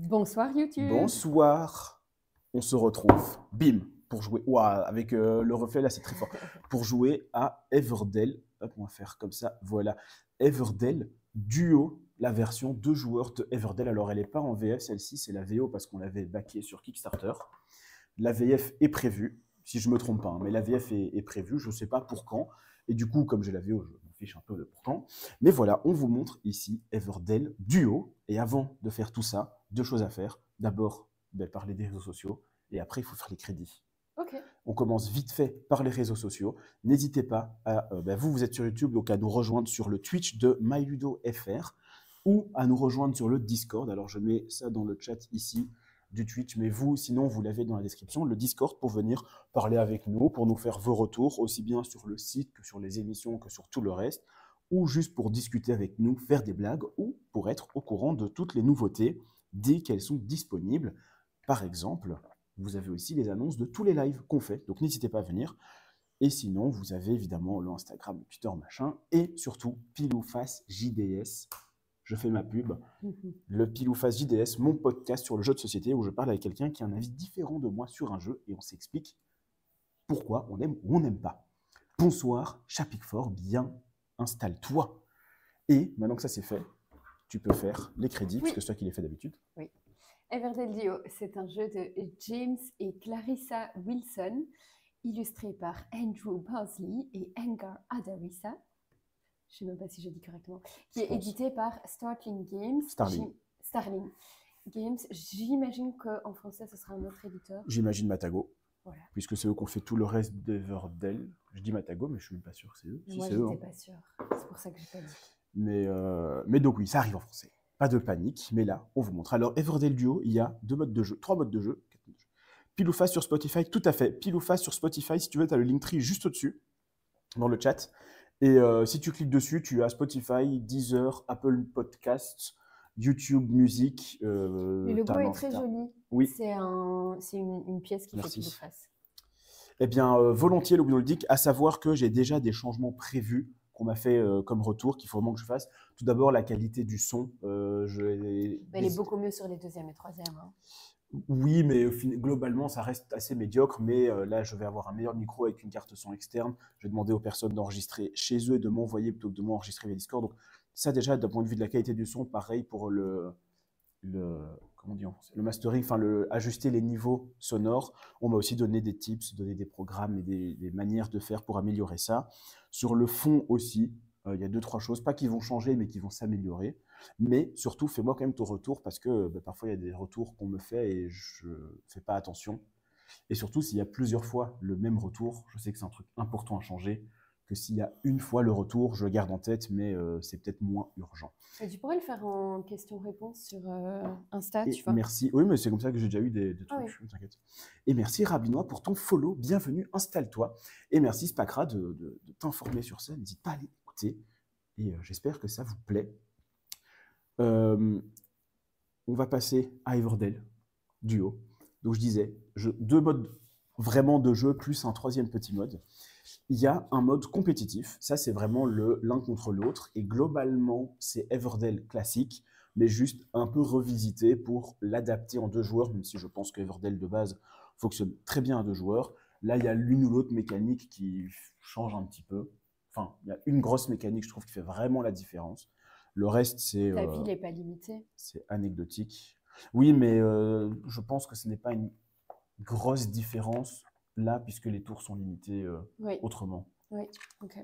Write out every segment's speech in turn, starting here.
Bonsoir YouTube. Bonsoir, on se retrouve, bim, pour jouer, ouah, avec le reflet là c'est très fort, pour jouer à Everdell, hop on va faire comme ça, voilà, Everdell Duo, la version 2 joueurs de Everdell. Alors elle n'est pas en VF celle-ci, c'est la VO parce qu'on l'avait backée sur Kickstarter. La VF est prévue, si je ne me trompe pas, hein, mais la VF est prévue, je ne sais pas pour quand, et du coup comme j'ai la VO, je m'en fiche un peu de pour quand, mais voilà, on vous montre ici Everdell Duo, et avant de faire tout ça, deux choses à faire. D'abord, parler des réseaux sociaux, et après, il faut faire les crédits. Ok. On commence vite fait par les réseaux sociaux. N'hésitez pas à, vous êtes sur YouTube, donc à nous rejoindre sur le Twitch de MyLudoFR ou à nous rejoindre sur le Discord. Alors, je mets ça dans le chat ici du Twitch, mais vous, sinon, vous l'avez dans la description, le Discord pour venir parler avec nous, pour nous faire vos retours, aussi bien sur le site que sur les émissions, que sur tout le reste, ou juste pour discuter avec nous, faire des blagues, ou pour être au courant de toutes les nouveautés dès qu'elles sont disponibles. Par exemple, vous avez aussi les annonces de tous les lives qu'on fait, donc n'hésitez pas à venir. Et sinon, vous avez évidemment le Instagram, le Twitter, machin, et surtout Pile ou Face JDS. Je fais ma pub. Le Pile ou Face JDS, mon podcast sur le jeu de société où je parle avec quelqu'un qui a un avis différent de moi sur un jeu et on s'explique pourquoi on aime ou on n'aime pas. Bonsoir, Chapic Fort, bien, installe-toi. Et maintenant que ça c'est fait, tu peux faire les crédits, parce que c'est toi qui les fais d'habitude. Oui. Everdell Duo, c'est un jeu de James et Clarissa Wilson, illustré par Andrew Bosley et Engar Adarissa. Je ne sais même pas si j'ai dit correctement. Qui est édité par Starling Games. Starling Games. J'imagine qu'en français, ce sera un autre éditeur. J'imagine Matago. Voilà. Puisque c'est eux qui ont fait tout le reste d'Everdell. Je dis Matago, mais je ne suis même pas sûr que c'est eux. Moi, si, je n'étais pas sûre. C'est pour ça que je n'ai pas dit. Mais donc oui, ça arrive en français. Pas de panique, mais là, on vous montre. Alors, Everdell Duo, il y a 3 modes de jeu, 4 modes de jeu. Pile ou face sur Spotify, tout à fait. Pile ou face sur Spotify, si tu veux, tu as le Linktree juste au-dessus, dans le chat. Et si tu cliques dessus, tu as Spotify, Deezer, Apple Podcasts, YouTube Music. Le logo est très joli. Oui. C'est une pièce qui fait pile ou face. Eh bien, volontiers, le ludique, à savoir que j'ai déjà des changements prévus qu'on m'a fait comme retour, qu'il faut vraiment que je fasse. Tout d'abord, la qualité du son. Elle est beaucoup mieux sur les deuxième et troisième. Hein. Oui, mais globalement, ça reste assez médiocre. Mais là, je vais avoir un meilleur micro avec une carte son externe. Je vais demander aux personnes d'enregistrer chez eux et de m'envoyer plutôt que de m'enregistrer via Discord. Donc, ça, déjà, d'un point de vue de la qualité du son, pareil pour comment dire, le mastering, enfin ajuster les niveaux sonores. On m'a aussi donné des tips, donné des programmes et des manières de faire pour améliorer ça. Sur le fond aussi, il y a 2-3 choses, pas qui vont changer, mais qui vont s'améliorer. Mais surtout, fais-moi quand même ton retour parce que parfois il y a des retours qu'on me fait et je fais pas attention. Et surtout, s'il y a plusieurs fois le même retour, je sais que c'est un truc important à changer, que s'il y a une fois le retour, je le garde en tête, mais c'est peut-être moins urgent. Et tu pourrais le faire en question-réponse sur Insta, et tu vois. Merci. Oui, mais c'est comme ça que j'ai déjà eu des trucs, oui. T'inquiète. Et merci Rabinois pour ton follow, bienvenue, installe-toi. Et merci Spacra de t'informer sur ça, n'hésite pas à aller écouter. Et j'espère que ça vous plaît. On va passer à Everdell Duo. Donc je disais, 2 modes vraiment de jeu, plus un 3e petit mode. Il y a un mode compétitif, ça c'est vraiment l'un contre l'autre, et globalement c'est Everdell classique, mais juste un peu revisité pour l'adapter en 2 joueurs, même si je pense que Everdell de base fonctionne très bien à 2 joueurs. Là il y a l'une ou l'autre mécanique qui change un petit peu, enfin il y a une grosse mécanique je trouve qui fait vraiment la différence. Le reste c'est... Ta vie n'est pas limitée. C'est anecdotique. Oui, mais je pense que ce n'est pas une grosse différence là, puisque les tours sont limités autrement. Oui, ok.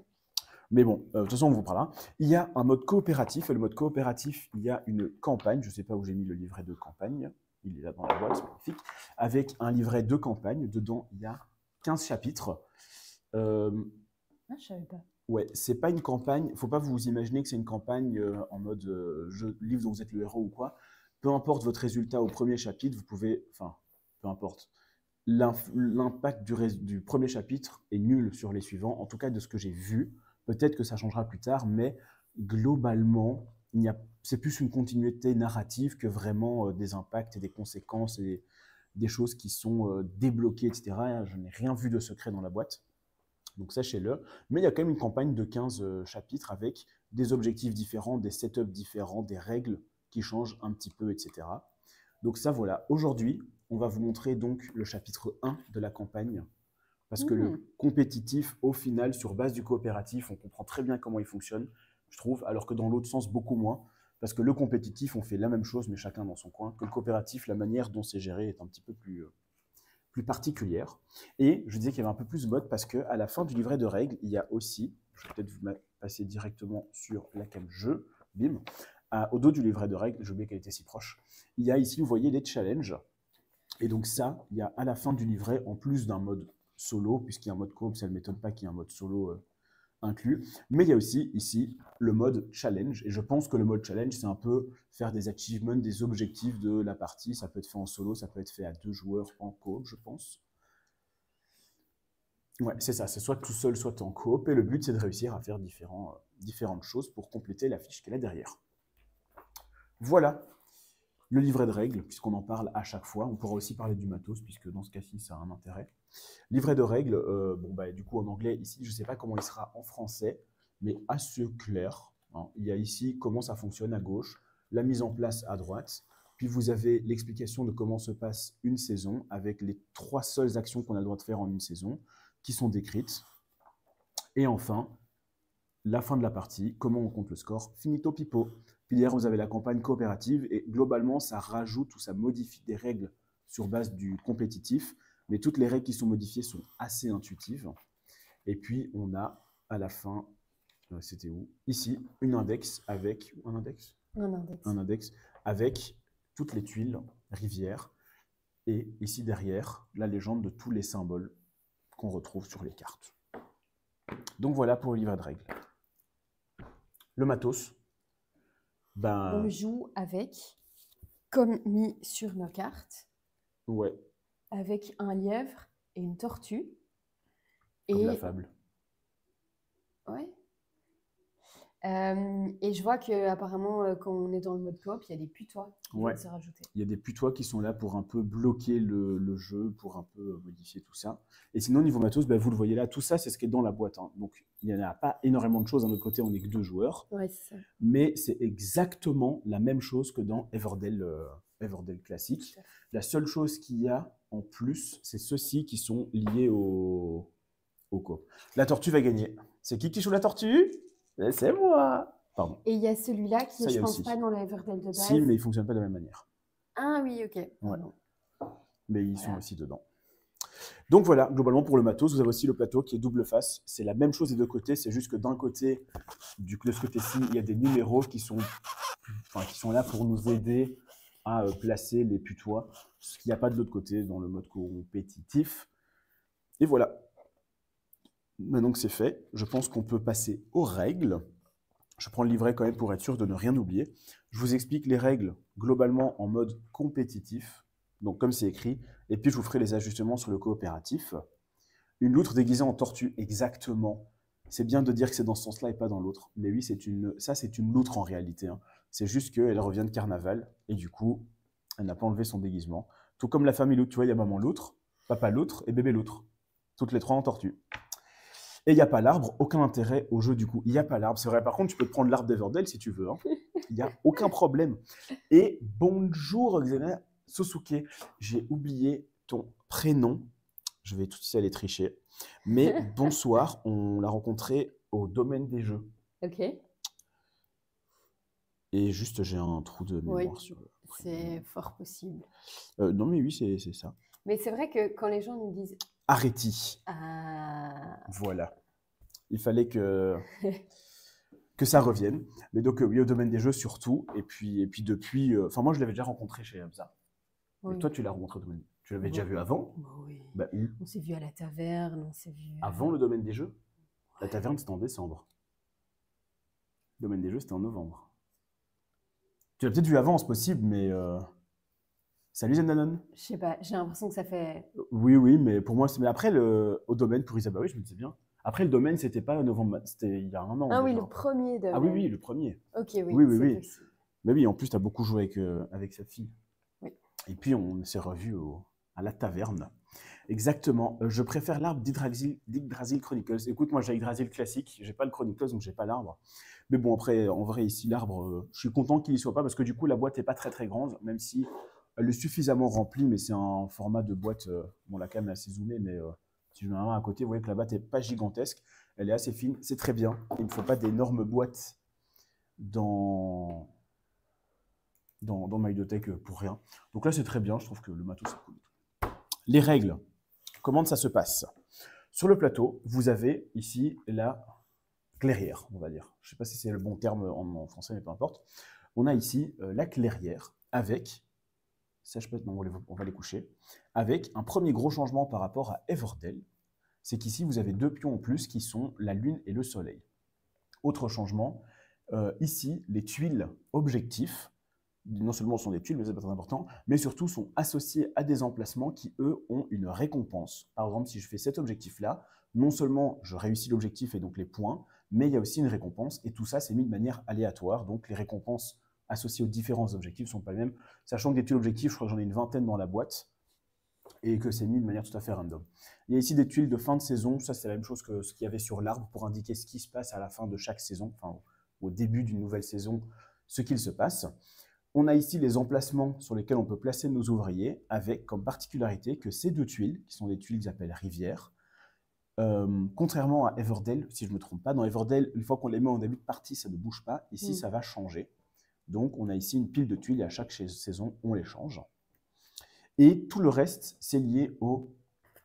Mais bon, de toute façon, on vous parlera. Il y a un mode coopératif, et le mode coopératif, il y a une campagne. Je ne sais pas où j'ai mis le livret de campagne. Il est là dans la boîte, c'est magnifique. Avec un livret de campagne. Dedans, il y a 15 chapitres. Je ne savais pas. Ouais, c'est pas une campagne. Il ne faut pas vous imaginer que c'est une campagne en mode livre dont vous êtes le héros ou quoi. Peu importe votre résultat au premier chapitre, vous pouvez... Enfin, peu importe. L'impact du premier chapitre est nul sur les suivants, en tout cas de ce que j'ai vu. Peut-être que ça changera plus tard, mais globalement, c'est plus une continuité narrative que vraiment des impacts et des conséquences et des choses qui sont débloquées, etc. Je n'ai rien vu de secret dans la boîte, donc sachez-le. Mais il y a quand même une campagne de 15 chapitres avec des objectifs différents, des setups différents, des règles qui changent un petit peu, etc. Donc ça, voilà. Aujourd'hui, on va vous montrer donc le chapitre 1 de la campagne. Parce que le compétitif, au final, sur base du coopératif, on comprend très bien comment il fonctionne, je trouve, alors que dans l'autre sens, beaucoup moins. Parce que le compétitif, on fait la même chose, mais chacun dans son coin. Que le coopératif, la manière dont c'est géré est un petit peu plus particulière. Et je disais qu'il y avait un peu plus de mode parce qu'à la fin du livret de règles, il y a aussi, je vais peut-être vous passer directement sur la cam jeu, bim, au dos du livret de règles, j'ai oublié qu'elle était si proche, il y a ici, vous voyez, les challenges. Et donc ça, il y a à la fin du livret, en plus d'un mode solo, puisqu'il y a un mode coop, ça ne m'étonne pas qu'il y ait un mode solo inclus. Mais il y a aussi ici le mode challenge. Et je pense que le mode challenge, c'est un peu faire des achievements, des objectifs de la partie. Ça peut être fait en solo, ça peut être fait à 2 joueurs en coop, je pense. Ouais, c'est ça. C'est soit tout seul, soit en coop. Et le but, c'est de réussir à faire différentes choses pour compléter la fiche qu'elle a derrière. Voilà le livret de règles, puisqu'on en parle à chaque fois. On pourra aussi parler du matos, puisque dans ce cas-ci, ça a un intérêt. Livret de règles, du coup en anglais, ici, je ne sais pas comment il sera en français, mais assez clair. Hein. Il y a ici comment ça fonctionne à gauche, la mise en place à droite, puis vous avez l'explication de comment se passe une saison, avec les 3 seules actions qu'on a le droit de faire en une saison, qui sont décrites. Et enfin, la fin de la partie, comment on compte le score, finito pipo. Puis derrière, vous avez la campagne coopérative, et globalement, ça rajoute ou ça modifie des règles sur base du compétitif, mais toutes les règles qui sont modifiées sont assez intuitives. Et puis, on a à la fin, c'était où? Ici, un index avec toutes les tuiles, rivières, et ici derrière, la légende de tous les symboles qu'on retrouve sur les cartes. Donc voilà pour le livret de règles. Le matos, on le joue avec, comme mis sur nos cartes. Ouais. Avec un lièvre et une tortue. Comme la fable. Ouais. Et je vois qu'apparemment, quand on est dans le mode coop, il y a des putois qui viennent se rajouter. Il y a des putois qui sont là pour un peu bloquer le jeu, pour un peu modifier tout ça. Et sinon, niveau matos, vous le voyez là, tout ça, c'est ce qui est dans la boîte. Hein. Donc, il n'y en a pas énormément de choses. D'un autre côté, on n'est que 2 joueurs. Ouais, c'est ça. Mais c'est exactement la même chose que dans Everdell classique. La seule chose qu'il y a en plus, c'est ceux-ci qui sont liés au coop. La tortue va gagner. C'est qui joue la tortue? C'est moi. Pardon. Et il y a celui-là qui, je pense pas dans la Everdell de base. Si, mais il ne fonctionne pas de la même manière. Ah oui, ok. Ouais. Mais ils sont aussi dedans. Donc voilà, globalement pour le matos, vous avez aussi le plateau qui est double face. C'est la même chose des deux côtés, c'est juste que d'un côté, de ce côté-ci, il y a des numéros qui sont là pour nous aider à placer les putois, ce qu'il n'y a pas de l'autre côté dans le mode compétitif. Et voilà. Maintenant que c'est fait, je pense qu'on peut passer aux règles. Je prends le livret quand même pour être sûr de ne rien oublier. Je vous explique les règles globalement en mode compétitif, donc comme c'est écrit, et puis je vous ferai les ajustements sur le coopératif. Une loutre déguisée en tortue, exactement. C'est bien de dire que c'est dans ce sens-là et pas dans l'autre. Mais oui, c'est une loutre en réalité. Hein. C'est juste qu'elle revient de carnaval, et du coup, elle n'a pas enlevé son déguisement. Tout comme la famille loutre, tu vois, il y a maman loutre, papa loutre et bébé loutre. Toutes les 3 en tortue. Et il n'y a pas l'arbre, aucun intérêt au jeu du coup. Il n'y a pas l'arbre, c'est vrai. Par contre, tu peux te prendre l'arbre d'Everdell si tu veux. Hein. Il n'y a aucun problème. Et bonjour, Xena Sosuke. J'ai oublié ton prénom. Je vais tout de suite aller tricher. Mais bonsoir, on l'a rencontré au domaine des jeux. Ok. Et juste, j'ai un trou de mémoire sur le prénom. C'est fort possible. Non, mais oui, c'est ça. Mais c'est vrai que quand les gens nous disent Arrêti. Voilà. Il fallait que ça revienne. Mais donc, oui, au domaine des jeux surtout. Et puis depuis... moi, je l'avais déjà rencontré chez Hamza. Oui. Et toi, tu l'as rencontré au domaine. Tu l'avais déjà vu avant? Oui. Où? On s'est vu à la taverne, on s'est vu... Avant le domaine des jeux? La taverne, c'était en décembre. Le domaine des jeux, c'était en novembre. Tu l'as peut-être vu avant, c'est possible, mais... Salut Zendanon. Je sais pas, j'ai l'impression que ça fait... Oui, mais pour moi, mais après, au domaine, pour Isabelle, oui, je me disais bien. Après, le domaine, c'était pas novembre, c'était il y a un an. Ah déjà. Oui, le premier domaine. Ah oui, le premier. Ok, oui. Oui. Mais oui, en plus, tu as beaucoup joué avec sa fille. Oui. Et puis, on s'est revus à la taverne. Exactement. Je préfère l'arbre d'Yggdrasil Chronicles. Écoute, moi, j'ai Yggdrasil classique. J'ai pas le Chronicles, donc j'ai pas l'arbre. Mais bon, après, en vrai, ici, l'arbre, je suis content qu'il y soit pas parce que du coup, la boîte est pas très, très grande, même si Elle est suffisamment remplie, mais c'est un format de boîte. Bon, la cam est assez zoomée, mais si je mets ma main à côté, vous voyez que la boîte n'est pas gigantesque. Elle est assez fine, c'est très bien. Il ne me faut pas d'énormes boîtes dans MyDoTech pour rien. Donc là, c'est très bien. Je trouve que le matos, c'est cool. Les règles. Comment ça se passe? Sur le plateau, vous avez ici la clairière, on va dire. Je ne sais pas si c'est le bon terme en français, mais peu importe. On a ici la clairière avec, ça je peux, non, on va les coucher, avec un premier gros changement par rapport à Everdell, c'est qu'ici vous avez 2 pions en plus qui sont la lune et le soleil. Autre changement, ici les tuiles objectifs, non seulement sont des tuiles, mais c'est pas très important, mais surtout sont associées à des emplacements qui, eux, ont une récompense. Par exemple, si je fais cet objectif-là, non seulement je réussis l'objectif et donc les points, mais il y a aussi une récompense, et tout ça, c'est mis de manière aléatoire, donc les récompenses associées aux différents objectifs ne sont pas les mêmes, sachant que des tuiles objectifs, je crois que j'en ai une vingtaine dans la boîte, et que c'est mis de manière tout à fait random. Il y a ici des tuiles de fin de saison, ça c'est la même chose que ce qu'il y avait sur l'arbre, pour indiquer ce qui se passe à la fin de chaque saison, enfin au début d'une nouvelle saison, ce qu'il se passe. On a ici les emplacements sur lesquels on peut placer nos ouvriers, avec comme particularité que ces 2 tuiles, qui sont des tuiles qu'ils appellent rivières, contrairement à Everdell, si je ne me trompe pas, dans Everdell, une fois qu'on les met en début de partie, ça ne bouge pas. Ici, ça va changer. Donc, on a ici une pile de tuiles et à chaque saison, on les change. Et tout le reste, c'est lié au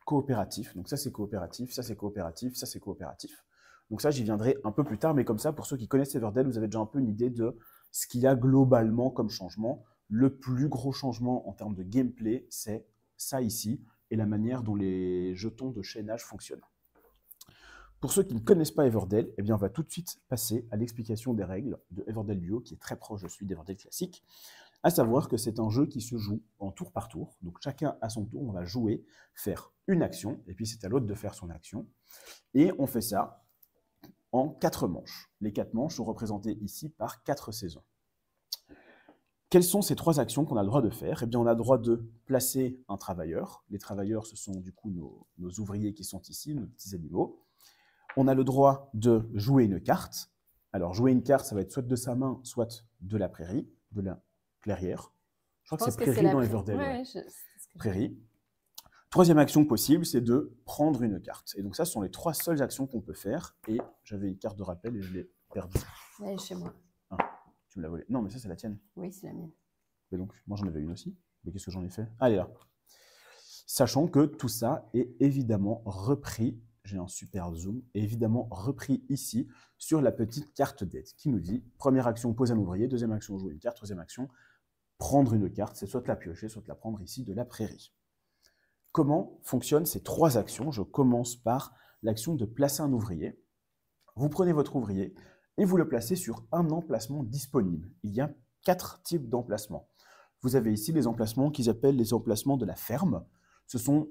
coopératif. Donc ça, c'est coopératif, ça, c'est coopératif, ça, c'est coopératif. Donc ça, j'y viendrai un peu plus tard, mais comme ça, pour ceux qui connaissent Everdell, vous avez déjà un peu une idée de ce qu'il y a globalement comme changement. Le plus gros changement en termes de gameplay, c'est ça ici, et la manière dont les jetons de chaînage fonctionnent. Pour ceux qui ne connaissent pas Everdell, eh bien, on va tout de suite passer à l'explication des règles de Everdell Duo, qui est très proche de celui d'Everdell classique, à savoir que c'est un jeu qui se joue en tour par tour. Donc chacun à son tour, on va jouer, faire une action, et puis c'est à l'autre de faire son action. Et on fait ça en 4 manches. Les 4 manches sont représentées ici par 4 saisons. Quelles sont ces 3 actions qu'on a le droit de faire? Eh bien, on a le droit de placer un travailleur. Les travailleurs, ce sont du coup nos ouvriers qui sont ici, nos petits animaux. On a le droit de jouer une carte. Alors, jouer une carte, ça va être soit de sa main, soit de la prairie, de la clairière. Je crois que c'est prairie dans Everdell. Ouais. Prairie. Troisième action possible, c'est de prendre une carte. Et donc ça, ce sont les 3 seules actions qu'on peut faire. Et j'avais une carte de rappel et je l'ai perdue. Elle est chez moi. Ah, tu me l'as volée. Non, mais ça, c'est la tienne. Oui, c'est la mienne. Et donc, moi, j'en avais une aussi. Mais qu'est-ce que j'en ai fait? Ah, elle est là. Sachant que tout ça est évidemment repris, j'ai un super zoom, est évidemment repris ici sur la petite carte d'aide qui nous dit première action, poser un ouvrier, deuxième action, jouer une carte, troisième action, prendre une carte, c'est soit de la piocher, soit de la prendre ici de la prairie. Comment fonctionnent ces 3 actions? Je commence par l'action de placer un ouvrier. Vous prenez votre ouvrier et vous le placez sur un emplacement disponible. Il y a 4 types d'emplacements. Vous avez ici les emplacements qu'ils appellent les emplacements de la ferme. Ce sont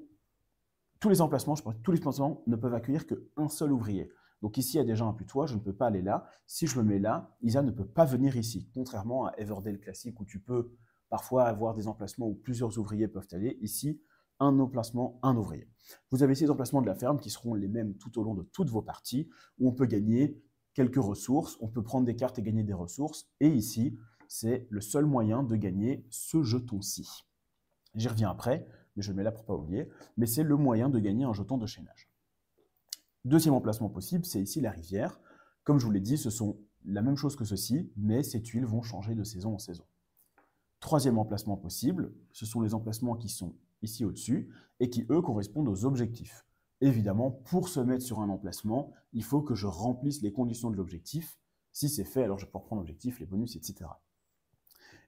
tous les emplacements, tous les emplacements ne peuvent accueillir qu'un seul ouvrier. Donc ici, il y a déjà un putois, je ne peux pas aller là. Si je me mets là, Isa ne peut pas venir ici. Contrairement à Everdell classique où tu peux parfois avoir des emplacements où plusieurs ouvriers peuvent aller. Ici, un emplacement, un ouvrier. Vous avez ici les emplacements de la ferme qui seront les mêmes tout au long de toutes vos parties, où on peut gagner quelques ressources, on peut prendre des cartes et gagner des ressources. Et ici, c'est le seul moyen de gagner ce jeton-ci. J'y reviens après, mais je le mets là pour ne pas oublier. Mais c'est le moyen de gagner un jeton de chaînage. Deuxième emplacement possible, c'est ici la rivière. Comme je vous l'ai dit, ce sont la même chose que ceci, mais ces tuiles vont changer de saison en saison. Troisième emplacement possible, ce sont les emplacements qui sont ici au-dessus et qui, eux, correspondent aux objectifs. Évidemment, pour se mettre sur un emplacement, il faut que je remplisse les conditions de l'objectif. Si c'est fait, alors je peux reprendre l'objectif, les bonus, etc.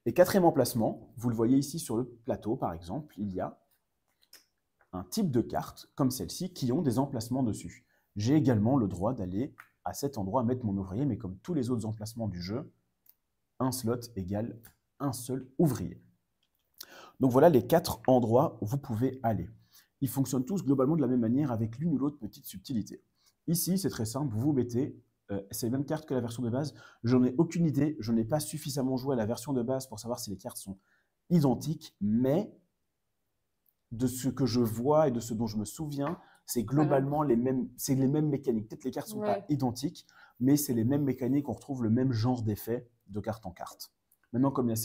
Et quatrième emplacement, vous le voyez ici sur le plateau, par exemple, il y a un type de carte, comme celle-ci, qui ont des emplacements dessus. J'ai également le droit d'aller à cet endroit mettre mon ouvrier, mais comme tous les autres emplacements du jeu, un slot égale un seul ouvrier. Donc voilà les 4 endroits où vous pouvez aller. Ils fonctionnent tous globalement de la même manière avec l'une ou l'autre petite subtilité. Ici, c'est très simple, vous mettez, c'est les mêmes cartes que la version de base. Je n'en ai aucune idée, je n'ai pas suffisamment joué à la version de base pour savoir si les cartes sont identiques, mais de ce que je vois et de ce dont je me souviens, c'est globalement les mêmes mécaniques. Peut-être les cartes ne sont pas identiques, mais c'est les mêmes mécaniques, on retrouve le même genre d'effet de carte en carte. Maintenant, comme il y a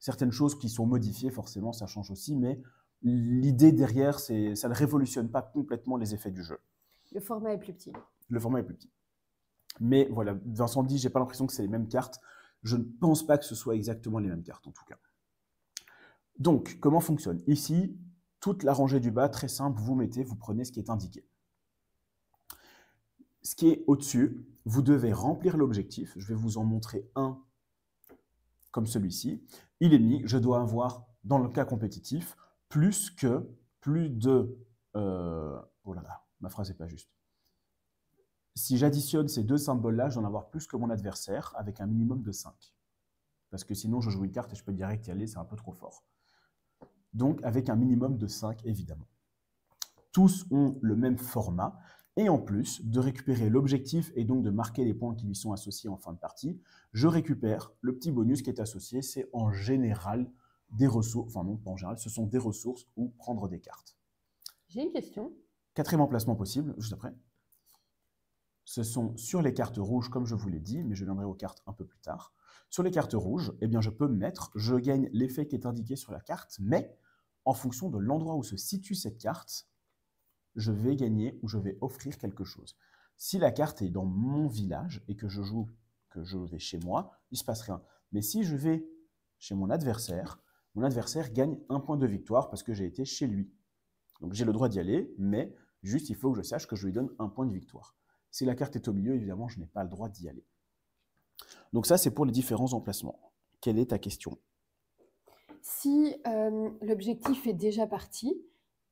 certaines choses qui sont modifiées, forcément, ça change aussi, mais l'idée derrière, ça ne révolutionne pas complètement les effets du jeu. Le format est plus petit. Le format est plus petit. Mais voilà, Vincent dit, j'ai pas l'impression que c'est les mêmes cartes. Je ne pense pas que ce soit exactement les mêmes cartes, en tout cas. Donc, comment fonctionne? Ici, toute la rangée du bas, très simple, vous prenez ce qui est indiqué. Ce qui est au-dessus, vous devez remplir l'objectif. Je vais vous en montrer un comme celui-ci. Il est mis, je dois avoir, dans le cas compétitif, plus de... oh là là, ma phrase n'est pas juste. Si j'additionne ces deux symboles-là, je dois en avoir plus que mon adversaire, avec un minimum de 5. Parce que sinon, je joue une carte et je peux direct y aller, c'est un peu trop fort. Donc, avec un minimum de 5, évidemment. Tous ont le même format. Et en plus de récupérer l'objectif et donc de marquer les points qui lui sont associés en fin de partie, je récupère le petit bonus qui est associé. C'est en général des ressources, enfin non, pas en général, ce sont des ressources ou prendre des cartes. J'ai une question. 4e emplacement possible, juste après. Ce sont sur les cartes rouges, comme je vous l'ai dit, mais je viendrai aux cartes un peu plus tard. Sur les cartes rouges, eh bien, je peux me mettre, je gagne l'effet qui est indiqué sur la carte, mais en fonction de l'endroit où se situe cette carte, je vais gagner ou je vais offrir quelque chose. Si la carte est dans mon village et que je vais chez moi, il ne se passe rien. Mais si je vais chez mon adversaire gagne un point de victoire parce que j'ai été chez lui. Donc j'ai le droit d'y aller, mais juste il faut que je sache que je lui donne un point de victoire. Si la carte est au milieu, évidemment, je n'ai pas le droit d'y aller. Donc ça, c'est pour les différents emplacements. Quelle est ta question? Si l'objectif est déjà parti,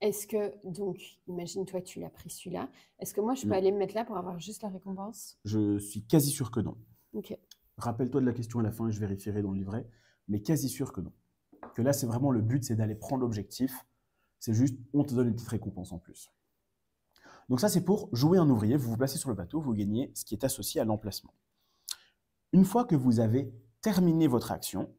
est-ce que, donc, imagine-toi, tu l'as pris celui-là, est-ce que moi, je peux aller me mettre là pour avoir juste la récompense? Je suis quasi sûr que non. Ok. Rappelle-toi de la question à la fin et je vérifierai dans le livret, mais quasi sûr que non. Que là, c'est vraiment le but, c'est d'aller prendre l'objectif. C'est juste, on te donne une petite récompense en plus. Donc ça, c'est pour jouer un ouvrier. Vous vous placez sur le bateau, vous gagnez ce qui est associé à l'emplacement. Une fois que vous avez terminé votre action,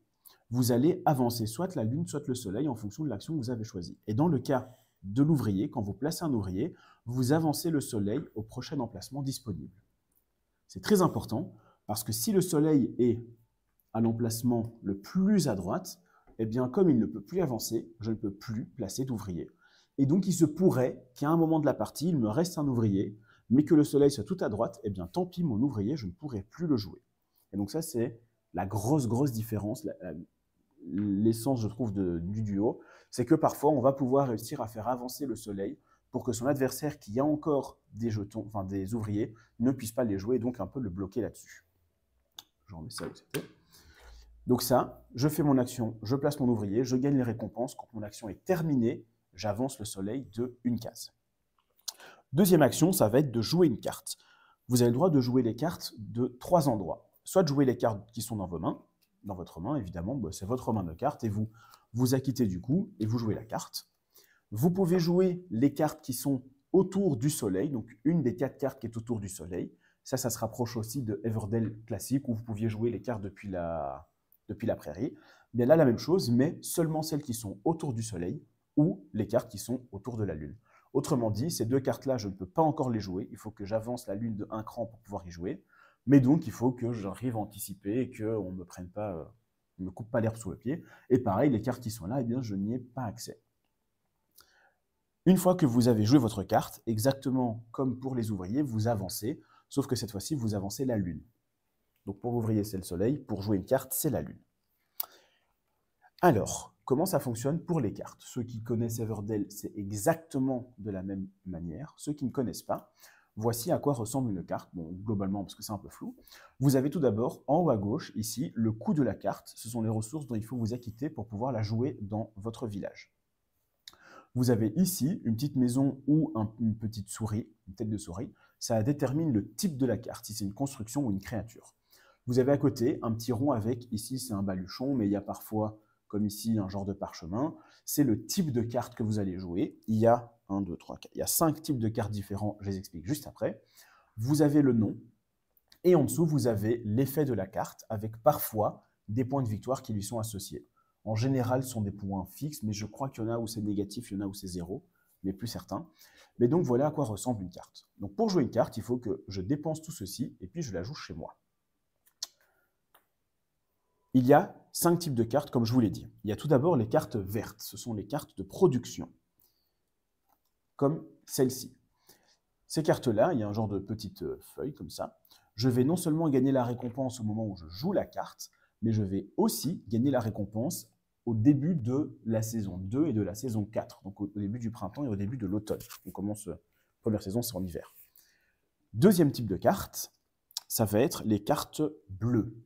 vous allez avancer soit la lune, soit le soleil en fonction de l'action que vous avez choisie. Et dans le cas de l'ouvrier, quand vous placez un ouvrier, vous avancez le soleil au prochain emplacement disponible. C'est très important parce que si le soleil est à l'emplacement le plus à droite, eh bien, comme il ne peut plus avancer, je ne peux plus placer d'ouvrier. Et donc, il se pourrait qu'à un moment de la partie, il me reste un ouvrier, mais que le soleil soit tout à droite, eh bien, tant pis, mon ouvrier, je ne pourrai plus le jouer. Et donc ça, c'est la grosse différence, l'essence, je trouve, du duo, c'est que parfois, on va pouvoir réussir à faire avancer le soleil pour que son adversaire, qui a encore des jetons, enfin des ouvriers, ne puisse pas les jouer et donc un peu le bloquer là-dessus. Je remets ça où c'était. Donc ça, je fais mon action, je place mon ouvrier, je gagne les récompenses. Quand mon action est terminée, j'avance le soleil de une case. Deuxième action, ça va être de jouer une carte. Vous avez le droit de jouer les cartes de 3 endroits. Soit de jouer les cartes qui sont dans vos mains, dans votre main, évidemment, c'est votre main de carte, et vous vous acquittez du coup, et vous jouez la carte. Vous pouvez jouer les cartes qui sont autour du soleil, donc une des 4 cartes qui est autour du soleil. Ça se rapproche aussi de Everdell classique, où vous pouviez jouer les cartes depuis la prairie. Bien là, la même chose, mais seulement celles qui sont autour du soleil, ou les cartes qui sont autour de la lune. Autrement dit, ces 2 cartes-là, je ne peux pas encore les jouer. Il faut que j'avance la lune de 1 cran pour pouvoir y jouer. Mais donc, il faut que j'arrive à anticiper et qu'on ne me coupe pas l'herbe sous le pied. Et pareil, les cartes qui sont là, eh bien, je n'y ai pas accès. Une fois que vous avez joué votre carte, exactement comme pour les ouvriers, vous avancez, sauf que cette fois-ci, vous avancez la lune. Donc pour l'ouvrier, c'est le soleil. Pour jouer une carte, c'est la lune. Alors, comment ça fonctionne pour les cartes? Ceux qui connaissent Everdell, c'est exactement de la même manière. Ceux qui ne connaissent pas, voici à quoi ressemble une carte. Bon, globalement, parce que c'est un peu flou. Vous avez tout d'abord, en haut à gauche, ici, le coût de la carte. Ce sont les ressources dont il faut vous acquitter pour pouvoir la jouer dans votre village. Vous avez ici une petite maison ou une petite souris, une tête de souris. Ça détermine le type de la carte, si c'est une construction ou une créature. Vous avez à côté un petit rond avec, ici c'est un baluchon, mais il y a parfois, comme ici, un genre de parchemin. C'est le type de carte que vous allez jouer. Il y a 1, 2, 3, 4. Il y a 5 types de cartes différents, je les explique juste après. Vous avez le nom, et en dessous, vous avez l'effet de la carte, avec parfois des points de victoire qui lui sont associés. En général, ce sont des points fixes, mais je crois qu'il y en a où c'est négatif, il y en a où c'est 0, mais plus certain. Mais donc, voilà à quoi ressemble une carte. Donc, pour jouer une carte, il faut que je dépense tout ceci, et puis je la joue chez moi. Il y a 5 types de cartes, comme je vous l'ai dit. Il y a tout d'abord les cartes vertes. Ce sont les cartes de production, comme celle-ci. Ces cartes-là, il y a un genre de petite feuille comme ça. Je vais non seulement gagner la récompense au moment où je joue la carte, mais je vais aussi gagner la récompense au début de la saison 2 et de la saison 4, donc au début du printemps et au début de l'automne. On commence, première saison, c'est en hiver. Deuxième type de carte, ça va être les cartes bleues.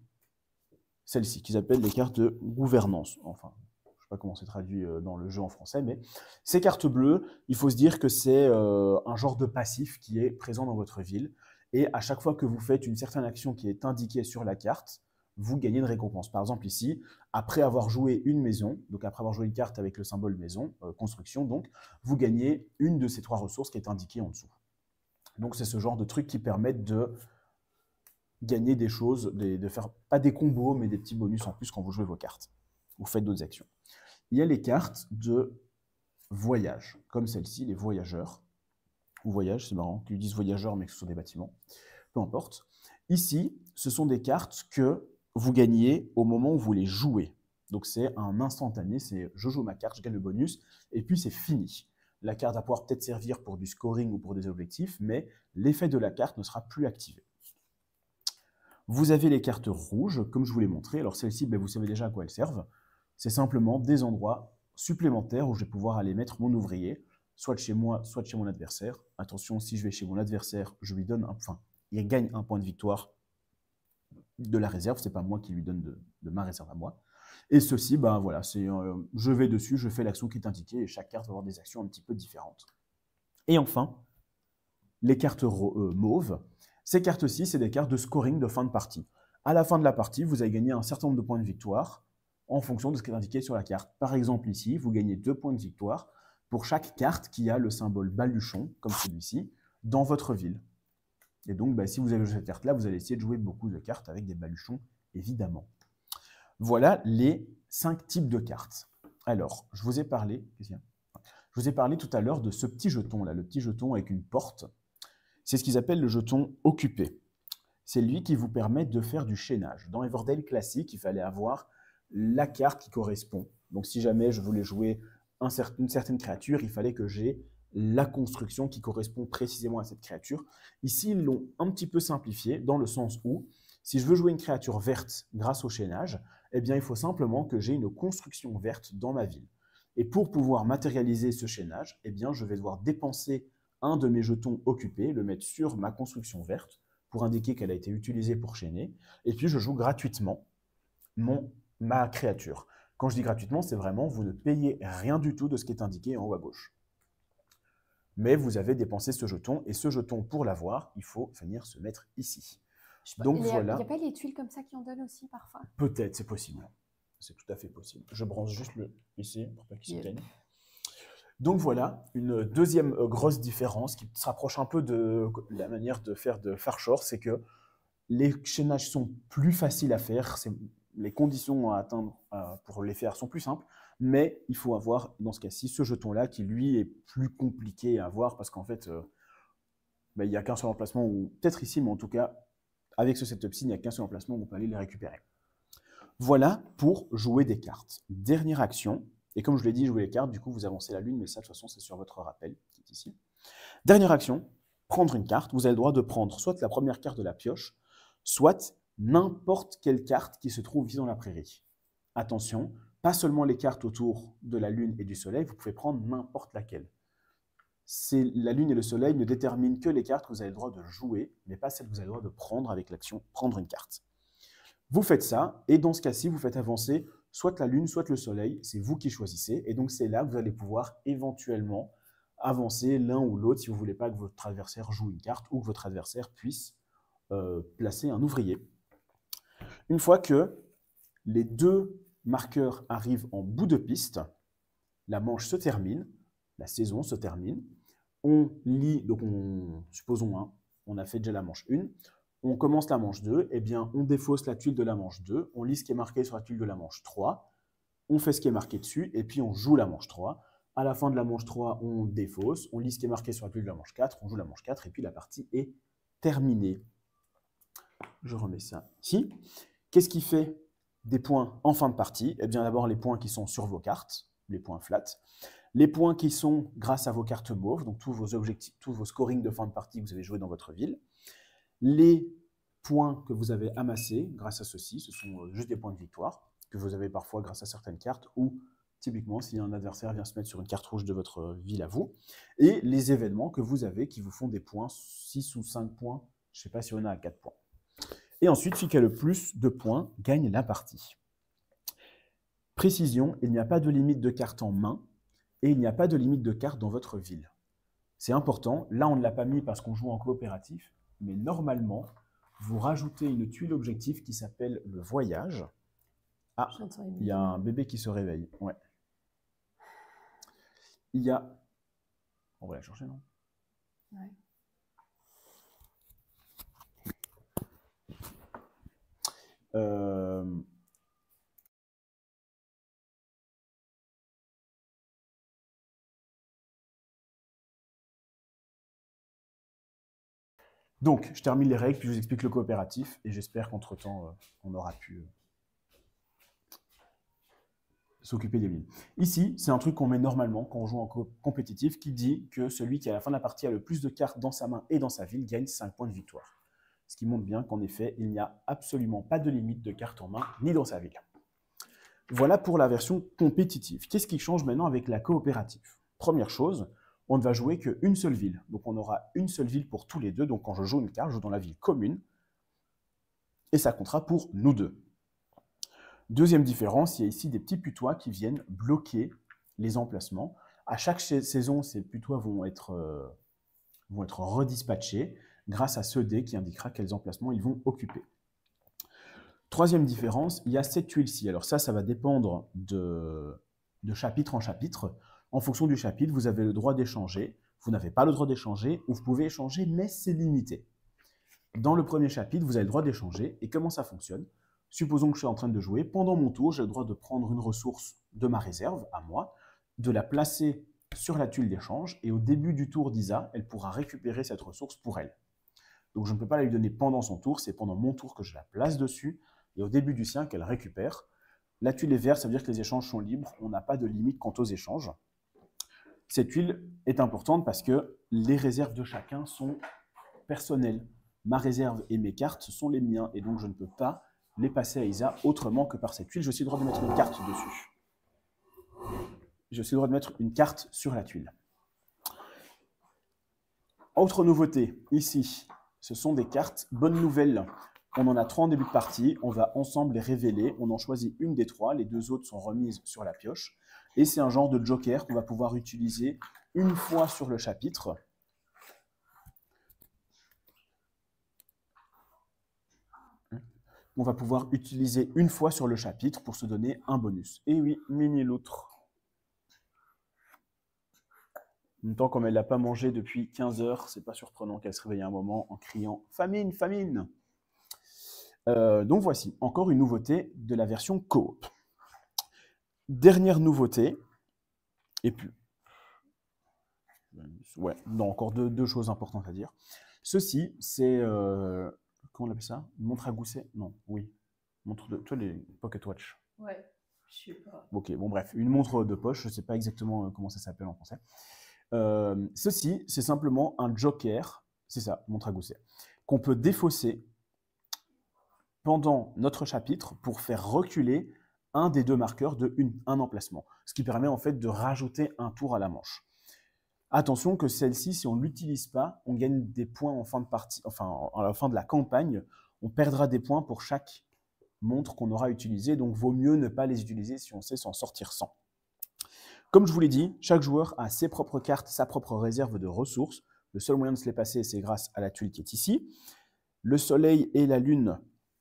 Celles-ci, qu'ils appellent les cartes de gouvernance. Enfin, je ne sais pas comment c'est traduit dans le jeu en français, mais ces cartes bleues, il faut se dire que c'est un genre de passif qui est présent dans votre ville. Et à chaque fois que vous faites une certaine action qui est indiquée sur la carte, vous gagnez une récompense. Par exemple ici, après avoir joué une maison, donc après avoir joué une carte avec le symbole maison, construction, donc, vous gagnez une de ces 3 ressources qui est indiquée en dessous. Donc c'est ce genre de trucs qui permettent de gagner des choses, de faire pas des combos, mais des petits bonus en plus quand vous jouez vos cartes. Vous faites d'autres actions. Il y a les cartes de voyage, comme celle-ci, les voyageurs. Ou voyage, c'est marrant qu'ils disent voyageurs, mais que ce sont des bâtiments. Peu importe. Ici, ce sont des cartes que vous gagnez au moment où vous les jouez. Donc c'est un instantané, c'est je joue ma carte, je gagne le bonus, et puis c'est fini. La carte va pouvoir peut-être servir pour du scoring ou pour des objectifs, mais l'effet de la carte ne sera plus activé. Vous avez les cartes rouges, comme je vous l'ai montré. Alors celles-ci, vous savez déjà à quoi elles servent. C'est simplement des endroits supplémentaires où je vais pouvoir aller mettre mon ouvrier, soit de chez moi, soit de chez mon adversaire. Attention, si je vais chez mon adversaire, je lui donne il gagne un point de victoire de la réserve. Ce n'est pas moi qui lui donne de ma réserve à moi. Et ceci, voilà, je vais dessus, je fais l'action qui est indiquée et chaque carte va avoir des actions un petit peu différentes. Et enfin, les cartes mauves. Ces cartes-ci, c'est des cartes de scoring de fin de partie. À la fin de la partie, vous allez gagner un certain nombre de points de victoire en fonction de ce qui est indiqué sur la carte. Par exemple, ici, vous gagnez 2 points de victoire pour chaque carte qui a le symbole baluchon, comme celui-ci, dans votre ville. Et donc, si vous avez joué cette carte-là, vous allez essayer de jouer beaucoup de cartes avec des baluchons, évidemment. Voilà les 5 types de cartes. Alors, je vous ai parlé tout à l'heure de ce petit jeton-là, le petit jeton avec une porte. C'est ce qu'ils appellent le jeton occupé. C'est lui qui vous permet de faire du chaînage. Dans Everdell classique, il fallait avoir la carte qui correspond. Donc si jamais je voulais jouer une certaine créature, il fallait que j'ai la construction qui correspond précisément à cette créature. Ici, ils l'ont un petit peu simplifié dans le sens où, si je veux jouer une créature verte grâce au chaînage, eh bien, il faut simplement que j'ai une construction verte dans ma ville. Et pour pouvoir matérialiser ce chaînage, eh bien, je vais devoir dépenser un de mes jetons occupés, le mettre sur ma construction verte pour indiquer qu'elle a été utilisée pour chaîner. Et puis, je joue gratuitement ma créature. Quand je dis gratuitement, c'est vraiment, vous ne payez rien du tout de ce qui est indiqué en haut à gauche. Mais vous avez dépensé ce jeton, et ce jeton, pour l'avoir, il faut venir se mettre ici. Donc voilà. Il n'y a pas les tuiles comme ça qui en donnent aussi parfois? Peut-être, c'est possible. C'est tout à fait possible. Je branche juste ici pour pas qu'il s'éteigne. Donc voilà, une deuxième grosse différence qui se rapproche un peu de la manière de faire de Farshore, c'est que les chaînages sont plus faciles à faire, les conditions à atteindre pour les faire sont plus simples, mais il faut avoir, dans ce cas-ci, ce jeton-là qui, lui, est plus compliqué à avoir parce qu'en fait, il n'y a qu'un seul emplacement, ou peut-être ici, mais en tout cas, avec ce setup-ci, il n'y a qu'un seul emplacement où on peut aller les récupérer. Voilà pour jouer des cartes. Dernière action, et comme je l'ai dit, jouer les cartes, du coup, vous avancez la lune, mais ça, de toute façon, c'est sur votre rappel, qui est ici. Dernière action, prendre une carte. Vous avez le droit de prendre soit la première carte de la pioche, soit n'importe quelle carte qui se trouve ici dans la prairie. Attention, pas seulement les cartes autour de la lune et du soleil, vous pouvez prendre n'importe laquelle. La lune et le soleil ne déterminent que les cartes que vous avez le droit de jouer, mais pas celles que vous avez le droit de prendre avec l'action prendre une carte. Vous faites ça, et dans ce cas-ci, vous faites avancer soit la lune, soit le soleil, c'est vous qui choisissez, et donc c'est là que vous allez pouvoir éventuellement avancer l'un ou l'autre si vous ne voulez pas que votre adversaire joue une carte ou que votre adversaire puisse placer un ouvrier. Une fois que les 2 marqueurs arrivent en bout de piste, la manche se termine, la saison se termine, on lit, donc supposons on a fait déjà la manche 1, on commence la manche 2, eh bien on défausse la tuile de la manche 2, on lit ce qui est marqué sur la tuile de la manche 3, on fait ce qui est marqué dessus, et puis on joue la manche 3. À la fin de la manche 3, on défausse, on lit ce qui est marqué sur la tuile de la manche 4, on joue la manche 4, et puis la partie est terminée. Je remets ça ici. Qu'est-ce qui fait des points en fin de partie. Eh bien d'abord les points qui sont sur vos cartes, les points flat. Les points qui sont grâce à vos cartes mauves, donc tous vos objectifs, tous vos scorings de fin de partie que vous avez joué dans votre ville. Les points que vous avez amassés grâce à ceci, ce sont juste des points de victoire que vous avez parfois grâce à certaines cartes ou typiquement si un adversaire vient se mettre sur une carte rouge de votre ville à vous. Et les événements que vous avez qui vous font des points, 6 ou 5 points, je ne sais pas si on a à 4 points. Et ensuite, celui qui a le plus de points gagne la partie. Précision, il n'y a pas de limite de cartes en main et il n'y a pas de limite de cartes dans votre ville. C'est important, là on ne l'a pas mis parce qu'on joue en coopératif, mais normalement, vous rajoutez une tuile objectif qui s'appelle le voyage. Ah, il y a un bébé qui se réveille. Ouais. Il y a... On va la changer, non? Ouais. Donc, je termine les règles, puis je vous explique le coopératif, et j'espère qu'entre-temps, on aura pu s'occuper des lignes. Ici, c'est un truc qu'on met normalement quand on joue en compétitif, qui dit que celui qui, à la fin de la partie, a le plus de cartes dans sa main et dans sa ville, gagne 5 points de victoire. Ce qui montre bien qu'en effet, il n'y a absolument pas de limite de cartes en main, ni dans sa ville. Voilà pour la version compétitive. Qu'est-ce qui change maintenant avec la coopérative? Première chose, on ne va jouer qu'une seule ville. Donc on aura une seule ville pour tous les deux. Donc quand je joue une carte, je joue dans la ville commune. Et ça comptera pour nous deux. Deuxième différence, il y a ici des petits putois qui viennent bloquer les emplacements. À chaque saison, ces putois vont être redispatchés grâce à ce dé qui indiquera quels emplacements ils vont occuper. Troisième différence, il y a cette tuile-ci. Alors ça va dépendre de chapitre en chapitre. En fonction du chapitre, vous avez le droit d'échanger. Vous n'avez pas le droit d'échanger, ou vous pouvez échanger, mais c'est limité. Dans le premier chapitre, vous avez le droit d'échanger. Et comment ça fonctionne? Supposons que je suis en train de jouer. Pendant mon tour, j'ai le droit de prendre une ressource de ma réserve, à moi, de la placer sur la tuile d'échange. Et au début du tour d'Isa, elle pourra récupérer cette ressource pour elle. Donc je ne peux pas la lui donner pendant son tour, c'est pendant mon tour que je la place dessus. Et au début du sien qu'elle récupère. La tuile est verte, ça veut dire que les échanges sont libres. On n'a pas de limite quant aux échanges. Cette tuile est importante parce que les réserves de chacun sont personnelles. Ma réserve et mes cartes sont les miens. Et donc, je ne peux pas les passer à Isa autrement que par cette tuile. J'ai aussi le droit de mettre une carte dessus. J'ai aussi le droit de mettre une carte sur la tuile. Autre nouveauté, ici, ce sont des cartes bonnes nouvelles. On en a 3 en début de partie, on va ensemble les révéler, on en choisit une des 3, les 2 autres sont remises sur la pioche. Et c'est un genre de joker qu'on va pouvoir utiliser une fois sur le chapitre. On va pouvoir utiliser une fois sur le chapitre pour se donner un bonus. Et oui, mini loutre. En même temps, comme elle ne l'a pas mangé depuis 15 heures, c'est pas surprenant qu'elle se réveille un moment en criant « Famine, famine !» Donc voici, encore une nouveauté de la version coop. Dernière nouveauté, et puis, ouais, non, encore deux choses importantes à dire. Ceci, c'est, comment on appelle ça? Une montre à gousset? Non, oui. Montre de, tu vois, les Pocket Watch. Ouais, je sais pas. Ok, bon bref, une montre de poche, je ne sais pas exactement comment ça s'appelle en français. Ceci, c'est simplement un joker, c'est ça, montre à gousset, qu'on peut défausser pendant notre chapitre pour faire reculer un des 2 marqueurs de un emplacement, ce qui permet en fait de rajouter un tour à la manche. Attention que celle-ci, si on ne l'utilise pas, on gagne des points en fin de partie, enfin à la fin de la campagne, on perdra des points pour chaque montre qu'on aura utilisée, donc vaut mieux ne pas les utiliser si on sait s'en sortir sans. Comme je vous l'ai dit, chaque joueur a ses propres cartes, sa propre réserve de ressources. Le seul moyen de se les passer, c'est grâce à la tuile qui est ici. Le soleil et la lune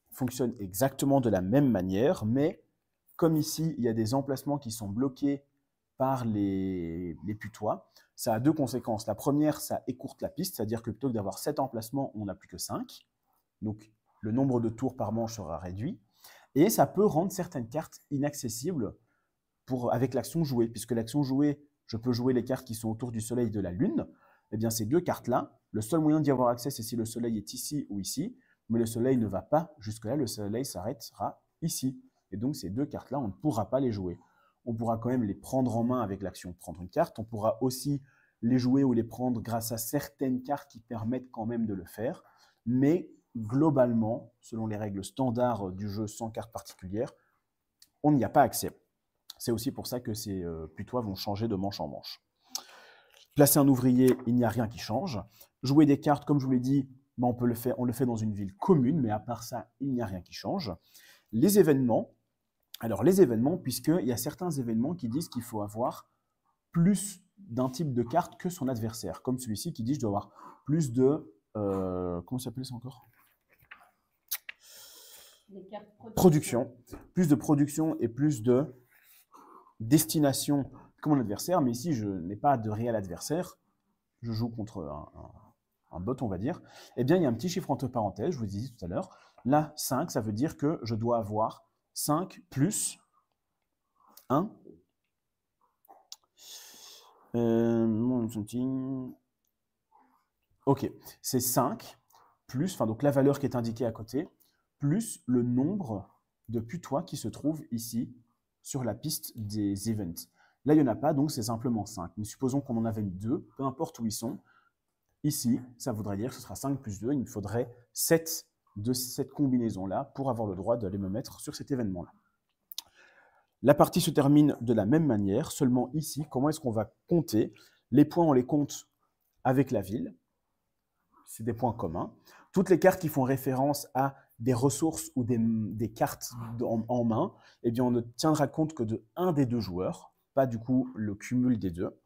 fonctionnent exactement de la même manière, mais comme ici, il y a des emplacements qui sont bloqués par les putois, ça a 2 conséquences. La première, ça écourte la piste, c'est-à-dire que plutôt que d'avoir 7 emplacements, on n'a plus que 5. Donc, le nombre de tours par manche sera réduit. Et ça peut rendre certaines cartes inaccessibles avec l'action jouée, puisque l'action jouée, je peux jouer les cartes qui sont autour du soleil et de la lune. Eh bien, ces 2 cartes-là, le seul moyen d'y avoir accès, c'est si le soleil est ici ou ici, mais le soleil ne va pas jusque-là, le soleil s'arrêtera ici. Et donc, ces 2 cartes-là, on ne pourra pas les jouer. On pourra quand même les prendre en main avec l'action prendre une carte. On pourra aussi les jouer ou les prendre grâce à certaines cartes qui permettent quand même de le faire. Mais globalement, selon les règles standards du jeu sans carte particulière, on n'y a pas accès. C'est aussi pour ça que ces putois vont changer de manche en manche. Placer un ouvrier, il n'y a rien qui change. Jouer des cartes, comme je vous l'ai dit, on le fait dans une ville commune, mais à part ça, il n'y a rien qui change. Les événements, alors les événements, puisqu'il y a certains événements qui disent qu'il faut avoir plus d'un type de carte que son adversaire, comme celui-ci qui dit je dois avoir plus de... comment s'appelle ça encore ? Les cartes Production. Plus de production et plus de destination que mon adversaire. Mais ici, je n'ai pas de réel adversaire. Je joue contre un bot, on va dire. Eh bien, il y a un petit chiffre entre parenthèses, je vous disais tout à l'heure. Là, 5, ça veut dire que je dois avoir 5 plus 1. Ok, c'est 5 plus, donc la valeur qui est indiquée à côté, plus le nombre de putois qui se trouvent ici sur la piste des events. Là, il n'y en a pas, donc c'est simplement 5. Mais supposons qu'on en avait mis 2, peu importe où ils sont. Ici, ça voudrait dire que ce sera 5 plus 2. Il me faudrait 7 de cette combinaison-là pour avoir le droit d'aller me mettre sur cet événement-là. La partie se termine de la même manière, seulement ici, comment est-ce qu'on va compter? Les points, on les compte avec la ville. C'est des points communs. Toutes les cartes qui font référence à des ressources ou des cartes en main, eh bien, on ne tiendra compte que de un des 2 joueurs, pas du coup le cumul des 2.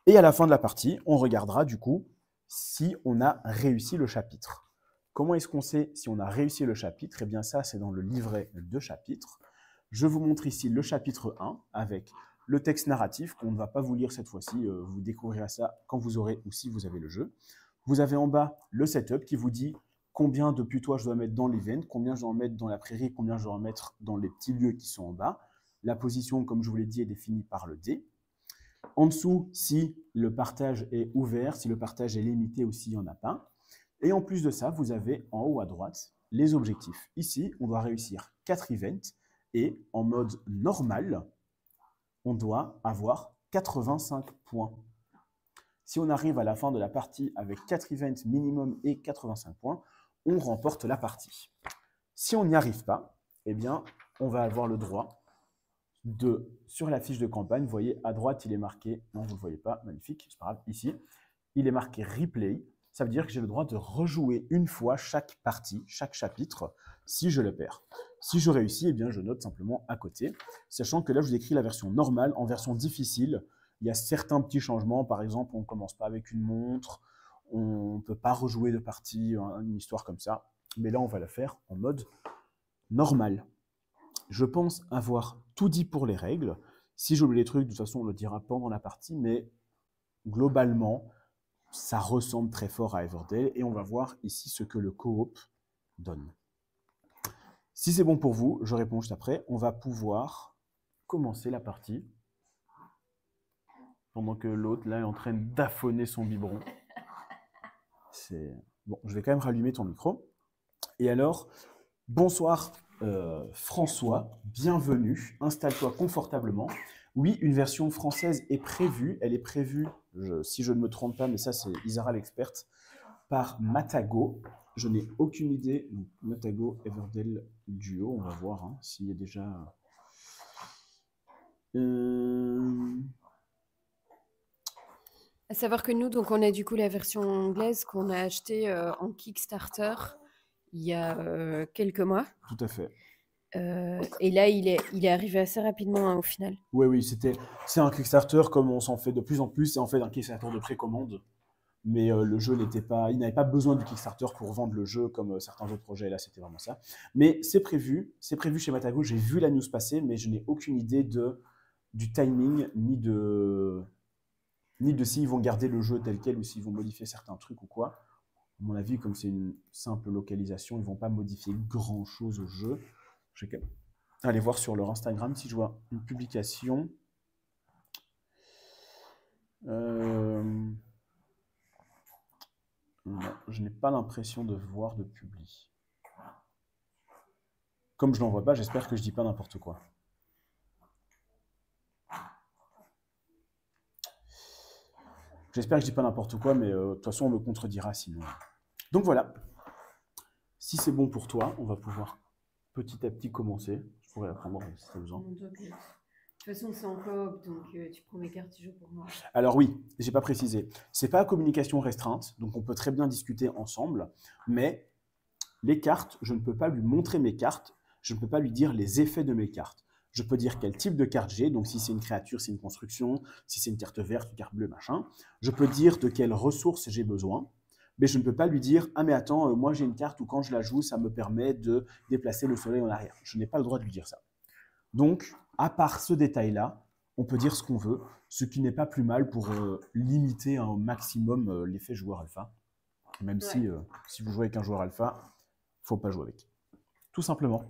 Et à la fin de la partie, on regardera du coup si on a réussi le chapitre. Comment est-ce qu'on sait si on a réussi le chapitre? Eh bien ça, c'est dans le livret de chapitre. Je vous montre ici le chapitre 1 avec le texte narratif qu'on ne va pas vous lire cette fois-ci. Vous découvrirez ça quand vous aurez ou si vous avez le jeu. Vous avez en bas le setup qui vous dit combien de putois je dois mettre dans l'event, combien je dois en mettre dans la prairie, combien je dois en mettre dans les petits lieux qui sont en bas. La position, comme je vous l'ai dit, est définie par le dé. En dessous, si le partage est ouvert, si le partage est limité ou s'il n'y en a pas. Et en plus de ça, vous avez en haut à droite les objectifs. Ici, on doit réussir 4 events et en mode normal, on doit avoir 85 points. Si on arrive à la fin de la partie avec 4 events minimum et 85 points, on remporte la partie. Si on n'y arrive pas, eh bien, on va avoir le droit de, sur la fiche de campagne, vous voyez, à droite, il est marqué, non, vous ne le voyez pas, magnifique, c'est pas grave, ici, il est marqué replay. Ça veut dire que j'ai le droit de rejouer une fois chaque partie, chaque chapitre, si je le perds. Si je réussis, eh bien, je note simplement à côté, sachant que là, je vous écris la version normale. En version difficile, il y a certains petits changements. Par exemple, on ne commence pas avec une montre, on ne peut pas rejouer de partie, une histoire comme ça. Mais là, on va le faire en mode normal. Je pense avoir tout dit pour les règles. Si j'oublie les trucs, de toute façon, on le dira pendant la partie, mais globalement, ça ressemble très fort à Everdell et on va voir ici ce que le coop donne. Si c'est bon pour vous, je réponds juste après. On va pouvoir commencer la partie pendant que l'autre là est en train d'affonner son biberon. Bon, je vais quand même rallumer ton micro. Et alors, bonsoir François, bienvenue, installe-toi confortablement. Oui, une version française est prévue, elle est prévue, si je ne me trompe pas, mais ça c'est Isara l'experte, par Matago. Je n'ai aucune idée. Donc, Matago, Everdell Duo, on va voir s'il y a déjà... À savoir que nous, donc, on a du coup la version anglaise qu'on a achetée en Kickstarter il y a quelques mois. Tout à fait. Et là, il est arrivé assez rapidement au final. Oui, c'est un Kickstarter comme on s'en fait de plus en plus. C'est en fait un Kickstarter de précommande. Mais le jeu il n'avait pas besoin du Kickstarter pour vendre le jeu comme certains autres projets. Là, c'était vraiment ça. Mais c'est prévu chez Matago. J'ai vu la news passer, mais je n'ai aucune idée du timing ni de s'ils vont garder le jeu tel quel ou s'ils vont modifier certains trucs ou quoi. À mon avis, comme c'est une simple localisation, ils ne vont pas modifier grand-chose au jeu. Je vais aller voir sur leur Instagram si je vois une publication. Non, je n'ai pas l'impression de voir de publi. Comme je n'en vois pas, j'espère que je dis pas n'importe quoi. J'espère que je dis pas n'importe quoi, mais de toute façon, on me contredira sinon. Donc voilà. Si c'est bon pour toi, on va pouvoir petit à petit commencer. Je pourrais apprendre si tu as besoin. De toute façon, c'est en coop, donc tu prends mes cartes, tu joues pour moi. Alors oui, j'ai pas précisé. C'est pas communication restreinte, donc on peut très bien discuter ensemble, mais les cartes, je ne peux pas lui montrer mes cartes, je ne peux pas lui dire les effets de mes cartes. Je peux dire quel type de carte j'ai, donc si c'est une créature, c'est une construction, si c'est une carte verte, une carte bleue, machin. Je peux dire de quelles ressources j'ai besoin, mais je ne peux pas lui dire « Ah mais attends, moi j'ai une carte où quand je la joue, ça me permet de déplacer le soleil en arrière. » Je n'ai pas le droit de lui dire ça. Donc, à part ce détail-là, on peut dire ce qu'on veut, ce qui n'est pas plus mal pour limiter un maximum l'effet joueur alpha. Même si vous jouez avec un joueur alpha, il ne faut pas jouer avec. Tout simplement.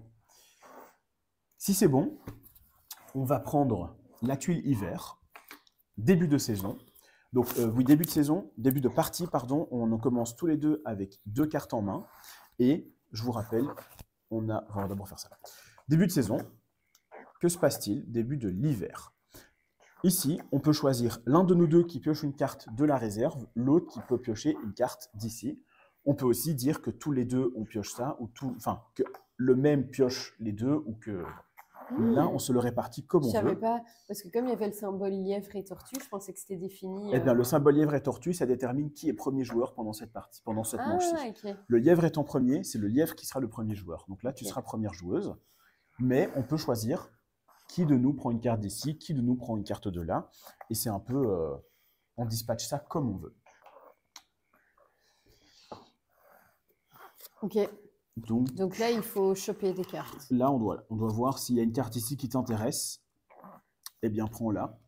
Si c'est bon, on va prendre la tuile hiver, début de saison. Donc, oui, début de saison, début de partie, pardon. On en commence tous les deux avec 2 cartes en main. Et je vous rappelle, on va d'abord faire ça. Début de saison, que se passe-t-il? Début de l'hiver. Ici, on peut choisir l'un de nous deux qui pioche une carte de la réserve, l'autre qui peut piocher une carte d'ici. On peut aussi dire que tous les deux, on pioche ça, ou que le même pioche les deux, ou que là, on se le répartit comme on veut. Je savais pas, parce que comme il y avait le symbole lièvre et tortue, je pensais que c'était défini. Eh bien, le symbole lièvre et tortue, ça détermine qui est premier joueur pendant cette partie, pendant cette manche-ci. Okay. Le lièvre étant premier, c'est le lièvre qui sera le premier joueur. Donc là, tu seras première joueuse, mais on peut choisir qui de nous prend une carte d'ici, qui de nous prend une carte de là, et c'est un peu, on dispatche ça comme on veut. Ok. Donc là, il faut choper des cartes. Là, on doit voir s'il y a une carte ici qui t'intéresse. Eh bien, prends-la.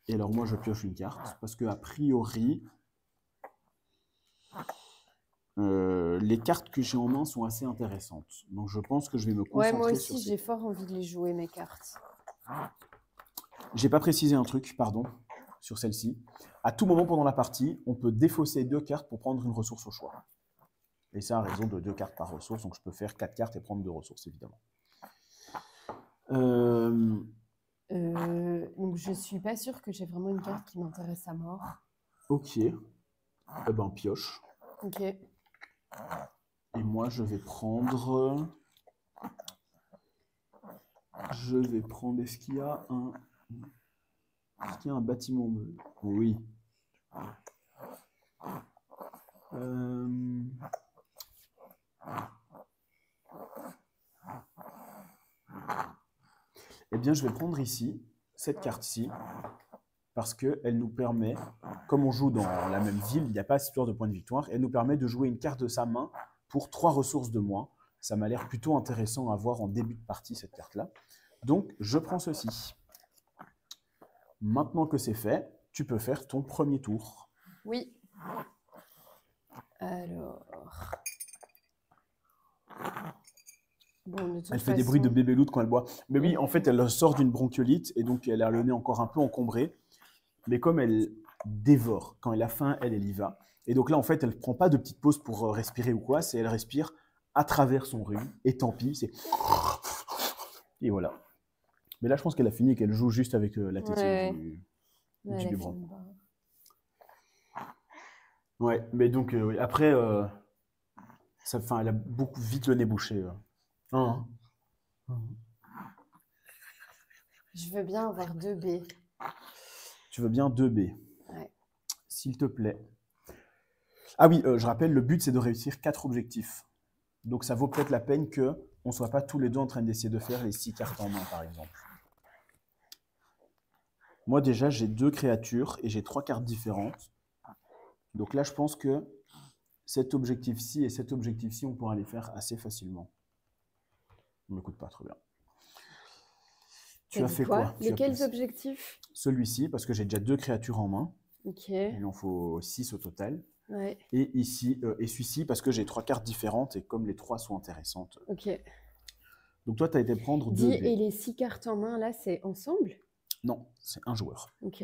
Et alors, moi, je pioche une carte, parce qu'a priori, les cartes que j'ai en main sont assez intéressantes. Donc, je pense que je vais me concentrer sur moi aussi, j'ai fort envie de les jouer, mes cartes. J'ai pas précisé un truc, pardon, sur celle-ci. À tout moment pendant la partie, on peut défausser 2 cartes pour prendre une ressource au choix. Et ça à raison de 2 cartes par ressource. Donc, je peux faire 4 cartes et prendre 2 ressources, évidemment. Donc, je suis pas sûre que j'ai vraiment une carte qui m'intéresse à mort. Ok. Eh ben, pioche. Ok. Et moi, je vais prendre... Est-ce qu'il y a un bâtiment bleu? Oui. Eh bien, je vais prendre ici, cette carte-ci, parce qu'elle nous permet, comme on joue dans la même ville, il n'y a pas cette histoire de points de victoire, elle nous permet de jouer une carte de sa main pour 3 ressources de moins. Ça m'a l'air plutôt intéressant à voir en début de partie, cette carte-là. Donc, je prends ceci. Maintenant que c'est fait, tu peux faire ton premier tour. Oui. Alors... Bon, elle fait des bruits de bébé loutre quand elle boit. Mais oui, en fait, elle sort d'une bronchiolite et donc elle a le nez encore un peu encombré. Mais comme elle dévore, quand elle a faim, elle y va. Et donc là, en fait, elle ne prend pas de petite pause pour respirer ou quoi, elle respire à travers son rhume. Et tant pis, c'est... Et voilà. Mais là, je pense qu'elle a fini et qu'elle joue juste avec la tétine du biberon. Ouais, mais donc, oui. Après, elle a beaucoup vite le nez bouché. Je veux bien avoir 2 B. Tu veux bien 2 B? Ouais. S'il te plaît. Ah oui, je rappelle, le but, c'est de réussir 4 objectifs. Donc, ça vaut peut-être la peine qu'on ne soit pas tous les deux en train d'essayer de faire les 6 cartes en main, par exemple. Moi, déjà, j'ai 2 créatures et j'ai 3 cartes différentes. Donc là, je pense que cet objectif-ci et cet objectif-ci, on pourra les faire assez facilement. On ne m'écoute pas, trop bien. Tu as fait quoi? Lesquels objectifs? Celui-ci, parce que j'ai déjà 2 créatures en main. Ok. Il en faut 6 au total. Ouais. Et ici, et celui-ci, parce que j'ai 3 cartes différentes et comme les 3 sont intéressantes. Ok. Donc toi, tu as été prendre 2 dés. Et les 6 cartes en main, là, c'est ensemble? Non, c'est un joueur. Ok.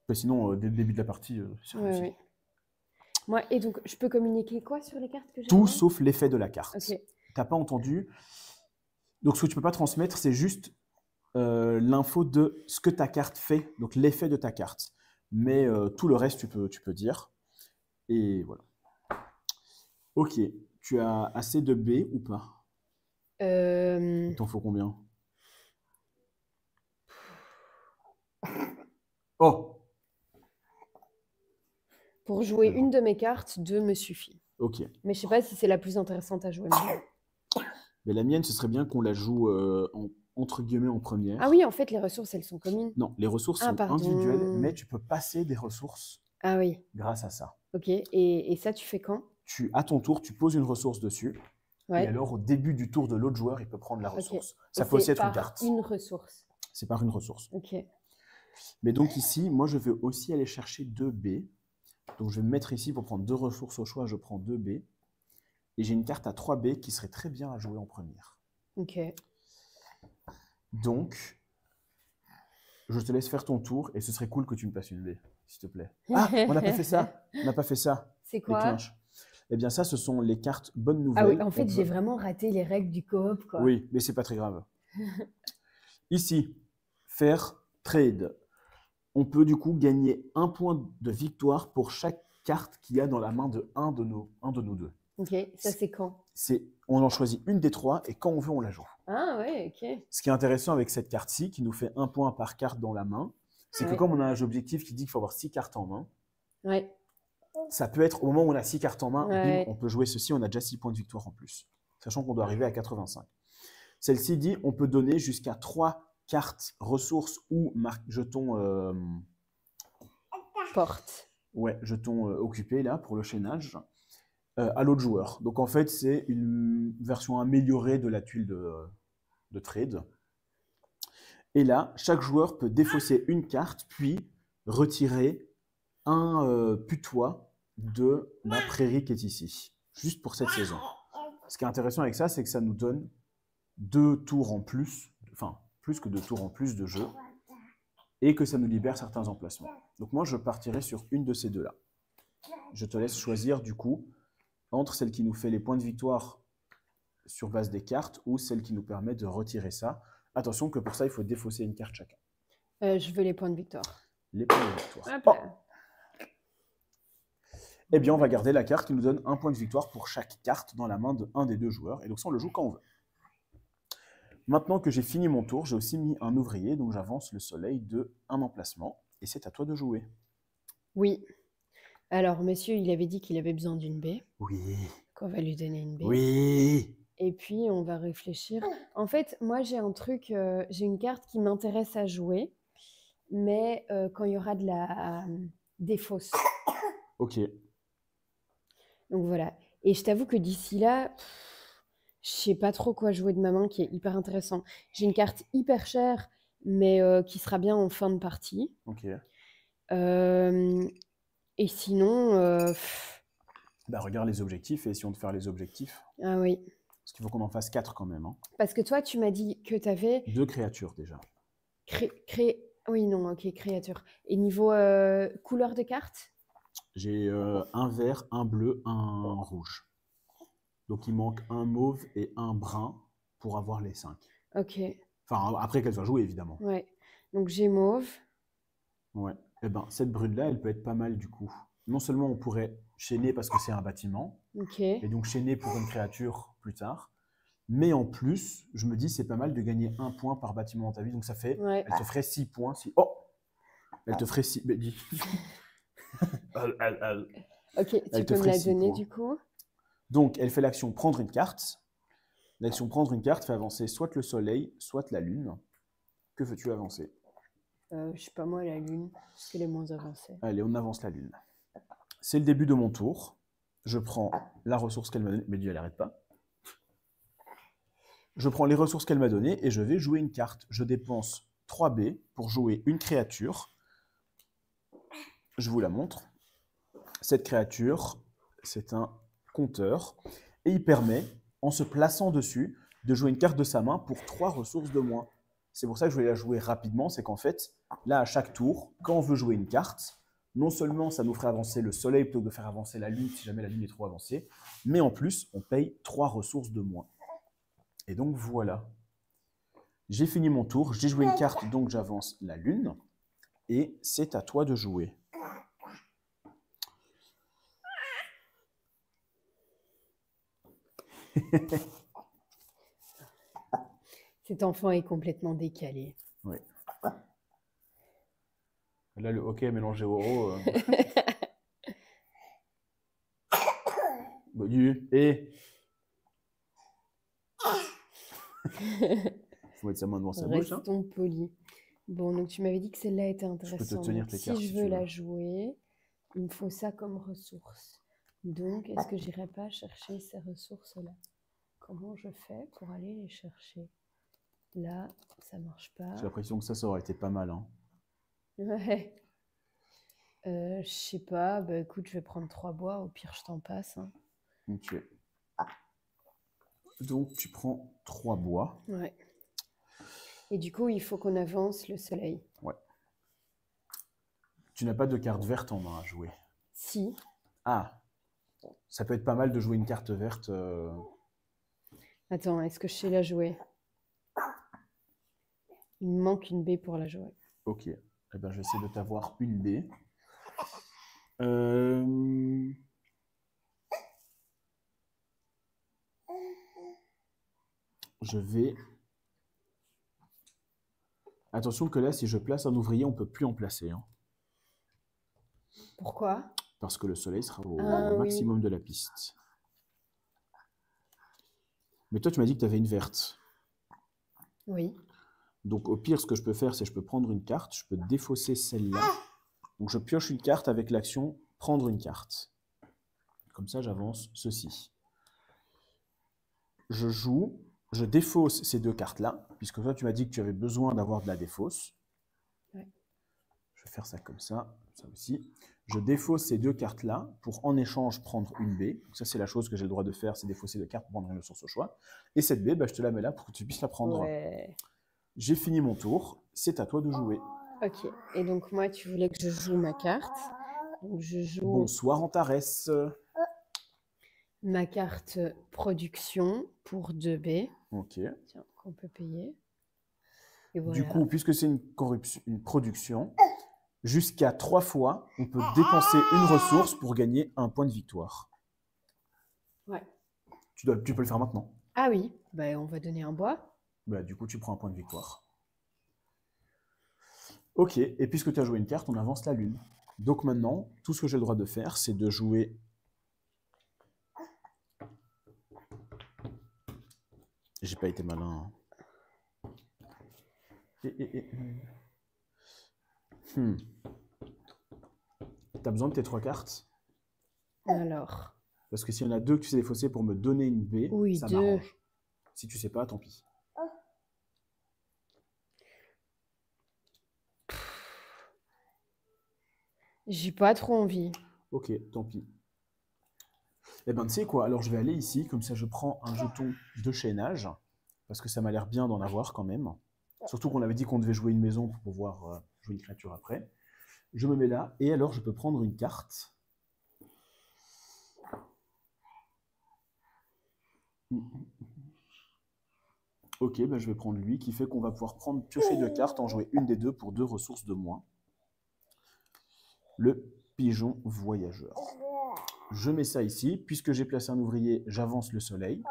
Mais sinon, dès le début de la partie, c'est réussi. Moi, et donc, je peux communiquer quoi sur les cartes que j'ai? Tout sauf l'effet de la carte. Ok. t'as pas entendu. Donc, ce que tu peux pas transmettre, c'est juste l'info de ce que ta carte fait, donc l'effet de ta carte. Mais tout le reste, tu peux dire. Et voilà. Ok, tu as assez de B ou pas? Il t'en faut combien? Oh, Pour jouer Alors. une de mes cartes, 2 me suffit. ok. Mais je sais pas si c'est la plus intéressante à jouer. Mais la mienne, ce serait bien qu'on la joue entre guillemets en première. Ah oui, en fait, les ressources, elles sont communes. Non, les ressources Ah, sont pardon. individuelles, mais tu peux passer des ressources Ah oui, grâce à ça. ok. Et ça, tu fais quand? À ton tour, tu poses une ressource dessus. Ouais. Et alors, au début du tour de l'autre joueur, il peut prendre la Ok. ressource. Et Ça peut aussi c'est être une par carte. une ressource. C'est par une ressource. Ok. Mais donc ici, moi, je vais aussi aller chercher 2 B. Donc, je vais me mettre ici pour prendre 2 ressources au choix. Je prends 2 B. Et j'ai une carte à 3 B qui serait très bien à jouer en première. Ok. Donc, je te laisse faire ton tour et ce serait cool que tu me passes une B, s'il te plaît. Ah, on n'a pas fait ça. On n'a pas fait ça. C'est Les quoi? clinches. Eh bien, ça, ce sont les cartes bonnes nouvelles. Ah oui, en fait, On j'ai peut- vraiment raté les règles du coop, quoi. Oui, mais c'est pas très grave. Ici, faire trade. On peut du coup gagner 1 point de victoire pour chaque carte qu'il y a dans la main de un de nous deux. Ok, ça c'est quand? On en choisit une des 3 et quand on veut, on la joue. Ah ouais, ok. Ce qui est intéressant avec cette carte-ci, qui nous fait 1 point par carte dans la main, c'est que Ouais. comme on a un objectif qui dit qu'il faut avoir 6 cartes en main, Ouais. ça peut être au moment où on a 6 cartes en main, Ouais. bim, on peut jouer ceci, on a déjà 6 points de victoire en plus, sachant qu'on doit arriver à 85. Celle-ci dit on peut donner jusqu'à 3 cartes, ressources ou jetons, Porte. jetons occupés là pour le chaînage à l'autre joueur. Donc en fait, c'est une version améliorée de la tuile de trade. Et là, chaque joueur peut défausser une carte, puis retirer un putois de la prairie qui est ici, juste pour cette saison. Ce qui est intéressant avec ça, c'est que ça nous donne 2 tours en plus, enfin plus que 2 tours en plus de jeu, et que ça nous libère certains emplacements. Donc moi, je partirai sur une de ces deux-là. Je te laisse choisir du coup entre celle qui nous fait les points de victoire sur base des cartes ou celle qui nous permet de retirer ça. Attention que pour ça, il faut défausser une carte chacun. Je veux les points de victoire. Les points de victoire. Hop là. Eh bien, on va garder la carte qui nous donne 1 point de victoire pour chaque carte dans la main de un des 2 joueurs. Et donc ça, on le joue quand on veut. Maintenant que j'ai fini mon tour, j'ai aussi mis un ouvrier, donc j'avance le soleil de un emplacement. Et c'est à toi de jouer. Oui. Alors, monsieur, il avait dit qu'il avait besoin d'une B. Oui. Qu'on va lui donner une B. Oui. Et puis, on va réfléchir. En fait, moi, j'ai un truc, j'ai une carte qui m'intéresse à jouer, mais quand il y aura des fausses. Ok. Donc voilà. Et je t'avoue que d'ici là, je sais pas trop quoi jouer de ma main qui est hyper intéressant. J'ai une carte hyper chère, mais qui sera bien en fin de partie. Ok. Et sinon, Bah, regarde les objectifs et essayons de faire les objectifs. ah oui. Parce qu'il faut qu'on en fasse 4 quand même. Hein. Parce que toi, tu m'as dit que tu avais 2 créatures déjà. Oui, non, ok, créature. Et niveau couleur de carte? J'ai un vert, un bleu, un rouge. Donc il manque un mauve et un brun pour avoir les 5. Ok, Enfin, après qu'elle soit jouée, évidemment. ouais. Donc j'ai mauve. Ouais. Eh ben, cette brune-là, elle peut être pas mal du coup. Non seulement on pourrait chaîner parce que c'est un bâtiment, Ok. et donc chaîner pour une créature plus tard, mais en plus, je me dis c'est pas mal de gagner 1 point par bâtiment dans ta vie, donc ça fait, Ouais. elle te ferait 6 points. Oh, elle te ferait 6. Mais dis. Ok, tu Elle te peux me ferait la 6 donner points. du coup? Donc, elle fait l'action prendre une carte. L'action prendre une carte fait avancer soit le soleil, soit la lune. Que veux-tu avancer? Je sais pas moi, la lune, parce qu'elle est moins avancée. Allez, on avance la lune. C'est le début de mon tour. Je prends la ressource qu'elle m'a donnée. Mais Dieu, elle n'arrête pas. Je prends les ressources qu'elle m'a données et je vais jouer une carte. Je dépense 3 B pour jouer une créature. Je vous la montre. Cette créature, c'est un compteur. Et il permet, en se plaçant dessus, de jouer une carte de sa main pour 3 ressources de moins. C'est pour ça que je voulais la jouer rapidement. C'est qu'en fait, là, à chaque tour, quand on veut jouer une carte, non seulement ça nous ferait avancer le soleil plutôt que de faire avancer la lune si jamais la lune est trop avancée, mais en plus, on paye 3 ressources de moins. Et donc voilà. J'ai fini mon tour, j'ai joué une carte, donc j'avance la lune. Et c'est à toi de jouer. Cet enfant est complètement décalé. Oui. Là, le hockey mélangé au euro. Bah, et faut mettre sa main devant sa bouche. Hein. Restons polis. Bon, donc tu m'avais dit que celle-là était intéressante. Je peux te tenir tes cartes si si je veux tu veux. la jouer, il me faut ça comme ressource. Donc, est-ce que j'irai pas chercher ces ressources-là? Comment je fais pour aller les chercher? Là, ça marche pas. J'ai l'impression que ça aurait été pas mal. Hein. Ouais. Je sais pas. Bah, écoute, je vais prendre 3 bois. Au pire, je t'en passe. Hein. Ok. Donc, tu prends 3 bois. Ouais. Et du coup, il faut qu'on avance le soleil. Ouais. Tu n'as pas de carte verte en main à jouer. Si. Ah. Ça peut être pas mal de jouer une carte verte. Attends, est-ce que je sais la jouer? Il me manque une baie pour la jouer. Ok. Eh ben, je vais essayer de t'avoir une baie. Je vais... Attention que là, si je place un ouvrier, on ne peut plus en placer. Hein. Pourquoi? Parce que le soleil sera au oui. maximum de la piste. Mais toi, tu m'as dit que tu avais une verte. Oui. Donc, au pire, ce que je peux faire, c'est que je peux prendre une carte, je peux défausser celle-là. Donc, je pioche une carte avec l'action « Prendre une carte ». Comme ça, j'avance ceci. Je joue, je défausse ces 2 cartes-là, puisque toi, tu m'as dit que tu avais besoin d'avoir de la défausse. Ouais. Je vais faire ça comme ça aussi. Je défausse ces 2 cartes-là pour, en échange, prendre une baie. Donc ça, c'est la chose que j'ai le droit de faire, c'est défausser 2 cartes pour prendre une ressource au choix. Et cette baie, bah, je te la mets là pour que tu puisses la prendre. Ouais. J'ai fini mon tour, c'est à toi de jouer. Ok, et donc moi, tu voulais que je joue ma carte. Donc je joue Bonsoir Antares. ma carte production pour 2 baies. Ok. Tiens, qu'on peut payer. Et voilà. Du coup, puisque c'est une production, jusqu'à 3 fois, on peut dépenser une ressource pour gagner un point de victoire. Ouais. Tu peux le faire maintenant. Ah oui, bah, on va donner un bois. Bah, du coup, tu prends un point de victoire. Ok, et puisque tu as joué une carte, on avance la lune. Donc maintenant, tout ce que j'ai le droit de faire, c'est de jouer... J'ai pas été malin. Hein. T'as besoin de tes 3 cartes? Alors. Parce que s'il y en a 2 que tu sais défausser pour me donner une baie, oui, ça 2. m'arrange. Si tu sais pas, tant pis. J'ai pas trop envie. Ok, tant pis. Eh ben, tu sais quoi? Alors, je vais aller ici, comme ça, je prends un jeton de chaînage, parce que ça m'a l'air bien d'en avoir quand même. Surtout qu'on avait dit qu'on devait jouer une maison pour pouvoir jouer une créature après. Je me mets là, et alors, je peux prendre une carte. Ok, ben, je vais prendre lui, qui fait qu'on va pouvoir piocher 2 cartes, en jouer une des 2 pour 2 ressources de moins. Le pigeon voyageur. Je mets ça ici. Puisque j'ai placé un ouvrier, j'avance le soleil.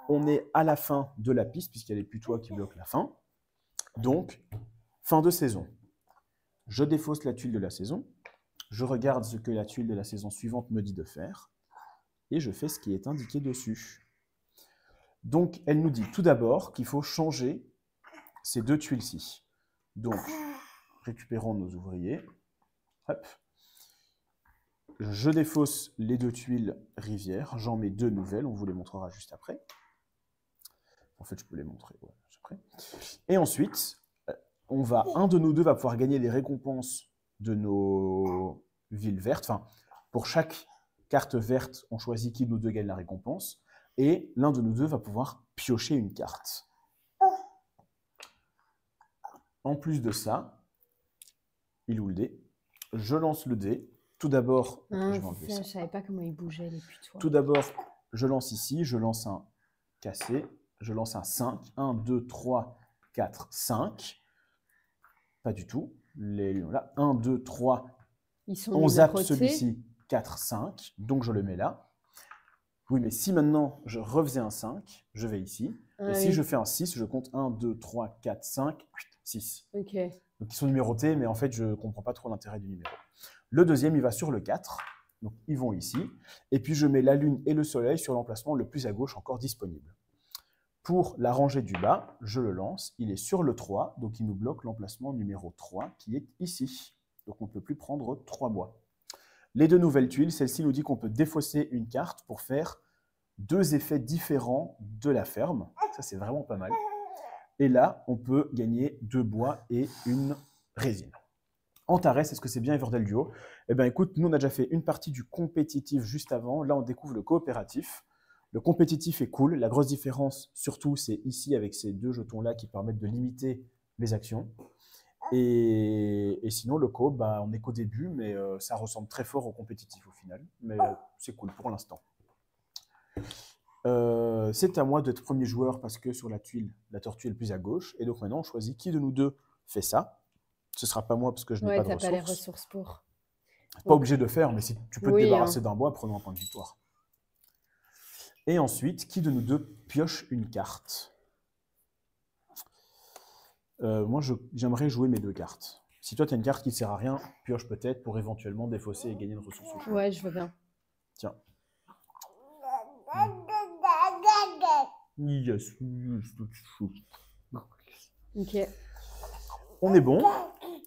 On est à la fin de la piste, puisqu'il y a les putois qui bloquent la fin. Donc, fin de saison. Je défausse la tuile de la saison. Je regarde ce que la tuile de la saison suivante me dit de faire. Et je fais ce qui est indiqué dessus. Donc, elle nous dit tout d'abord qu'il faut changer ces 2 tuiles-ci. Donc, récupérons nos ouvriers. Hop. Je défausse les 2 tuiles rivière, j'en mets 2 nouvelles, on vous les montrera juste après. En fait, je peux les montrer juste après. Et ensuite, un de nous 2 va pouvoir gagner les récompenses de nos villes vertes. Enfin, pour chaque carte verte, on choisit qui de nous 2 gagne la récompense. Et l'un de nous 2 va pouvoir piocher une carte. En plus de ça, il ou le dé. Je lance le dé. Tout d'abord, je savais pas comment ils bougeaient les putois. Tout d'abord, je lance ici, je lance un cassé, je lance un 5. 1, 2, 3, 4, 5. Pas du tout. Les lions là. 1, 2, 3. Ils sont On zappe numérotés. celui-ci. 4, 5. Donc je le mets là. Oui, mais si maintenant je refaisais un 5, je vais ici. Ah, et si oui. je fais un 6, je compte 1, 2, 3, 4, 5, 6. Ok. Donc ils sont numérotés, mais en fait, je ne comprends pas trop l'intérêt du numéro. Le deuxième, il va sur le 4. Donc ils vont ici. Et puis je mets la lune et le soleil sur l'emplacement le plus à gauche encore disponible. Pour la rangée du bas, je le lance. Il est sur le 3, donc il nous bloque l'emplacement numéro 3 qui est ici. Donc on ne peut plus prendre 3 bois. Les deux nouvelles tuiles, celle-ci nous dit qu'on peut défausser une carte pour faire 2 effets différents de la ferme. Ça, c'est vraiment pas mal. Et là, on peut gagner 2 bois et une résine. Antares, est-ce que c'est bien Everdell Duo? Eh bien, écoute, nous, on a déjà fait une partie du compétitif juste avant. Là, on découvre le coopératif. Le compétitif est cool. La grosse différence, surtout, c'est ici avec ces 2 jetons-là qui permettent de limiter les actions. Et sinon, le coop, bah, on n'est qu'au début, mais ça ressemble très fort au compétitif au final. Mais c'est cool pour l'instant. C'est à moi d'être premier joueur parce que sur la tuile, la tortue est le plus à gauche. Et donc maintenant, on choisit qui de nous deux fait ça. Ce ne sera pas moi parce que je n'ai Ouais, pas de t'as ressources. pas les ressources pour. Pas obligé de faire, mais si tu peux te Oui, débarrasser hein. d'un bois, prenons un point de victoire. Et ensuite, qui de nous deux pioche une carte? Moi, j'aimerais jouer mes 2 cartes. Si toi, tu as une carte qui ne sert à rien, pioche peut-être pour éventuellement défausser et gagner une ressource au choix. Ouais, je veux bien. Tiens. Yes. Ok. On est bon.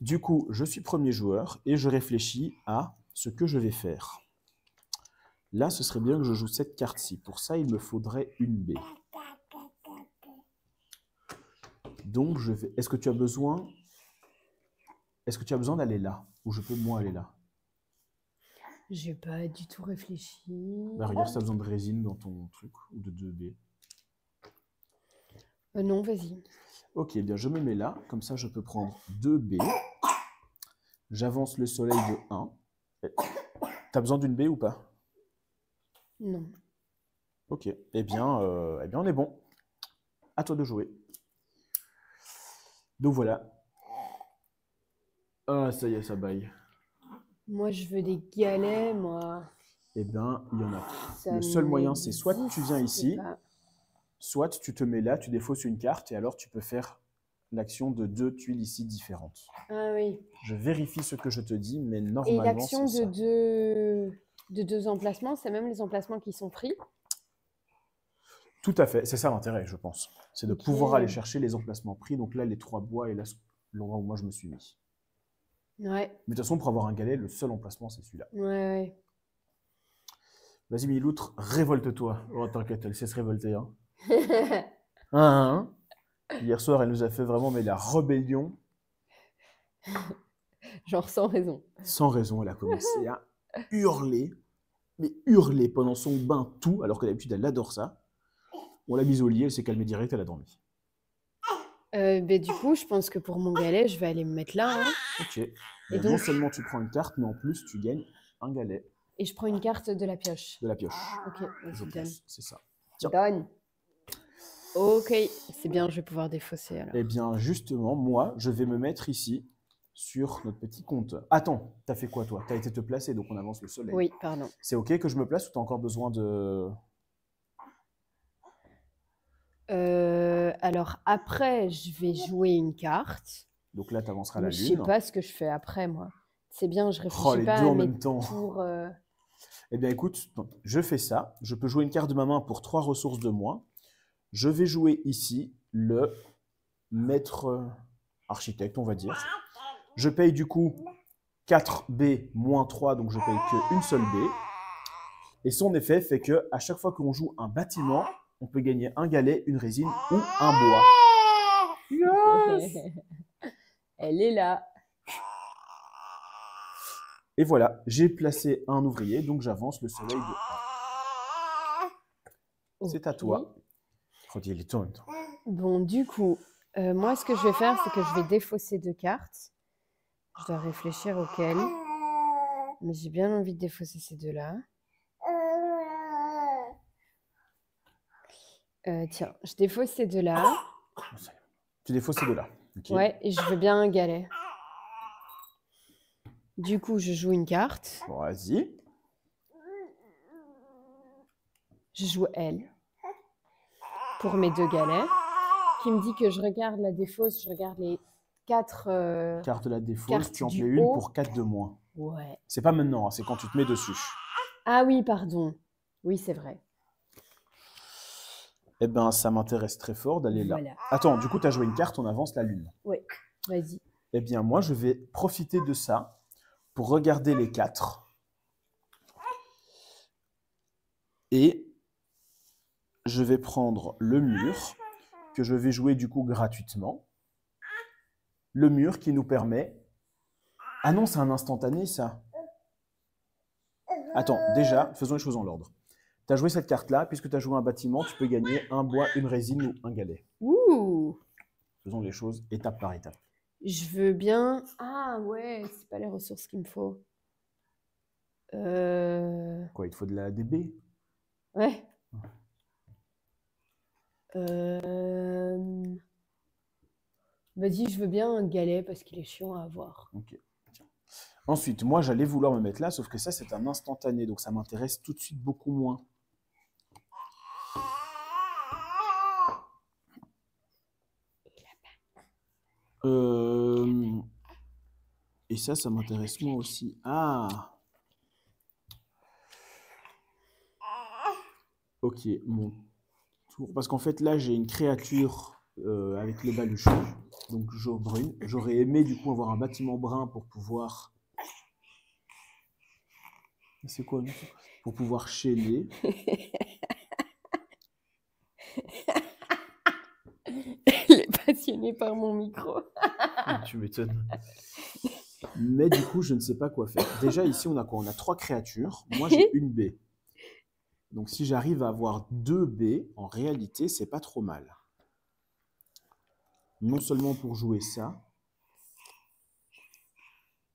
Du coup, je suis premier joueur et je réfléchis à ce que je vais faire. Là, ce serait bien que je joue cette carte-ci. Pour ça, il me faudrait une B. Donc, je vais. Est-ce que tu as besoin d'aller là? Ou je peux moi aller là? J'ai pas du tout réfléchi. Bah, regarde si tu as besoin de résine dans ton truc ou de 2B. Non, vas-y. Ok, bien je me mets là. Comme ça, je peux prendre 2B. J'avance le soleil de 1. T'as besoin d'une B ou pas? Non. Ok. Eh bien, on est bon. À toi de jouer. Donc voilà. Ah, ça y est, ça baille. Moi, je veux des galets, moi. Eh bien, il y en a. Ça Le seul moyen, c'est soit tu viens n'existe ici, pas. soit tu te mets là, tu défausses une carte et alors tu peux faire l'action de 2 tuiles ici différentes. Ah oui. Je vérifie ce que je te dis, mais Et normalement, l'action c'est de ça. deux emplacements, c'est même les emplacements qui sont pris. Tout à fait, c'est ça l'intérêt, je pense. C'est de Ok. pouvoir aller chercher les emplacements pris. Donc là, les 3 bois et là, l'endroit où moi je me suis mis. Ouais, Mais de toute façon, pour avoir un galet, le seul emplacement, c'est celui-là. ouais, Vas-y, Miloutre, révolte-toi. Oh, t'inquiète, elle sait se révolter. Hein. ouais. Hein, hein. Hier soir, elle nous a fait vraiment mais la rébellion. Genre sans raison. Sans raison, elle a commencé à hurler. Mais hurler pendant son bain, tout, alors que d'habitude, elle adore ça. On l'a mise au lit, elle s'est calmée direct, elle a dormi. Du coup, je pense que pour mon galet, je vais aller me mettre là. Hein. Ok. Et Donc, donc- non seulement tu prends une carte, mais en plus, tu gagnes un galet Et je prends une carte de la pioche. de la pioche. Ok, Je vas-y, donne. pense, c'est ça. Tiens. Donne. Ok, c'est bien, je vais pouvoir défausser alors. Eh bien, justement, moi, je vais me mettre ici, sur notre petit compteur. Attends, t'as fait quoi, toi? T'as été te placer, donc on avance le soleil. Oui, pardon. C'est OK que je me place ou t'as encore besoin de... Alors après, je vais jouer une carte. Donc là, t'avanceras la Mais je sais lune. pas ce que je fais après, moi. C'est bien, je Oh, réfléchis les pas deux à en mes même temps. tours. Eh bien, écoute, donc, je fais ça. Je peux jouer une carte de ma main pour 3 ressources de moins. Je vais jouer ici le maître architecte, on va dire. Je paye du coup 4B moins 3, donc je paye qu'une seule B. Et son effet fait que à chaque fois qu'on joue un bâtiment, on peut gagner un galet, une résine ou un bois. Yes. Elle est là. Et voilà, j'ai placé un ouvrier, donc j'avance le soleil de 1. C'est à Ok. toi. Oh, il est temps en même temps. Bon, du coup, moi, ce que je vais faire, c'est que je vais défausser 2 cartes. Je dois réfléchir auxquelles. Mais j'ai bien envie de défausser ces 2-là. Tiens, je défausse ces deux-là. Tu défausses ces deux-là. Ok. Ouais, et je veux bien un galet. Du coup, je joue une carte. Bon, vas-y. Je joue elle. Pour mes deux galets. Qui me dit que je regarde la défausse, je regarde les 4 Carte de la défausse, cartes tu en du plais une haut. pour 4 de moins. Ouais. C'est pas maintenant, hein, c'est quand tu te mets dessus. Ah oui, pardon. Oui, c'est vrai. Eh ben, ça m'intéresse très fort d'aller là. Voilà. Attends, du coup, tu as joué une carte, on avance la lune. Oui, vas-y. Eh bien, moi, je vais profiter de ça pour regarder les 4. Et je vais prendre le mur, que je vais jouer du coup gratuitement. Le mur qui nous permet... Ah non, c'est un instantané, ça. Attends, déjà, faisons les choses en l'ordre. Tu as joué cette carte-là, puisque tu as joué un bâtiment, tu peux gagner un bois, une résine ou un galet. Ouh! Faisons les choses étape par étape. Je veux bien... Ah ouais, c'est pas les ressources qu'il me faut. Quoi, il te faut de la DB? Ouais. Vas-y, je veux bien un galet parce qu'il est chiant à avoir. Ok. Ensuite, moi, j'allais vouloir me mettre là, sauf que ça, c'est un instantané, donc ça m'intéresse tout de suite beaucoup moins. Et ça m'intéresse moins aussi. Ah! Ok, mon tour. Parce qu'en fait, là, j'ai une créature avec le baluchon, donc jaune brune. J'aurais aimé, du coup, avoir un bâtiment brun pour pouvoir... C'est quoi, non? Pour pouvoir chaîner. Il est passionné par mon micro. Tu m'étonnes. Mais du coup, je ne sais pas quoi faire. Déjà, ici, on a quoi? On a 3 créatures. Moi, j'ai une B. Donc, si j'arrive à avoir 2 B, en réalité, c'est pas trop mal. Non seulement pour jouer ça,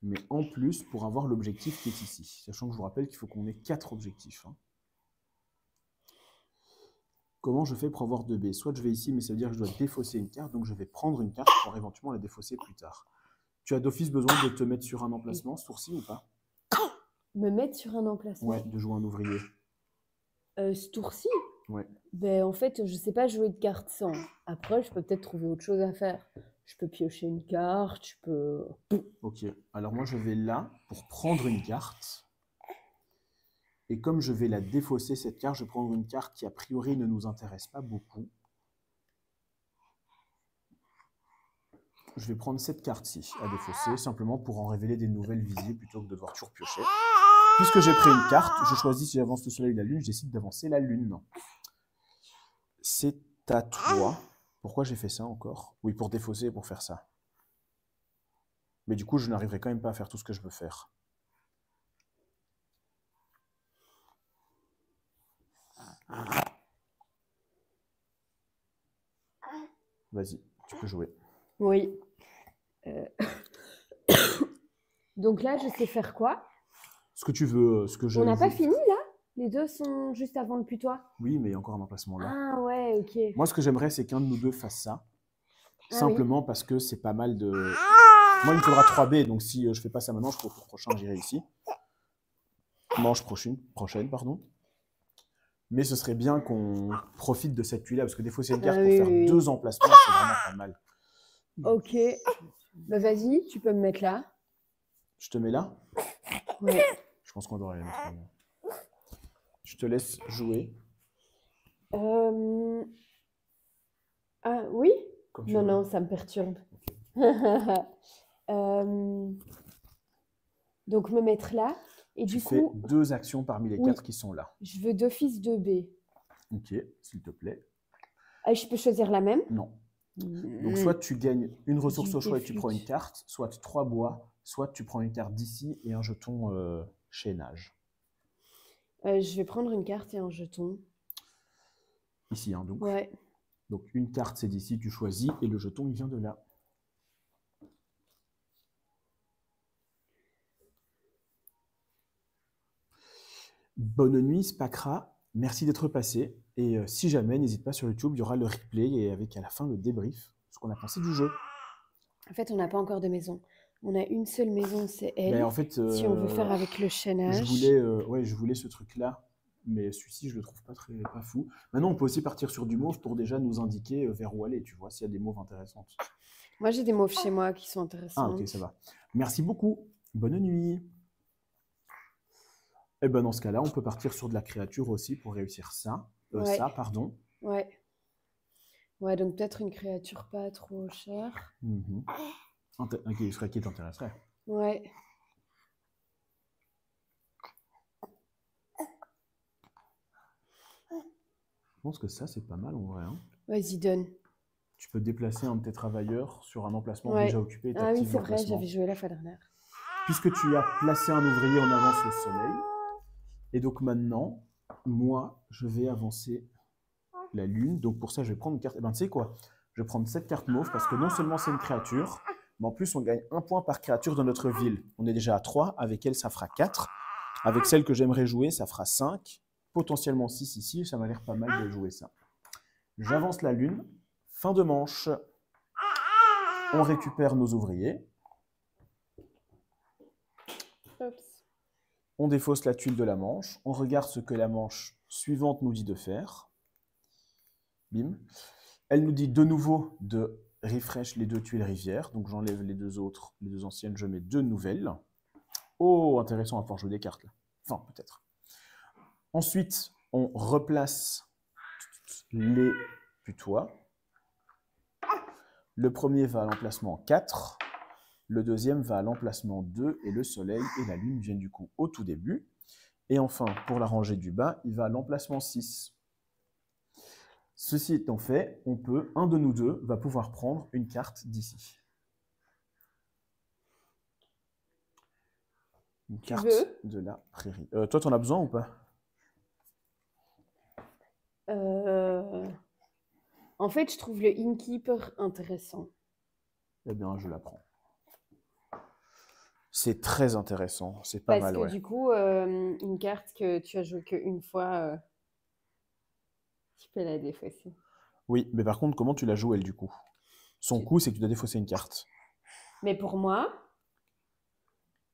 mais en plus pour avoir l'objectif qui est ici. Sachant que je vous rappelle qu'il faut qu'on ait 4 objectifs. Hein. Comment je fais pour avoir 2 B? Soit je vais ici, mais ça veut dire que je dois défausser une carte, donc je vais prendre une carte pour éventuellement la défausser plus tard. Tu as d'office besoin de te mettre sur un emplacement, ce tour-ci ou pas? Me mettre sur un emplacement? Ouais, de jouer un ouvrier. Ce tour-ci? Ouais. Ben, en fait, je sais pas jouer de carte sans. Après, je peux peut-être trouver autre chose à faire. Je peux piocher une carte, je peux... Ok, alors moi je vais là pour prendre une carte. Et comme je vais la défausser cette carte, je vais prendre une carte qui a priori ne nous intéresse pas beaucoup. Je vais prendre cette carte-ci à défausser, simplement pour en révéler des nouvelles visibles plutôt que de devoir toujours piocher. Puisque j'ai pris une carte, je choisis si j'avance le soleil ou la lune, je décide d'avancer la lune. C'est à toi. Pourquoi j'ai fait ça encore? Oui, pour défausser et pour faire ça. Mais du coup, je n'arriverai quand même pas à faire tout ce que je veux faire. Vas-y, tu peux jouer. Oui. Donc là, je sais faire quoi? Ce que tu veux, ce que je... On n'a pas fini là? Les deux sont juste avant le putois? Oui, mais il y a encore un emplacement là. Ah ouais, ok. Moi, ce que j'aimerais, c'est qu'un de nous deux fasse ça. Ah Simplement parce que c'est pas mal de... Moi, il me faudra 3B, donc si je fais pas ça maintenant, je crois que le prochain, j'irai ici. Manche prochaine, pardon. Mais ce serait bien qu'on profite de cette pluie-là, parce que des fois, c'est une carte pour faire 2 emplacements, c'est vraiment pas mal. Ok. Bah vas-y, tu peux me mettre là. Je te mets là? Ouais. Je pense qu'on devrait aller mettre. Je te laisse jouer. Ah oui? Comme tu Non, veux. non, ça me perturbe. Donc me mettre là. Et Tu du fais coup, 2 actions parmi les 4 qui sont là. je veux d'office 2B. Ok, s'il te plaît. Ah, je peux choisir la même? Non. Donc, soit tu gagnes une ressource Du au choix et tu déflute. prends une carte, soit 3 bois, soit tu prends une carte d'ici et un jeton chaînage. Je vais prendre une carte et un jeton. Ici, hein, donc. Ouais. Donc, une carte, c'est d'ici, tu choisis, et le jeton, il vient de là. Bonne nuit, Spacra. merci d'être passé. Et si jamais, n'hésite pas sur YouTube, il y aura le replay et avec à la fin le débrief, ce qu'on a pensé du jeu. En fait, on n'a pas encore de maison. On a une seule maison, c'est Mais elle. en fait, Si on veut faire avec le je chaînage. voulais ce truc-là, mais celui-ci, je le trouve pas fou. Maintenant, on peut aussi partir sur du mauve pour déjà nous indiquer vers où aller, tu vois, s'il y a des mauves intéressantes. Moi, j'ai des mauves chez moi qui sont Ah, intéressantes. ok, ça va. Merci beaucoup. Bonne nuit. Et ben dans ce cas-là, on peut partir sur de la créature aussi pour réussir ça. Ouais. Ça, pardon. Ouais. Ouais, donc peut-être une créature pas trop chère. Qui t'intéresserait. Ouais. Je pense que ça, c'est pas mal en vrai. Hein. Vas-y, donne. Tu peux déplacer un de tes travailleurs sur un emplacement Ouais. déjà occupé et Ah oui, t'actives c'est vrai, l'emplacement. j'avais joué la fois dernière. Puisque tu as placé un ouvrier, on avance le soleil. Et donc maintenant, moi, je vais avancer la lune. Donc pour ça, je vais prendre une carte. Et ben tu sais quoi? Je vais prendre cette carte mauve parce que non seulement c'est une créature, mais en plus on gagne 1 point par créature dans notre ville. On est déjà à 3, avec elle ça fera 4. Avec celle que j'aimerais jouer, ça fera 5. Potentiellement 6 ici, ça m'a l'air pas mal de jouer ça. J'avance la lune. Fin de manche. On récupère nos ouvriers. Oups. On défausse la tuile de la manche. On regarde ce que la manche suivante nous dit de faire. Bim. Elle nous dit de nouveau de refresh les 2 tuiles rivières. Donc j'enlève les 2 autres, les 2 anciennes, je mets 2 nouvelles. Oh, intéressant à pouvoir jouer des cartes là. Enfin, peut-être. Ensuite, on replace les putois. Le premier va à l'emplacement 4. Le deuxième va à l'emplacement 2 et le soleil et la lune viennent du coup au tout début. Et enfin, pour la rangée du bas, il va à l'emplacement 6. Ceci étant fait, un de nous deux va pouvoir prendre une carte d'ici. Une carte de la prairie. Toi, tu en as besoin ou pas? En fait, je trouve le Innkeeper intéressant. Eh bien, je la prends. C'est très intéressant, c'est pas mal, ouais. Parce que du coup, une carte que tu as jouée qu'une fois, tu peux la défausser. Oui, mais par contre, comment tu la joues, elle, du coup? Son coup, c'est que tu dois défausser une carte. Mais pour moi,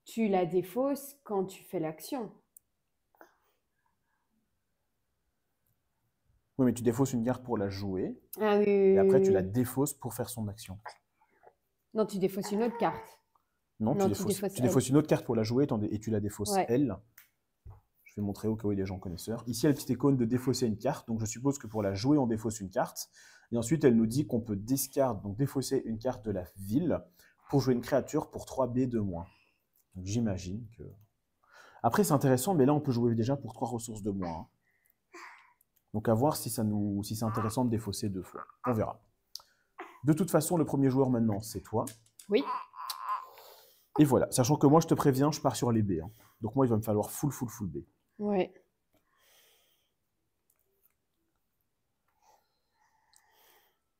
tu la défausses quand tu fais l'action. Oui, mais tu défausses une carte pour la jouer. Ah oui. Et après, tu la défausses pour faire son action. Non, tu défausses une autre carte. Non, tu défausses une autre carte pour la jouer et tu la défausses elle. Je vais montrer au cas où il y a des gens connaisseurs. Ici, il y a le petit icône de défausser une carte. Donc, je suppose que pour la jouer, on défausse une carte. Et ensuite, elle nous dit qu'on peut donc défausser une carte de la ville pour jouer une créature pour 3B de moins. Donc, j'imagine que... Après, c'est intéressant, mais là, on peut jouer déjà pour 3 ressources de moins. Hein. Donc, à voir si c'est intéressant de défausser 2 fois. On verra. De toute façon, le premier joueur maintenant, c'est toi. Oui. Et voilà, sachant que moi, je te préviens, je pars sur les B. Hein. Donc moi, il va me falloir full B. Ouais.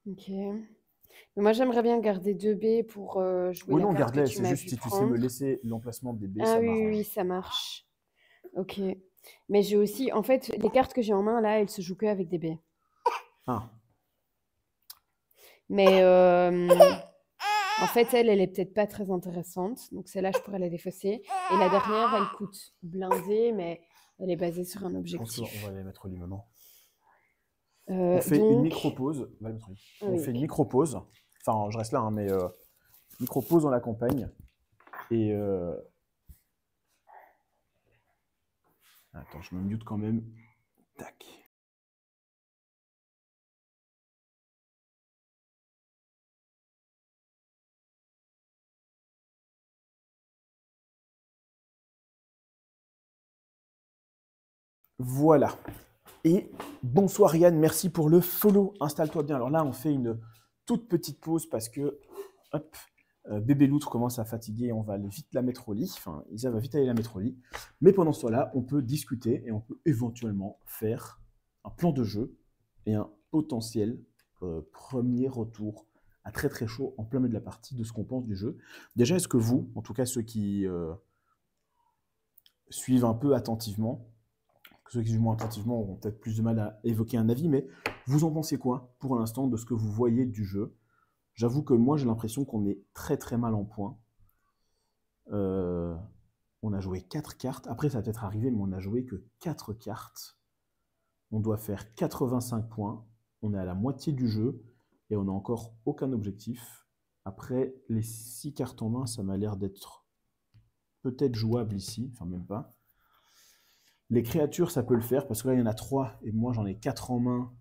Ok. Mais moi, j'aimerais bien garder 2 B pour jouer oui, la non, carte garde-les. que tu C'est m'as juste vu si tu sais prendre. me laisser l'emplacement des B, ah ça oui, m'arrange. oui, ça marche. Ok. Mais j'ai aussi... En fait, les cartes que j'ai en main, là, elles se jouent que avec des B. Ah. Mais... En fait, elle est peut-être pas très intéressante. Donc celle-là, je pourrais la défausser. Et la dernière, elle coûte blindée, mais elle est basée sur un objectif. On va les mettre au lit maintenant. On fait une micro-pause. On fait une micro-pause. Enfin, je reste là, hein, mais micro-pause dans la campagne. Et... Attends, je me mute quand même. Tac. Voilà. Et bonsoir Yann, merci pour le follow. Installe-toi bien. Alors là, on fait une toute petite pause parce que hop, bébé loutre commence à fatiguer. On va aller vite la mettre au lit. Enfin, Isa va vite aller la mettre au lit. Mais pendant ce temps-là, on peut discuter et on peut éventuellement faire un plan de jeu et un potentiel premier retour à très très chaud en plein milieu de la partie de ce qu'on pense du jeu. Déjà, est-ce que vous, en tout cas ceux qui suivent un peu attentivement, Ceux qui suivent moins attentivement auront peut-être plus de mal à évoquer un avis, mais vous en pensez quoi pour l'instant de ce que vous voyez du jeu? J'avoue que moi j'ai l'impression qu'on est très très mal en points. On a joué 4 cartes. Après ça va peut-être arriver, mais on n'a joué que 4 cartes. On doit faire 85 points. On est à la moitié du jeu et on n'a encore aucun objectif. Après les 6 cartes en main, ça m'a l'air d'être peut-être jouable ici, enfin même pas. Les créatures, ça peut le faire, parce que là, il y en a 3, et moi, j'en ai 4 en main.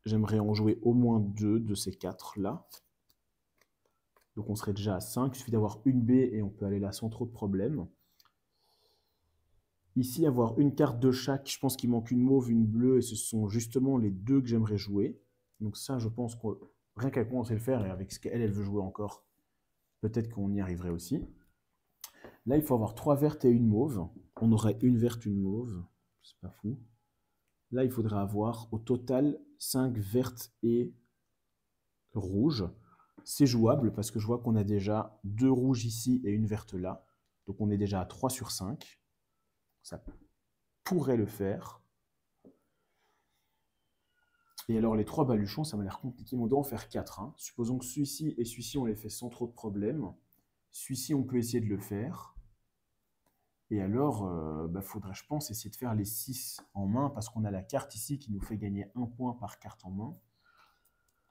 J'aimerais en jouer au moins 2 de ces 4-là. Donc, on serait déjà à 5. Il suffit d'avoir une baie, et on peut aller là sans trop de problèmes. Ici, avoir une carte de chaque, je pense qu'il manque une mauve, une bleue, et ce sont justement les 2 que j'aimerais jouer. Donc ça, je pense que rien qu'à commencer à le faire, et avec ce qu'elle veut jouer encore, peut-être qu'on y arriverait aussi. Là, il faut avoir 3 vertes et une mauve. On aurait une verte, une mauve. C'est pas fou. Là, il faudrait avoir au total 5 vertes et rouges. C'est jouable parce que je vois qu'on a déjà 2 rouges ici et une verte là. Donc on est déjà à 3 sur 5. Ça pourrait le faire. Et alors les 3 baluchons, ça m'a l'air compliqué. On doit en faire 4. Hein. Supposons que celui-ci et celui-ci, on les fait sans trop de problèmes. Celui-ci, on peut essayer de le faire. Et alors, faudrait, je pense, essayer de faire les 6 en main, parce qu'on a la carte ici qui nous fait gagner 1 point par carte en main.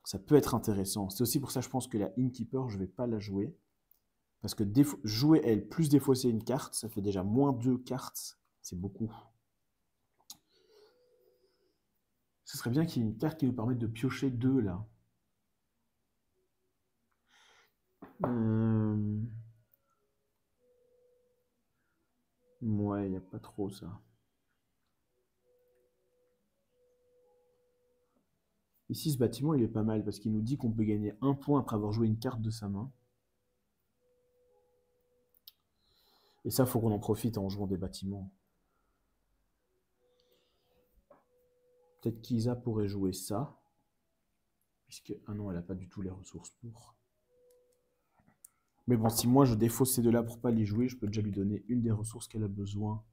Ça peut être intéressant. C'est aussi pour ça, je pense que la Innkeeper, je ne vais pas la jouer. Parce que jouer elle, plus défausser une carte, ça fait déjà moins 2 cartes. C'est beaucoup. Ce serait bien qu'il y ait une carte qui nous permette de piocher 2, là. Ouais, il n'y a pas trop ça. Ici, ce bâtiment, il est pas mal parce qu'il nous dit qu'on peut gagner 1 point après avoir joué une carte de sa main. Et ça, il faut qu'on en profite en jouant des bâtiments. Peut-être qu'Isa pourrait jouer ça. Puisque, ah non, elle n'a pas du tout les ressources pour. Mais bon, si moi je défausse ces 2-là pour pas les jouer, je peux déjà lui donner une des ressources qu'elle a besoin.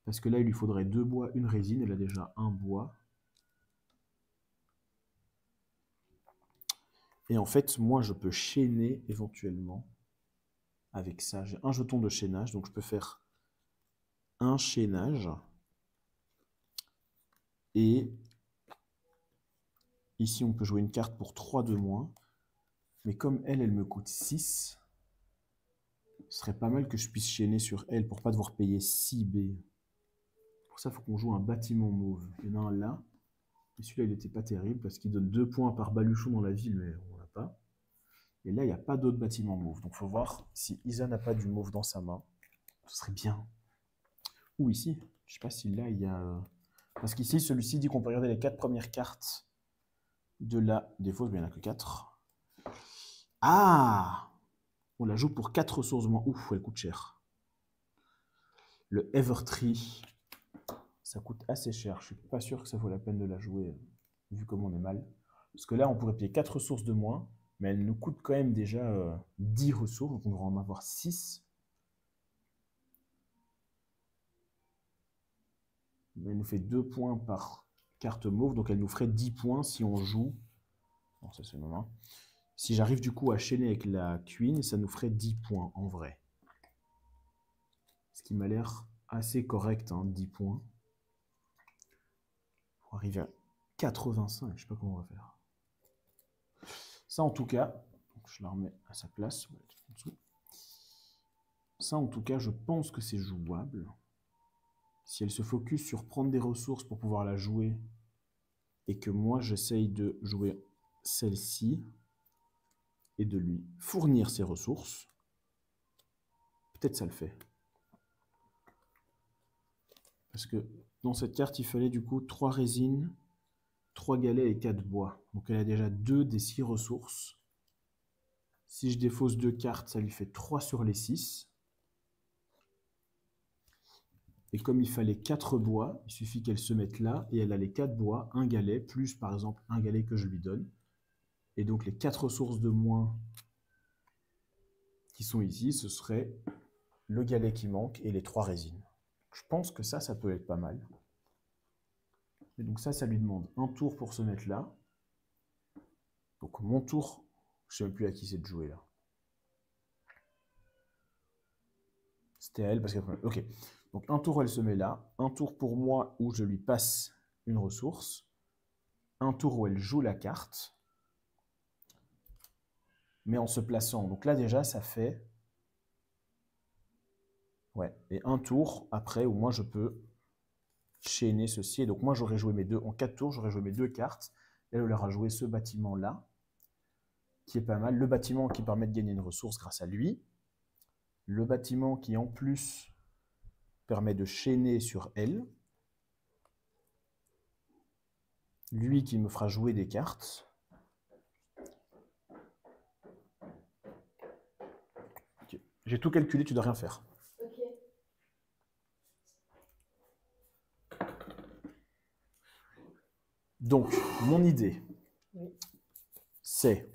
Parce que là, il lui faudrait 2 bois, une résine. Elle a déjà 1 bois. Et en fait, moi, je peux chaîner éventuellement avec ça. J'ai un jeton de chaînage, donc je peux faire un chaînage. Et ici, on peut jouer une carte pour 3 de moins. Mais comme elle me coûte 6, ce serait pas mal que je puisse chaîner sur elle pour pas devoir payer 6 B. Pour ça, il faut qu'on joue un bâtiment mauve. Il y en a un là. Et celui-là, il n'était pas terrible parce qu'il donne 2 points par baluchon dans la ville, mais on n'a pas. Et là, il n'y a pas d'autre bâtiment mauve. Donc, il faut voir si Isa n'a pas du mauve dans sa main. Ce serait bien. Ou ici. Je ne sais pas si là, il y a... Parce qu'ici, celui-ci dit qu'on peut regarder les 4 premières cartes de la défausse. Mais il n'y en a que 4. Ah! On la joue pour 4 ressources moins. Ouf, elle coûte cher. Le Evertree, ça coûte assez cher. Je ne suis pas sûr que ça vaut la peine de la jouer, vu comme on est mal. Parce que là, on pourrait payer 4 ressources de moins, mais elle nous coûte quand même déjà 10 ressources, donc on devrait en avoir 6. Elle nous fait 2 points par carte mauve, donc elle nous ferait 10 points si on joue. Bon, ça c'est le moment. Si j'arrive du coup à chaîner avec la Queen, ça nous ferait 10 points en vrai. Ce qui m'a l'air assez correct, hein, 10 points. Pour arriver à 85, je sais pas comment on va faire. Ça en tout cas, je la remets à sa place. Ça en tout cas, je pense que c'est jouable. Si elle se focus sur prendre des ressources pour pouvoir la jouer, et que moi j'essaye de jouer celle-ci, et de lui fournir ses ressources, peut-être ça le fait. Parce que dans cette carte, il fallait du coup 3 résines, 3 galets et 4 bois. Donc elle a déjà 2 des 6 ressources. Si je défausse 2 cartes, ça lui fait 3 sur les 6. Et comme il fallait 4 bois, il suffit qu'elle se mette là, et elle a les 4 bois, un galet, plus par exemple un galet que je lui donne. Et donc les 4 ressources de moins qui sont ici, ce serait le galet qui manque et les 3 résines. Je pense que ça peut être pas mal. Et donc ça lui demande un tour pour se mettre là. Donc mon tour, je ne sais même plus à qui c'est de jouer là. C'était à elle parce qu'après... Ok. Donc un tour, elle se met là. Un tour pour moi où je lui passe une ressource. Un tour où elle joue la carte. Mais en se plaçant. Donc là déjà, ça fait... Ouais. Et un tour après où moi je peux chaîner ceci. Et donc moi j'aurais joué mes deux... En 4 tours, j'aurais joué mes 2 cartes. Elle leur a joué ce bâtiment-là. Qui est pas mal. Le bâtiment qui permet de gagner une ressource grâce à lui. Le bâtiment qui en plus permet de chaîner sur elle. Lui qui me fera jouer des cartes. Okay. J'ai tout calculé, tu ne dois rien faire. Ok. Donc, mon idée, Oui. c'est,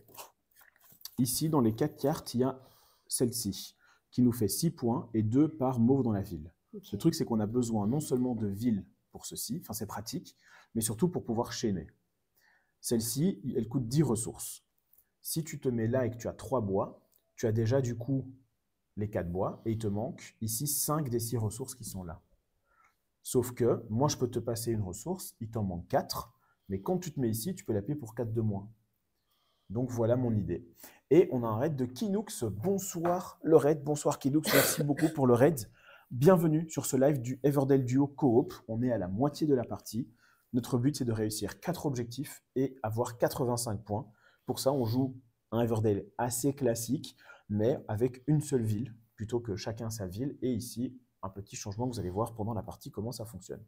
ici dans les 4 cartes, il y a celle-ci, qui nous fait 6 points et 2 par mauve dans la ville. Okay. Le truc, c'est qu'on a besoin non seulement de ville pour ceci, enfin c'est pratique, mais surtout pour pouvoir chaîner. Celle-ci, elle coûte 10 ressources. Si tu te mets là et que tu as 3 bois, tu as déjà du coup les 4 bois, et il te manque ici 5 des 6 ressources qui sont là. Sauf que, moi je peux te passer une ressource, il t'en manque 4, mais quand tu te mets ici, tu peux la payer pour 4 de moins. Donc voilà mon idée. Et on a un raid de Kinux. Bonsoir le raid, bonsoir Kinux, merci beaucoup pour le raid. Bienvenue sur ce live du Everdell Duo Coop. On est à la moitié de la partie. Notre but, c'est de réussir 4 objectifs et avoir 85 points. Pour ça, on joue un Everdell assez classique, mais avec une seule ville, plutôt que chacun sa ville. Et ici, un petit changement que vous allez voir pendant la partie, comment ça fonctionne.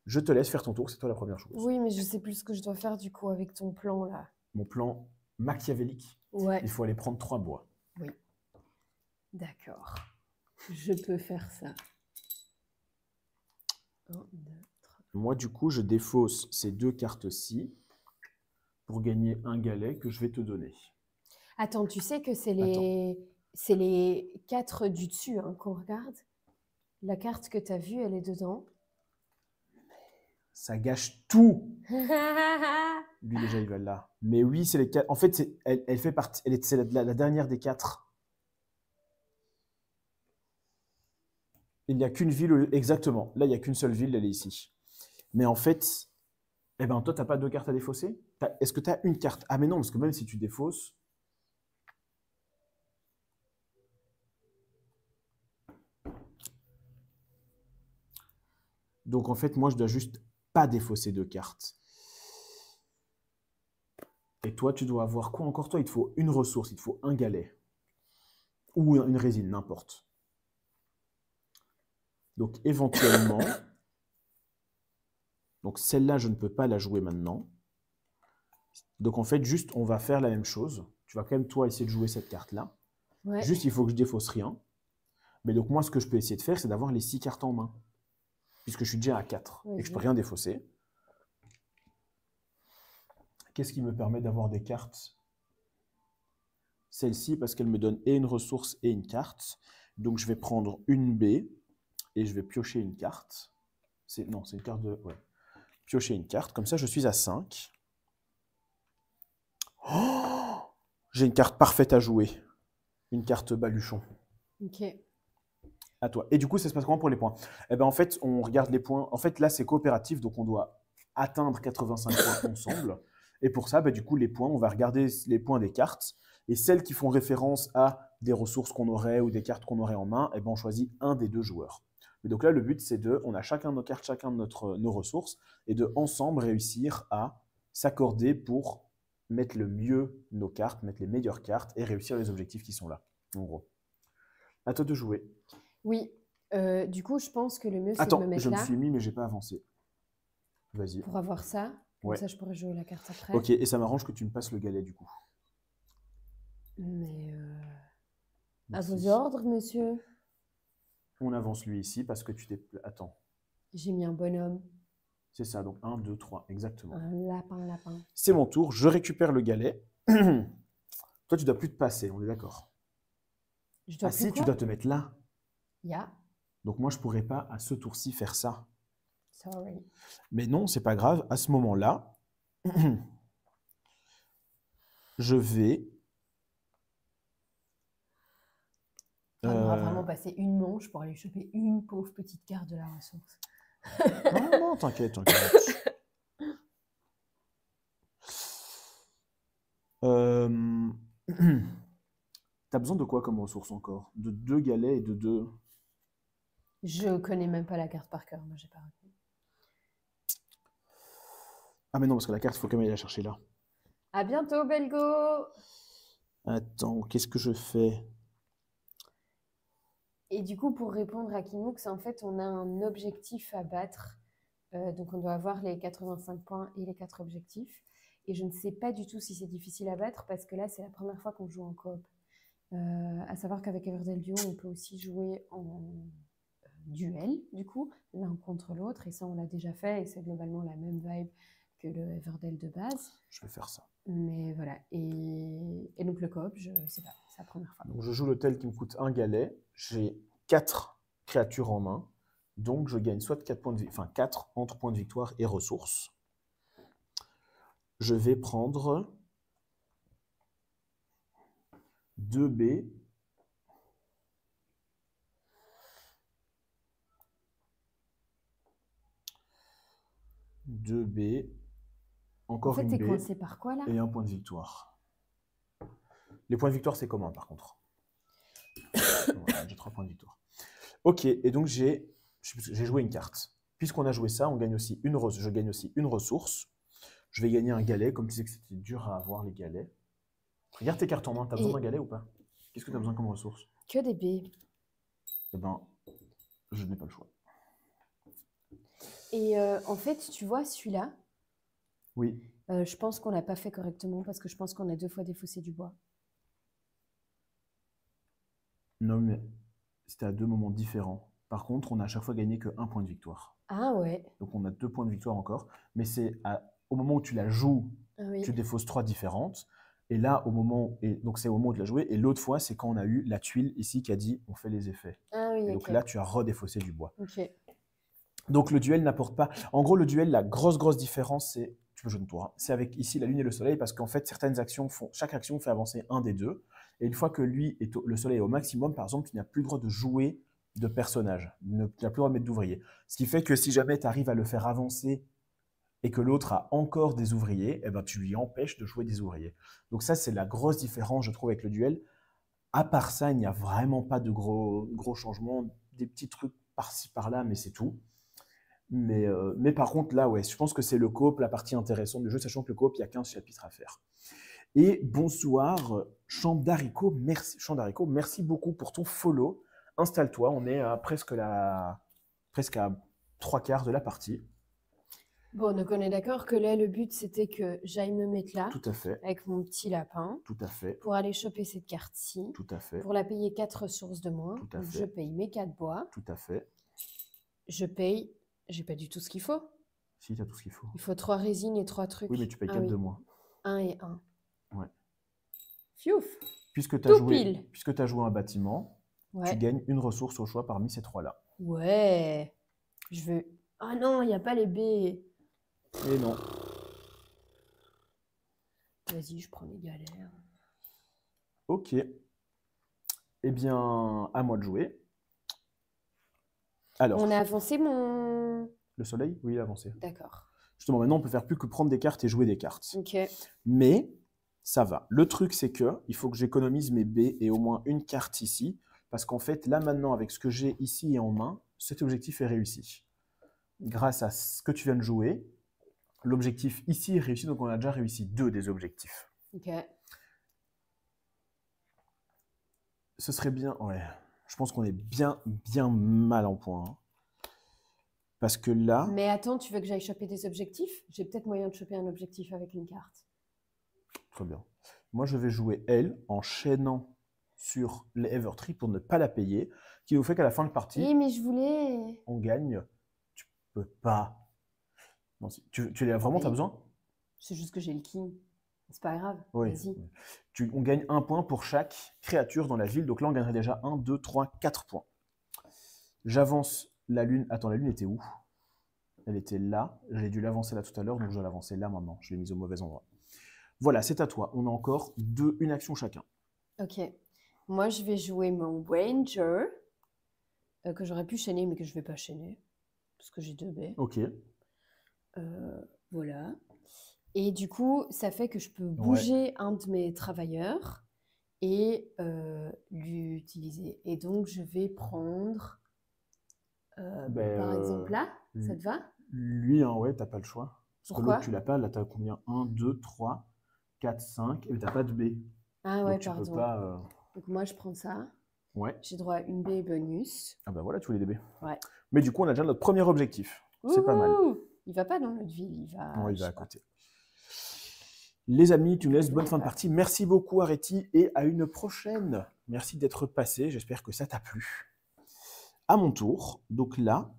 Je te laisse faire ton tour, c'est toi la première chose. Oui, mais je ne sais plus ce que je dois faire du coup avec ton plan là. Mon plan machiavélique. Ouais. Il faut aller prendre 3 bois. Oui. D'accord. Je peux faire ça. 1, 2, 3. Moi, du coup, je défausse ces 2 cartes-ci pour gagner un galet que je vais te donner. Attends, tu sais que c'est les 4 du dessus hein, qu'on regarde. La carte que tu as vue, elle est dedans. Ça gâche tout. Lui, déjà, il va là. Mais oui, c'est les 4. En fait, elle fait partie. C'est la dernière des 4. Il n'y a qu'une ville. Exactement. Là, il n'y a qu'une seule ville, elle est ici. Mais en fait, eh ben, toi, tu n'as pas 2 cartes à défausser? Est-ce que tu as une carte? Ah, mais non, parce que même si tu défausses. Donc, en fait, moi, je dois juste pas défausser 2 cartes. Et toi, tu dois avoir quoi encore? Toi, il te faut une ressource, il te faut un galet. Ou une résine, n'importe. Donc, éventuellement, donc celle-là, je ne peux pas la jouer maintenant. Donc, en fait, juste, on va faire la même chose. Tu vas quand même, toi, essayer de jouer cette carte-là. Ouais. Juste, il faut que je défausse rien. Mais donc, moi, ce que je peux essayer de faire, c'est d'avoir les 6 cartes en main. Puisque je suis déjà à 4 et que je ne peux rien défausser. Qu'est-ce qui me permet d'avoir des cartes? Celle-ci, parce qu'elle me donne et une ressource et une carte. Donc, je vais prendre une B et je vais piocher une carte. Non, c'est une carte de... Ouais. Piocher une carte. Comme ça, je suis à 5. Oh, j'ai une carte parfaite à jouer. Une carte baluchon. Ok. À toi. Et du coup, ça se passe comment pour les points? Eh ben, en fait, on regarde les points. En fait, là, c'est coopératif, donc on doit atteindre 85 points ensemble. Et pour ça, du coup, les points, on va regarder les points des cartes. Et celles qui font référence à des ressources qu'on aurait ou des cartes qu'on aurait en main, on choisit un des 2 joueurs. Et donc là, le but, c'est on a chacun nos cartes, chacun nos ressources, et de ensemble réussir à s'accorder pour mettre le mieux nos cartes, mettre les meilleures cartes et réussir les objectifs qui sont là, en gros. À toi de jouer. Oui. Du coup, je pense que le mieux, c'est Attends, de me mettre je là. me suis mis, mais j'ai pas avancé. Vas-y. Pour avoir ça. Comme Ouais. ça, je pourrais jouer la carte après. Ok, et ça m'arrange que tu me passes le galet, du coup. Mais à Merci. vos ordres, monsieur. On avance lui ici parce que tu t'es... Attends. J'ai mis un bonhomme. C'est ça, donc 1, 2, 3, exactement. Un lapin. C'est mon tour, je récupère le galet. Toi, tu dois plus te passer, on est d'accord? Je dois Ah plus si, quoi? tu dois te mettre là. Ya. Donc moi, je ne pourrais pas à ce tour-ci faire ça. Sorry. Mais non, c'est pas grave. À ce moment-là, je vais... On va vraiment passer une manche pour aller choper une pauvre petite carte de la ressource. Non, non, t'inquiète, t'inquiète. T'as besoin de quoi comme ressource encore? De 2 galets et de 2... Je connais même pas la carte par cœur, moi j'ai pas retenu. Ah mais non, parce que la carte, il faut quand même aller la chercher là. À bientôt, Belgo! Attends, qu'est-ce que je fais? Et du coup, pour répondre à Kinox, en fait, on a un objectif à battre. Donc, on doit avoir les 85 points et les 4 objectifs. Et je ne sais pas du tout si c'est difficile à battre parce que là, c'est la première fois qu'on joue en coop. À savoir qu'avec Everdell Duo, on peut aussi jouer en duel, du coup, l'un contre l'autre. Et ça, on l'a déjà fait et c'est globalement la même vibe que le Everdell de base. Je vais faire ça. Mais voilà. Et donc, le coop, je ne sais pas, c'est la première fois. Donc je joue l'hôtel qui me coûte 1 galet. J'ai 4 créatures en main. Donc je gagne soit 4 points de enfin 4 entre points de victoire et ressources. Je vais prendre 2 B. Deux B. Encore En fait, une t'es B. coincé par quoi là? Et un point de victoire. Les points de victoire, c'est commun par contre. Voilà, j'ai 3 points de victoire. Ok, et donc j'ai joué une carte. Puisqu'on a joué ça, on gagne aussi je gagne aussi une ressource. Je vais gagner un galet, comme tu sais que c'était dur à avoir les galets. Regarde tes cartes en main, tu as besoin d'un galet ou pas? Qu'est-ce que tu as besoin comme ressource? Que des B. Eh ben, je n'ai pas le choix. Et en fait, tu vois, celui-là, Oui. je pense qu'on l'a pas fait correctement parce que je pense qu'on a 2 fois défaussé du bois. Non, mais c'était à 2 moments différents. Par contre, on a à chaque fois gagné que 1 point de victoire. Ah ouais. Donc on a 2 points de victoire encore. Mais c'est au moment où tu la joues, Ah oui. tu défausses 3 différentes. Et là, donc c'est au moment où tu l'as joué. Et l'autre fois, c'est quand on a eu la tuile ici qui a dit on fait les effets. Ah oui, Et donc ok. là, tu as redéfaussé du bois. Ok. Donc le duel n'apporte pas. En gros, le duel, la grosse différence, c'est. Tu peux jouer une tour. Hein. C'est avec ici la lune et le soleil parce qu'en fait, chaque action fait avancer un des deux. Et une fois que le soleil est au maximum, par exemple, tu n'as plus le droit de jouer de personnage. Tu n'as plus le droit de mettre d'ouvriers. Ce qui fait que si jamais tu arrives à le faire avancer et que l'autre a encore des ouvriers, eh ben, tu lui empêches de jouer des ouvriers. Donc ça, c'est la grosse différence, je trouve, avec le duel. À part ça, il n'y a vraiment pas de gros changements. Des petits trucs par-ci, par-là, mais c'est tout. Mais par contre, là, ouais, je pense que c'est le coop, la partie intéressante du jeu, sachant que le coop, il y a 15 chapitres à faire. Et bonsoir, Champ d'Haricot, merci beaucoup pour ton follow. Installe-toi, on est à presque à 3/4 de la partie. Bon, donc on est d'accord que là, le but, c'était que j'aille me mettre là, Tout à fait, avec mon petit lapin, tout à fait, pour aller choper cette carte-ci, tout à fait, pour la payer 4 ressources de moins. Tout à Donc fait. je paye mes 4 bois, tout à fait. je paye, j'ai pas du tout ce qu'il faut. Si, tu as tout ce qu'il faut. Il faut 3 résines et 3 trucs. Oui, mais tu payes Ah 4 oui. de moins. 1 et 1. Ouais. Fiouf. Puisque tu Tout as joué, pile. un bâtiment, Ouais. tu gagnes une ressource au choix parmi ces 3-là. Ouais. Je veux... Ah non, il n'y a pas les B. Et non. Vas-y, je prends les galères. Ok. Eh bien, à moi de jouer. Alors, On a avancé mon... le soleil? Oui, il a avancé. D'accord. Justement, maintenant, on peut faire plus que prendre des cartes et jouer des cartes. Ok. Mais ça va. Le truc, c'est que il faut que j'économise mes B et au moins une carte ici. Parce qu'en fait, là, maintenant, avec ce que j'ai ici et en main, cet objectif est réussi. Grâce à ce que tu viens de jouer, l'objectif ici est réussi. Donc, on a déjà réussi 2 des objectifs. Ok. Ce serait bien... Ouais. Je pense qu'on est bien mal en point. Hein. Parce que là... Mais attends, tu veux que j'aille choper des objectifs? J'ai peut-être moyen de choper un objectif avec une carte. Très bien. Moi, je vais jouer elle en chaînant sur les Evertree pour ne pas la payer, qui nous fait qu'à la fin de partie, Oui, mais je voulais... on gagne. Tu peux pas. Non, tu l'as vraiment, Oui. t'as besoin? C'est juste que j'ai le king. C'est pas grave. Oui. Vas-y. On gagne 1 point pour chaque créature dans la ville. Donc là, on gagnerait déjà 1, 2, 3, 4 points. J'avance la lune. Attends, la lune était où? Elle était là. J'ai dû l'avancer là tout à l'heure, donc je vais l'avancer là maintenant. Je l'ai mise au mauvais endroit. Voilà, c'est à toi. On a encore une action chacun. Ok. Moi, je vais jouer mon Ranger, que j'aurais pu chaîner, mais que je vais pas chaîner, parce que j'ai 2 baies. Ok. Voilà. Et du coup, ça fait que je peux bouger un de mes travailleurs et l'utiliser. Et donc, je vais prendre, par exemple là, ça te va? Lui, hein, ouais, t'as pas le choix. Parce que Pourquoi? l'autre, tu l'as pas. Là, t'as combien? 1, 2, 3, 4, 5. Et t'as pas de B. Ah ouais, Donc, tu pardon. peux pas. Donc, moi, je prends ça. Ouais. J'ai droit à une baie bonus. Ah bah voilà, tous les DB. Ouais. Mais du coup, on a déjà notre premier objectif. C'est pas mal. Il va pas dans notre ville, il va. Non, il va à côté. Les amis, tu nous laisses bonne fin de partie. Merci beaucoup, Areti, et à une prochaine. Merci d'être passé. J'espère que ça t'a plu. À mon tour, donc là,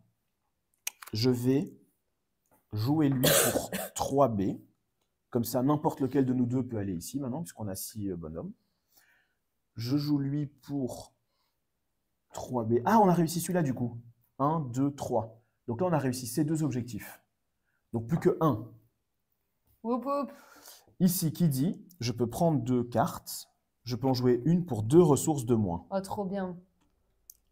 je vais jouer lui pour 3B. Comme ça, n'importe lequel de nous deux peut aller ici maintenant, puisqu'on a 6 bonhommes. Je joue lui pour 3B. Ah, on a réussi celui-là du coup. 1, 2, 3. Donc là, on a réussi ces 2 objectifs. Donc plus que 1. Whoop, whoop. Ici, qui dit, je peux prendre 2 cartes. Je peux en jouer une pour 2 ressources de moins. Oh, trop bien.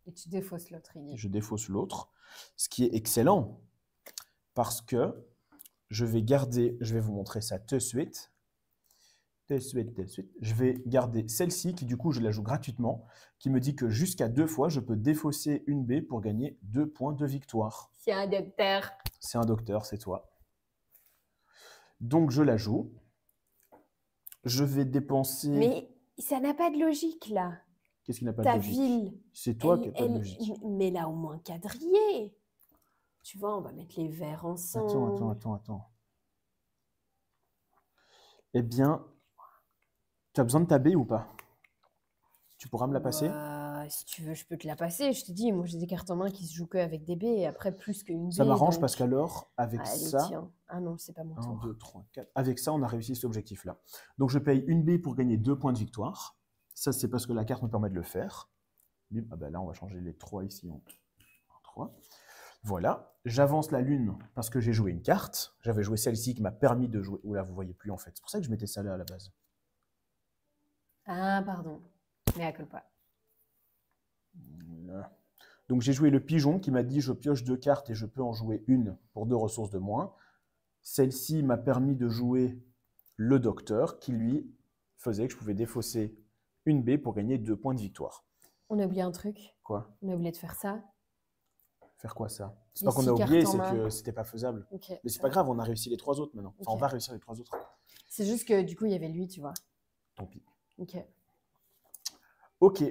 Et tu défausses l'autre, il dit. Je défausse l'autre. Ce qui est excellent. Parce que je vais garder, je vais vous montrer ça tout de suite. Je vais garder celle-ci qui, du coup, je la joue gratuitement, qui me dit que jusqu'à 2 fois, je peux défausser une baie pour gagner 2 points de victoire. C'est un docteur. C'est un docteur, c'est toi. Donc, je la joue. Je vais dépenser... Mais ça n'a pas de logique, là. Qu'est-ce qui n'a pas Ta de logique? ville. C'est toi qui n'as pas de logique. Mais là, au moins quadrillé. Tu vois, on va mettre les verres ensemble. Attends. Eh bien, tu as besoin de ta baie ou pas? Tu pourras me la passer? Si tu veux, je peux te la passer. Je te dis, moi, j'ai des cartes en main qui se jouent que avec des baies. Et après, plus qu'une baie. Ça m'arrange donc... parce qu'alors, avec Allez, ça... tiens. Ah non, c'est pas mon 1, tour. 2, 3, 4. Avec ça, on a réussi cet objectif-là. Donc, je paye une baie pour gagner 2 points de victoire. Ça, c'est parce que la carte me permet de le faire. Ah ben là, on va changer les 3 ici en 3. Voilà. J'avance la lune parce que j'ai joué une carte. J'avais joué celle-ci qui m'a permis de jouer. Oula, vous voyez plus en fait. C'est pour ça que je mettais ça là à la base. Ah, pardon. Mais à culpa. Voilà. Donc, j'ai joué le pigeon qui m'a dit je pioche 2 cartes et je peux en jouer une pour 2 ressources de moins. Celle-ci m'a permis de jouer le docteur qui, lui, faisait que je pouvais défausser une baie pour gagner 2 points de victoire. On a oublié un truc. Quoi? On a oublié de faire ça. Faire quoi ça? C'est Les pas qu'on a 6 oublié, cartes en c'est main. que c'était pas faisable. Ok. Mais c'est pas grave, on a réussi les 3 autres maintenant. Enfin, Ok. on va réussir les 3 autres. C'est juste que du coup, il y avait lui, tu vois. Tant pis. Ok. Ok.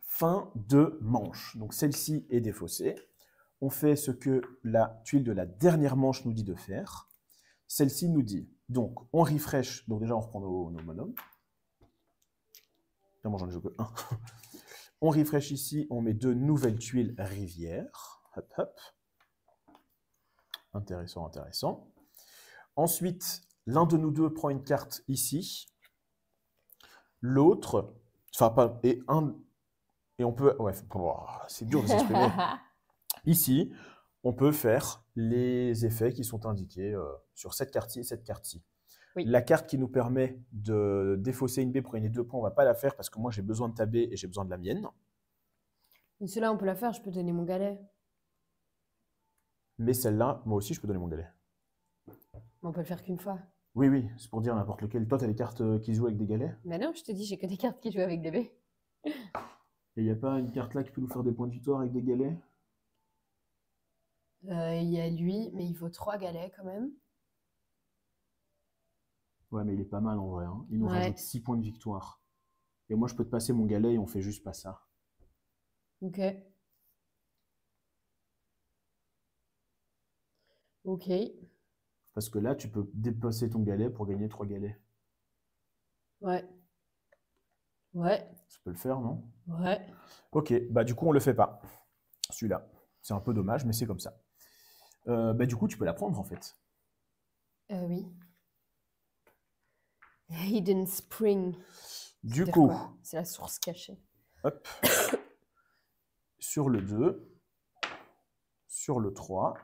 Fin de manche. Donc celle-ci est défaussée. On fait ce que la tuile de la dernière manche nous dit de faire. Celle-ci nous dit, donc on refresh, donc déjà on reprend nos bonhommes. Moi j'en ai joué que 1. On refresh ici, on met 2 nouvelles tuiles rivière. Hop, hop. Intéressant. Ensuite, l'un de nous deux prend une carte ici. L'autre, enfin pas, et on peut, ouais, c'est dur de s'exprimer. Ici, on peut faire les effets qui sont indiqués sur cette carte-ci et cette carte-ci. Oui. La carte qui nous permet de défausser une baie pour gagner 2 points, on ne va pas la faire parce que moi j'ai besoin de ta baie et j'ai besoin de la mienne. Mais celle-là, on peut la faire, je peux donner mon galet. Mais celle-là, moi aussi je peux donner mon galet. Mais on peut le faire qu'une fois. Oui, c'est pour dire n'importe lequel. Toi, tu as des cartes qui jouent avec des galets? Mais non, je te dis, j'ai que des cartes qui jouent avec des baies. Et il n'y a pas une carte là qui peut nous faire des points de victoire avec des galets? Il y a lui, mais il vaut 3 galets quand même. Ouais, mais il est pas mal en vrai. Hein. Il nous Ouais. rajoute 6 points de victoire. Et moi, je peux te passer mon galet et on fait juste pas ça. Ok. Ok. Parce que là, tu peux dépasser ton galet pour gagner 3 galets. Ouais. Ouais. Ça peut le faire, non? Ouais. Ok, bah du coup, on le fait pas. Celui-là. C'est un peu dommage, mais c'est comme ça. Bah du coup, tu peux la prendre en fait. Oui. Hidden Spring. Du coup, c'est la source cachée. hop. Sur le 2, sur le 3.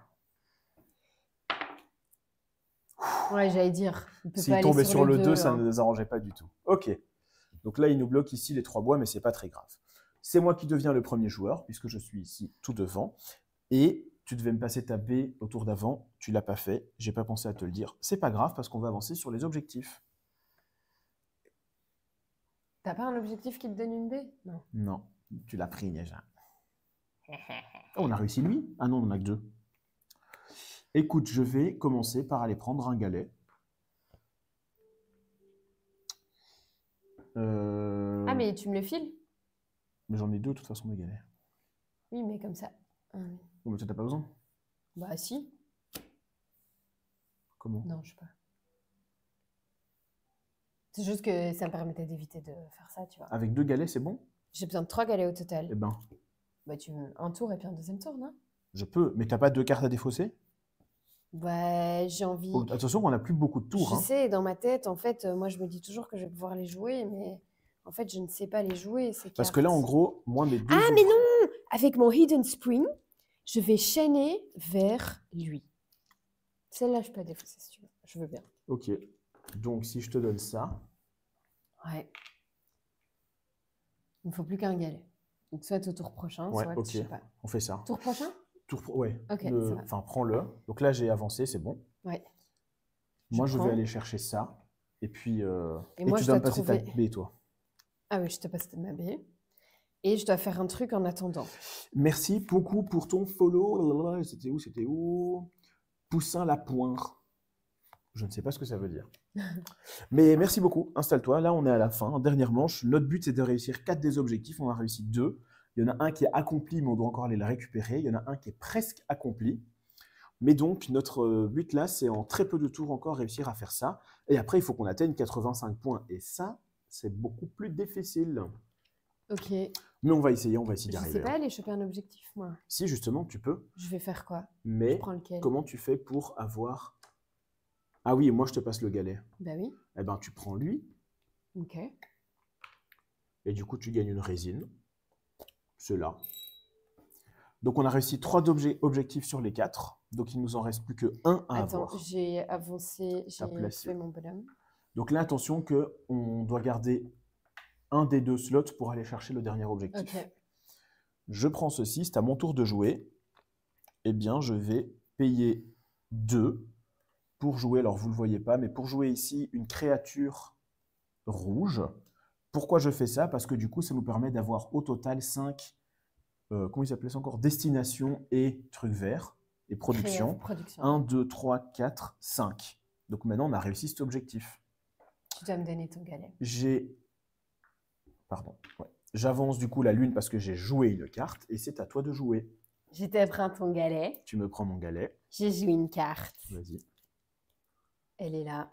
Ouais, j'allais dire. S'il tombait sur le 2, ça ne nous arrangeait pas du tout. Ok. Donc là, il nous bloque ici les 3 bois, mais ce n'est pas très grave. C'est moi qui deviens le premier joueur, puisque je suis ici tout devant. Et tu devais me passer ta B au tour d'avant. Tu ne l'as pas fait. Je n'ai pas pensé à te le dire. C'est pas grave, parce qu'on va avancer sur les objectifs. T'as pas un objectif qui te donne une B? Non. Non, tu l'as pris déjà. Oh, on a réussi lui? Ah non, on n'en a que 2. Écoute, je vais commencer par aller prendre un galet. Ah, mais tu me le files? Mais j'en ai 2 de toute façon, des galets. Oui, mais comme ça. Ah, oui. Oh, mais tu n'as pas besoin? Bah, si. Comment? Non, je sais pas. C'est juste que ça me permettait d'éviter de faire ça, tu vois. Avec 2 galets, c'est bon? J'ai besoin de 3 galets au total. Eh ben, Bah, un tour et puis un deuxième tour, non? je peux. Mais t'as pas 2 cartes à défausser? Bah, j'ai envie. Oh, attention, on n'a plus beaucoup de tours. Je Hein. sais, dans ma tête, en fait, moi, je me dis toujours que je vais pouvoir les jouer, mais en fait, je ne sais pas les jouer, ces Parce que là, en cartes. gros, moi, mes 2 Ah, mais non! Avec mon Hidden Spring, je vais chaîner vers lui. Celle-là, je peux la défausser si tu veux. Je veux bien. Ok. Donc, si je te donne ça, Ouais. Il ne me faut plus qu'un galet. Donc, soit au tour prochain, ouais, soit, ok, je sais pas. on fait ça. Tour prochain? Ouais. Ok, ça va. Enfin, prends-le. Donc là, j'ai avancé, c'est bon. Ouais. Moi, Je je vais prends. aller chercher ça. Et puis, Et moi, tu je dois me dois passer ta trouver- B, toi. Ah oui, je te passe ma baie. Et je dois faire un truc en attendant. Merci beaucoup pour ton follow. C'était où? C'était où? Poussin la poire. Je ne sais pas ce que ça veut dire. Mais merci beaucoup. Installe-toi. Là, on est à la fin. Dernière manche. Notre but, c'est de réussir 4 des objectifs. On a réussi 2. Il y en a un qui est accompli, mais on doit encore aller le récupérer. Il y en a un qui est presque accompli. Mais donc, notre but là, c'est en très peu de tours encore réussir à faire ça. Et après, il faut qu'on atteigne 85 points. Et ça, c'est beaucoup plus difficile. Ok. Mais on va essayer d'y Je arriver. sais pas aller choper un objectif, moi. Si, justement, tu peux. Je vais faire quoi? Mais Je prends lequel? comment tu fais pour avoir... Ah oui, moi, je te passe le galet. Bah oui. Eh ben, tu prends lui. Ok. Et du coup, tu gagnes une résine. Ceux-là. Donc, on a réussi 3 objectifs sur les 4. Donc, il nous en reste plus que 1 à Attends, avoir. j'ai avancé, j'ai placé. fait mon bonhomme. Donc là, attention qu'on doit garder un des 2 slots pour aller chercher le dernier objectif. Ok. Je prends ceci, c'est à mon tour de jouer. Eh bien, je vais payer 2 pour jouer, alors vous ne le voyez pas, mais pour jouer ici une créature rouge. Pourquoi je fais ça? Parce que du coup, ça nous permet d'avoir au total 5, comment ils appelaient ça encore? Destination et trucs verts et production. Production. 1, 2, 3, 4, 5. Donc maintenant, on a réussi cet objectif. Tu dois me donner ton galet. Pardon. Ouais. J'avance du coup la lune parce que j'ai joué une carte et c'est à toi de jouer. Je te prends ton galet. Tu me prends mon galet. J'ai joué une carte. Vas-y. Elle est là.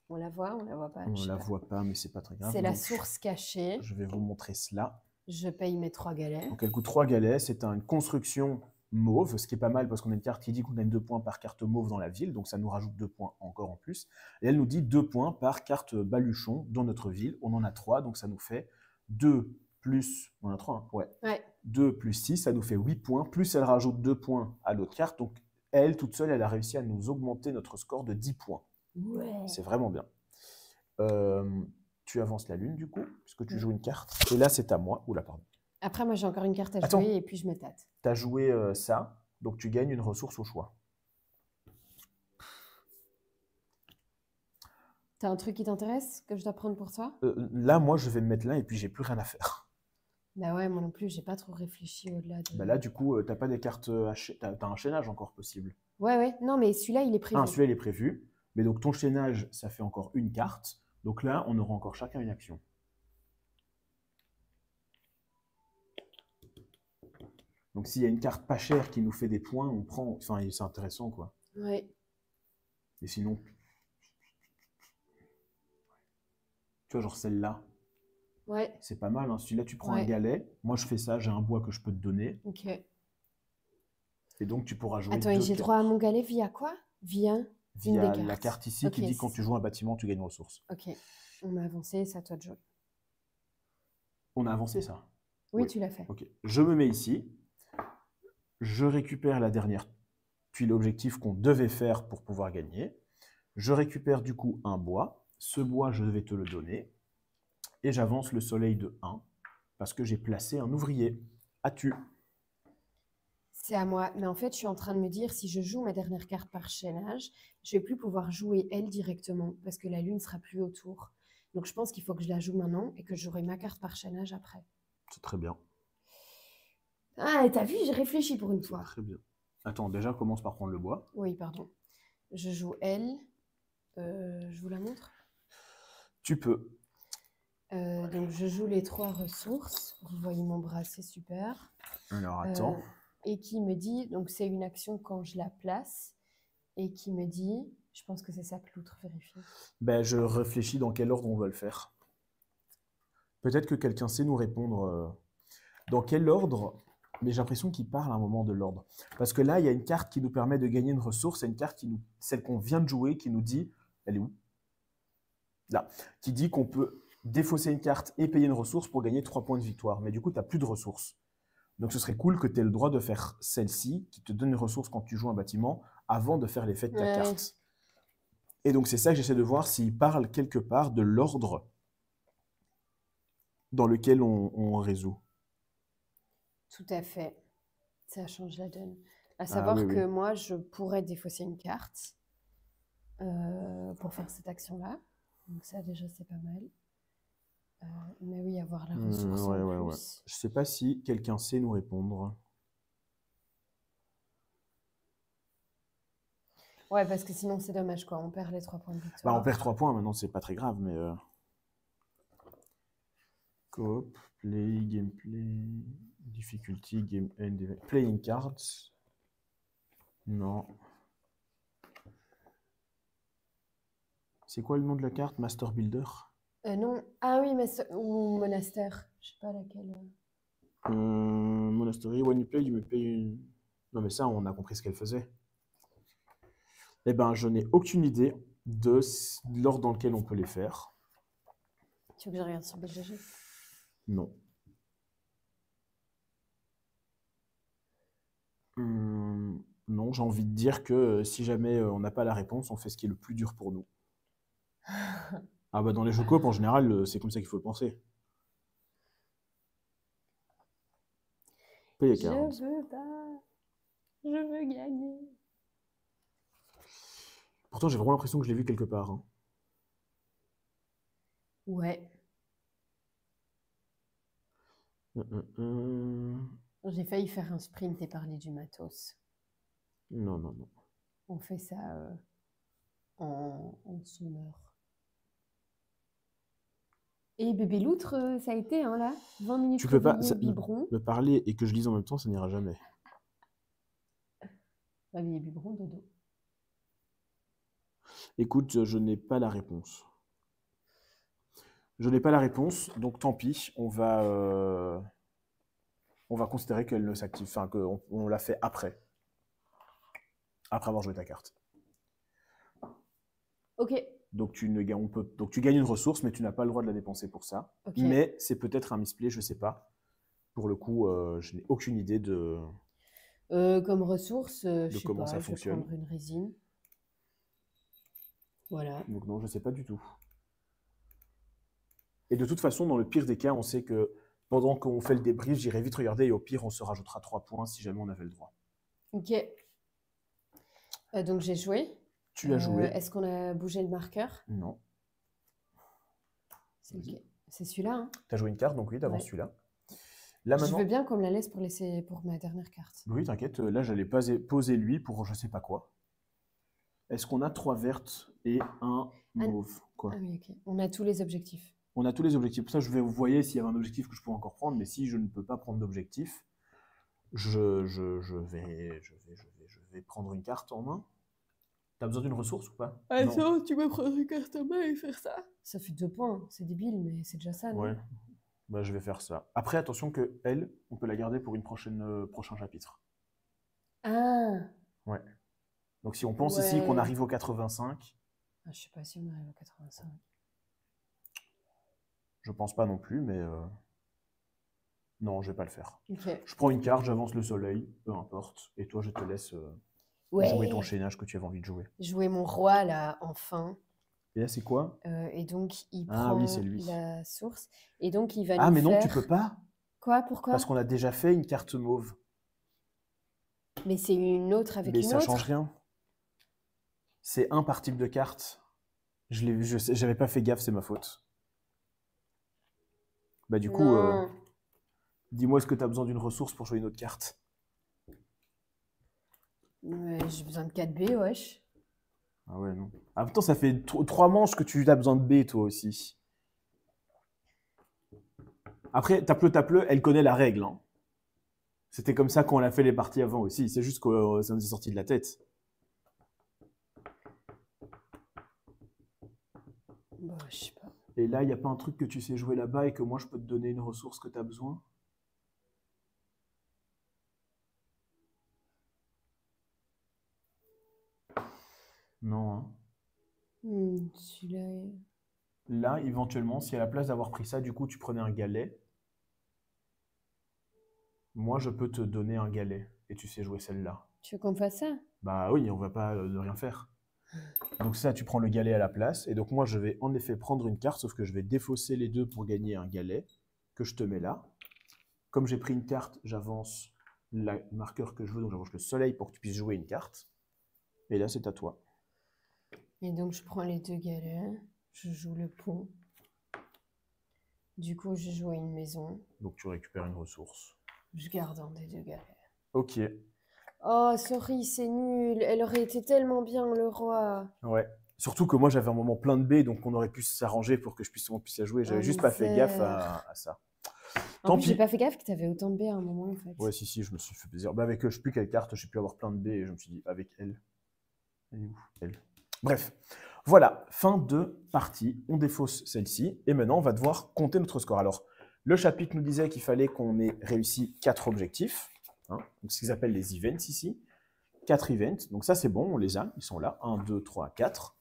On la voit pas? On Je ne sais la pas. voit pas, mais c'est pas très grave. C'est la Donc, source cachée. je vais vous montrer cela. Je paye mes 3 galets. Donc elle coûte 3 galets. C'est une construction mauve, ce qui est pas mal parce qu'on a une carte qui dit qu'on gagne 2 points par carte mauve dans la ville. Donc ça nous rajoute 2 points encore en plus. Et elle nous dit 2 points par carte baluchon dans notre ville. On en a 3, donc ça nous fait 2 plus... On en a 3, hein? Ouais. 2 plus 6, ça nous fait 8 points. Plus elle rajoute 2 points à l'autre carte. Donc elle, toute seule, elle a réussi à nous augmenter notre score de 10 points. Ouais. C'est vraiment bien. Tu avances la lune, du coup, puisque tu joues une carte. Et là, c'est à moi. Oula, pardon. Après, moi, j'ai encore une carte à Attends. jouer et puis je me tâte. Tu as joué ça, donc tu gagnes une ressource au choix. T'as un truc qui t'intéresse que je dois prendre pour toi? Là, moi, je vais me mettre là et puis j'ai plus rien à faire. Bah ouais, moi non plus, j'ai pas trop réfléchi au-delà de... Bah là, du coup, t'as pas des cartes... T'as un chaînage encore possible. Ouais, non, mais celui-là, il est prévu. Ah, celui-là, il est prévu. Mais donc, ton chaînage, ça fait encore une carte. Donc là, on aura encore chacun une action. Donc, s'il y a une carte pas chère qui nous fait des points, on prend... Enfin, c'est intéressant, quoi. Ouais. Et sinon... Tu vois, genre celle-là. Ouais. C'est pas mal. Hein. Celui-là, tu prends Ouais. un galet. Moi, je fais ça. J'ai un bois que je peux te donner. Ok. Et donc, tu pourras jouer Attends, et deux j'ai cartes. droit à mon galet via quoi? Via une Via des la cartes. carte ici qui Ok, dit quand c'est tu joues un bâtiment, tu gagnes une ressource. Ok. On m'a avancé, c'est à toi de jouer. On a avancé ça? Oui, Oui. tu l'as fait. Ok. Je me mets ici. Je récupère la dernière tuile objectif qu'on devait faire pour pouvoir gagner. Je récupère du coup un bois. Ce bois, je vais te le donner. Et j'avance le soleil de 1 parce que j'ai placé un ouvrier. As-tu? C'est à moi. Mais en fait, je suis en train de me dire, si je joue ma dernière carte par chaînage, je vais plus pouvoir jouer elle directement parce que la lune sera plus autour. Donc je pense qu'il faut que je la joue maintenant et que j'aurai ma carte par chaînage après. C'est très bien. Ah, t'as vu, j'ai réfléchi pour une C'est fois. très bien. Attends, déjà, commence par prendre le bois. Oui, pardon. Je joue elle. Je vous la montre. Tu peux. Donc je joue les 3 ressources. Vous voyez mon bras, c'est super. Alors, attends. Et qui me dit, donc c'est une action quand je la place, et qui me dit, je pense que c'est ça que l'autre vérifie. Ben, je réfléchis dans quel ordre on va le faire. Peut-être que quelqu'un sait nous répondre dans quel ordre, mais j'ai l'impression qu'il parle à un moment de l'ordre. Parce que là, il y a une carte qui nous permet de gagner une ressource, et une carte celle qu'on vient de jouer, qui nous dit, elle est où? Là, qui dit qu'on peut défausser une carte et payer une ressource pour gagner 3 points de victoire. Mais du coup, tu n'as plus de ressources. Donc ce serait cool que tu aies le droit de faire celle-ci, qui te donne une ressource quand tu joues un bâtiment, avant de faire l'effet de ta carte. Et donc c'est ça que j'essaie de voir s'il parle quelque part de l'ordre dans lequel on résout. Tout à fait. Ça change la donne. À savoir oui, que oui. moi, je pourrais défausser une carte pour faire cette action-là. Donc ça, déjà, c'est pas mal. Mais oui, avoir la ressource en plus. Ouais. Je sais pas si quelqu'un sait nous répondre. Ouais, parce que sinon, c'est dommage, quoi. On perd les 3 points de Bah, victoire. on perd 3 points, maintenant c'est pas très grave, mais... Coop, play, gameplay, difficulty, game end, playing cards. Non. C'est quoi le nom de la carte? Master Builder? Non. Ah oui, mais ou monastère. Je sais pas laquelle. Monastery, when you play, you may pay... Non mais ça, on a compris ce qu'elle faisait. Eh ben, je n'ai aucune idée de l'ordre dans lequel on peut les faire. Tu veux que je regarde sur BGG? Non. Non, j'ai envie de dire que si jamais on n'a pas la réponse, on fait ce qui est le plus dur pour nous. Ah bah dans les jeux coop, en général, c'est comme ça qu'il faut le penser. Play a card. Je veux pas. Je veux gagner. Pourtant, j'ai vraiment l'impression que je l'ai vu quelque part. Hein. Ouais. J'ai failli faire un sprint et parler du matos. Non. On fait ça en son heure. Et bébé loutre, ça a été, hein, là 20 minutes Tu peux pas biberon. me parler et que je lise en même temps, ça n'ira jamais. Réveiller biberon, dodo. Écoute, je n'ai pas la réponse. Je n'ai pas la réponse, donc tant pis, on va considérer qu'elle ne s'active, enfin qu'on l'a fait après avoir joué ta carte. Ok. Donc tu gagnes une ressource, mais tu n'as pas le droit de la dépenser pour ça. Okay. Mais c'est peut-être un misplay, je ne sais pas. Pour le coup, je n'ai aucune idée de... comme ressource, de comment ça fonctionne. Je vais prendre une résine. Voilà. Donc non, je ne sais pas du tout. Et de toute façon, dans le pire des cas, on sait que pendant qu'on fait le débrief, j'irai vite regarder et au pire, on se rajoutera 3 points si jamais on avait le droit. Ok. Donc j'ai joué. Tu as joué. Est-ce qu'on a bougé le marqueur? Non. C'est celui-là, hein? Tu as joué une carte, donc oui, tu avances celui-là. Là, je veux bien qu'on me la laisse pour ma dernière carte. Oui, t'inquiète. Là, j'allais poser lui pour je sais pas quoi. Est-ce qu'on a 3 vertes et un mauve? Quoi? Ah oui, ok. On a tous les objectifs. On a tous les objectifs. Pour ça, je vais vous voyez s'il y avait un objectif que je pourrais encore prendre, mais si je ne peux pas prendre d'objectif, je vais prendre une carte en main. T'as besoin d'une ressource ou pas? Attends, tu peux prendre une carte en main et faire ça? Ça fait 2 points. C'est débile, mais c'est déjà ça, non? Ouais. Bah, je vais faire ça. Après, attention que elle, on peut la garder pour une prochain chapitre. Ah. Ouais. Donc si on pense ici qu'on arrive au 85... Ah, je sais pas si on arrive au 85. Je pense pas non plus, mais... Non, je vais pas le faire. Ok. Je prends une carte, j'avance le soleil, peu importe. Et toi, je te laisse jouer ton chaînage que tu avais envie de jouer. Jouer mon roi, là, enfin. Et là, c'est quoi? Et donc, il Ah prend oui, c'est lui. la source. Et donc, il va Ah, nous mais non, faire... tu peux pas. Quoi? Pourquoi? Parce qu'on a déjà fait une carte mauve. Mais c'est une autre avec Mais une ça autre. change rien. C'est un par type de carte. J'avais pas fait gaffe, c'est ma faute. Bah du coup, Non. dis-moi, est-ce que tu as besoin d'une ressource pour jouer une autre carte? Ouais, j'ai besoin de 4 B, wesh. Ah ouais, non. Ah, pourtant, ça fait 3 manches que tu as besoin de B, toi aussi. Après, tape-le, elle connaît la règle. Hein. C'était comme ça qu'on a fait les parties avant aussi. C'est juste que ça nous est sorti de la tête. Bah, je sais pas. Et là, il n'y a pas un truc que tu sais jouer là-bas et que moi, je peux te donner une ressource que tu as besoin? Non. Hein. Celui-là... Là, éventuellement, si à la place d'avoir pris ça, du coup, tu prenais un galet, moi, je peux te donner un galet et tu sais jouer celle-là. Tu veux qu'on fasse ça? Bah oui, on va pas ne rien faire. Donc ça, tu prends le galet à la place. Et donc moi, je vais en effet prendre une carte, sauf que je vais défausser les deux pour gagner un galet que je te mets là. Comme j'ai pris une carte, j'avance le marqueur que je veux, donc j'avance le soleil pour que tu puisses jouer une carte. Et là, c'est à toi. Et donc, je prends les 2 galets. Je joue le pont. Du coup, je joue une maison. Donc tu récupères une ressource. Je garde un des 2 galets. Ok. Oh, sorry, c'est nul. Elle aurait été tellement bien, le roi. Ouais. Surtout que moi, j'avais un moment plein de B, donc on aurait pu s'arranger pour que je puisse la jouer. J'avais juste pas fait gaffe à ça. En Tant plus, j'ai pis. pas fait gaffe que t'avais autant de B à un moment, en fait. Ouais, si, je me suis fait plaisir. Bah, avec je sais plus quelle carte, j'ai pu avoir plein de B et je me suis dit, avec elle. Elle est où? Elle. Bref. Voilà, fin de partie. On défausse celle-ci et maintenant, on va devoir compter notre score. Alors, le chapitre nous disait qu'il fallait qu'on ait réussi 4 objectifs. Hein, donc, ce qu'ils appellent les events ici. 4 events. Donc, ça, c'est bon, on les a. Ils sont là. 1, 2, 3, 4.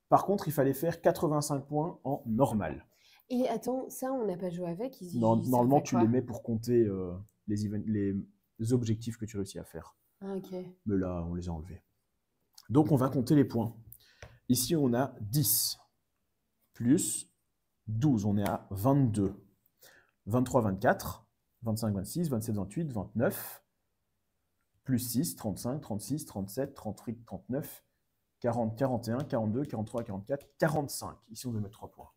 Par contre, il fallait faire 85 points en normal. Et attends, ça, on n'a pas joué avec. Normalement, tu les mets pour compter les objectifs que tu réussis à faire. Ah, ok. Mais là, on les a enlevés. Donc, on va compter les points. Ici, on a 10 plus 12. On est à 22. 23, 24, 25, 26, 27, 28, 29, plus 6, 35, 36, 37, 38, 39, 40, 41, 42, 43, 44, 45. Ici, on doit mettre 3 points.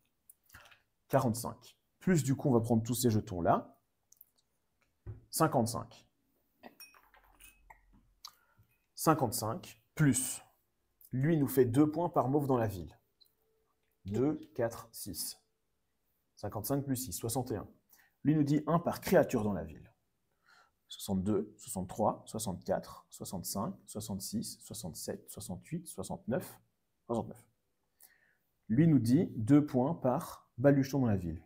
45. Plus, du coup, on va prendre tous ces jetons-là. 55. 55 plus, lui nous fait 2 points par mauve dans la ville. 2, 4, 6. 55 plus 6, 61. Lui nous dit 1 par créature dans la ville. 62, 63, 64, 65, 66, 67, 68, 69, 69. Lui nous dit 2 points par baluchon dans la ville.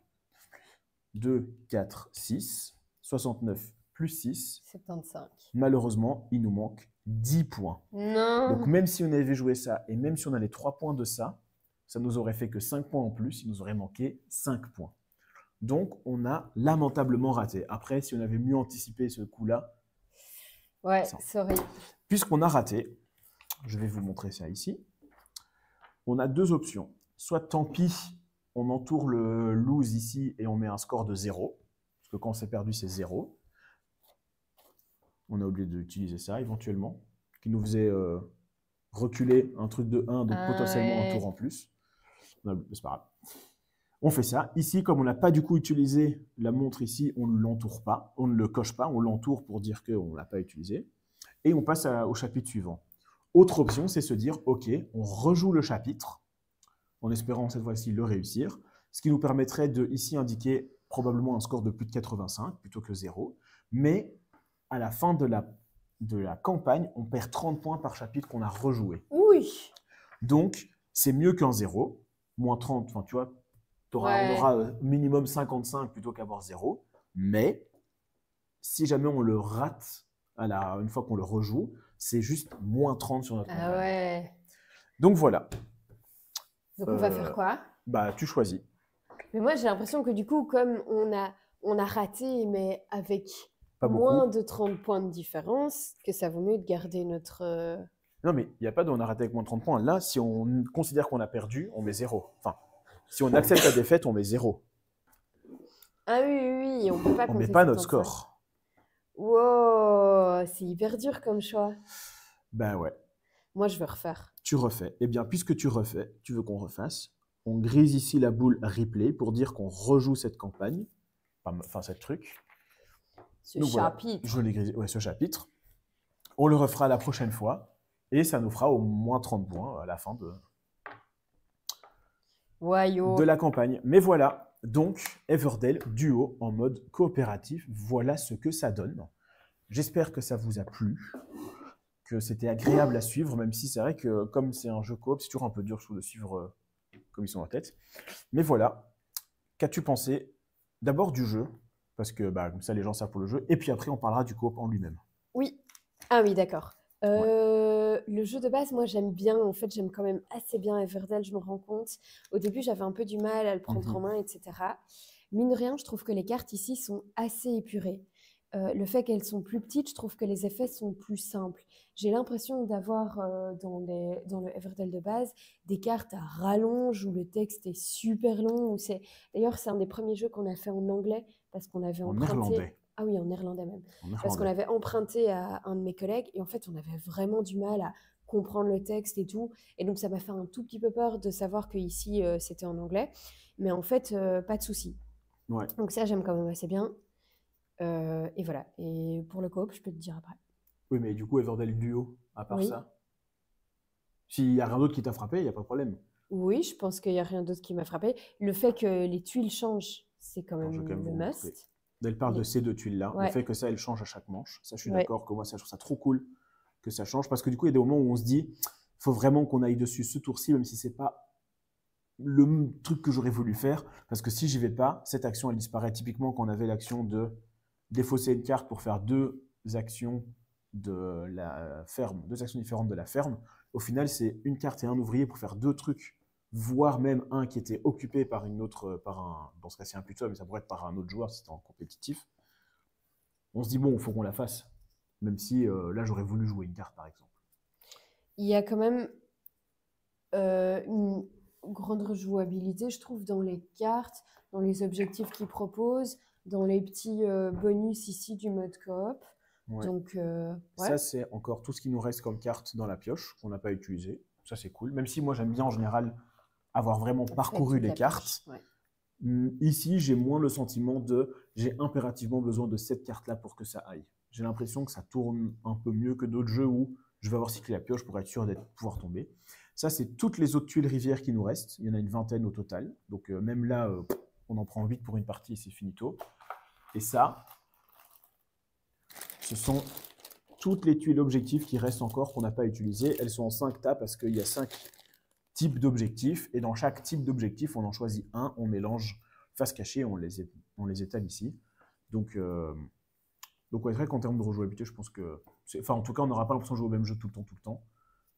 2, 4, 6, 69 plus 6. 75. Malheureusement, il nous manque 10 points. Non. Donc même si on avait joué ça, et même si on a les 3 points de ça, ça nous aurait fait que 5 points en plus, il nous aurait manqué 5 points. Donc on a lamentablement raté. Après, si on avait mieux anticipé ce coup-là... Ouais, sorry. Puisqu'on a raté, je vais vous montrer ça ici, on a 2 options. Soit tant pis, on entoure le lose ici et on met un score de 0, parce que quand c'est perdu, c'est 0. On a oublié d'utiliser ça éventuellement, qui nous faisait reculer un truc de 1, donc potentiellement un tour en plus. C'est pas grave. On fait ça. Ici, comme on n'a pas du coup utilisé la montre ici, on ne l'entoure pas, on ne le coche pas, on l'entoure pour dire qu'on ne l'a pas utilisé. Et on passe au chapitre suivant. Autre option, c'est se dire, ok, on rejoue le chapitre, en espérant cette fois-ci le réussir, ce qui nous permettrait de ici indiquer probablement un score de plus de 85 plutôt que 0, mais à la fin de la campagne, on perd 30 points par chapitre qu'on a rejoué. Oui. Donc, c'est mieux qu'un 0, moins 30, enfin tu vois, on aura minimum 55 plutôt qu'avoir 0, mais si jamais on le rate une fois qu'on le rejoue, c'est juste moins 30 sur notre campagne. Ouais. Donc voilà. Donc on va faire quoi? Bah tu choisis. Mais moi j'ai l'impression que du coup, comme on a raté, mais avec Pas moins beaucoup. de 30 points de différence, que ça vaut mieux de garder notre... Non, mais il n'y a pas de on a raté avec moins de 30 points. Là, si on considère qu'on a perdu, on met 0. Enfin, si on accepte la défaite, on met 0. Ah oui, oui, oui, on peut pas On met compter pas notre 75. score. Wow, c'est hyper dur comme choix. Ben ouais. Moi, je veux refaire. Tu refais. Eh bien, puisque tu refais, tu veux qu'on refasse, on grise ici la boule replay pour dire qu'on rejoue cette campagne, enfin cette truc. Ce Donc voilà, chapitre. je l'ai grisé, ouais, ce chapitre. On le refera la prochaine fois et ça nous fera au moins 30 points à la fin Wayo. de la campagne. Mais voilà, donc Everdell duo en mode coopératif, voilà ce que ça donne. J'espère que ça vous a plu, que c'était agréable à suivre, même si c'est vrai que comme c'est un jeu coop, c'est toujours un peu dur, je trouve, de suivre comme ils sont en tête. Mais voilà, qu'as-tu pensé d'abord du jeu, parce que comme ça les gens savent pour le jeu, et puis après on parlera du coop en lui-même. Oui. Ah oui, d'accord. Ouais. Le jeu de base, moi j'aime bien. En fait, j'aime quand même assez bien Everdell, je me rends compte. Au début, j'avais un peu du mal à le prendre en main, etc. Mine de rien, je trouve que les cartes ici sont assez épurées. Le fait qu'elles sont plus petites, je trouve que les effets sont plus simples. J'ai l'impression d'avoir dans le Everdell de base des cartes à rallonge où le texte est super long. D'ailleurs, c'est un des premiers jeux qu'on a fait en anglais parce qu'on avait En emprunté. néerlandais. Ah oui, en néerlandais même. En Parce qu'on néerlandais. avait emprunté à un de mes collègues et en fait, on avait vraiment du mal à comprendre le texte et tout. Et donc, ça m'a fait un tout petit peu peur de savoir qu'ici, c'était en anglais. Mais en fait, pas de souci. Ouais. Donc ça, j'aime quand même assez bien. Et voilà. Et pour le coop, je peux te dire après. Oui, mais du coup, Everdell duo, à part Oui. ça, s'il n'y a rien d'autre qui t'a frappé, il n'y a pas de problème. Oui, je pense qu'il n'y a rien d'autre qui m'a frappé. Le fait que les tuiles changent, c'est quand Alors, je vais quand même même le vous montrer. must. Elle parle de Les- ces deux tuiles-là. Le Ouais, fait que ça, elle change à chaque manche. Ça, je suis ouais. d'accord que moi, ça, je trouve ça trop cool que ça change. Parce que du coup, il y a des moments où on se dit, il faut vraiment qu'on aille dessus ce tour-ci, même si c'est pas le truc que j'aurais voulu faire. Parce que si j'y vais pas, cette action, elle disparaît. Typiquement, quand on avait l'action de défausser une carte pour faire deux actions de la ferme, deux actions différentes de la ferme. Au final, c'est une carte et un ouvrier pour faire deux trucs, voire même un qui était occupé par une autre, dans ce cas-ci un plutôt, mais ça pourrait être par un autre joueur si c'était en compétitif. On se dit bon, il faut qu'on la fasse, même si là j'aurais voulu jouer une carte par exemple. Il y a quand même une grande rejouabilité, je trouve, dans les cartes, dans les objectifs qu'ils proposent, dans les petits bonus ici du mode coop. Ouais. Donc, ouais. Ça, c'est encore tout ce qui nous reste comme carte dans la pioche qu'on n'a pas utilisé. Ça, c'est cool. Même si moi, j'aime bien en général avoir vraiment parcouru les cartes. Ouais. Ici, j'ai moins le sentiment de j'ai impérativement besoin de cette carte-là pour que ça aille. J'ai l'impression que ça tourne un peu mieux que d'autres jeux où je vais avoir cyclé la pioche pour être sûr d'être pouvoir tomber. Ça, c'est toutes les autres tuiles rivières qui nous restent. Il y en a une vingtaine au total. Donc, même là, on en prend 8 pour une partie et c'est finito. Et ça, ce sont toutes les tuiles objectifs qui restent encore qu'on n'a pas utilisées. Elles sont en 5 tas parce qu'il y a 5 types d'objectifs. Et dans chaque type d'objectif, on en choisit un, on mélange face cachée, on les étale ici. Donc ouais, c'est vrai qu'en termes de rejouabilité, je pense que... Enfin, en tout cas, on n'aura pas l'impression de jouer au même jeu tout le temps.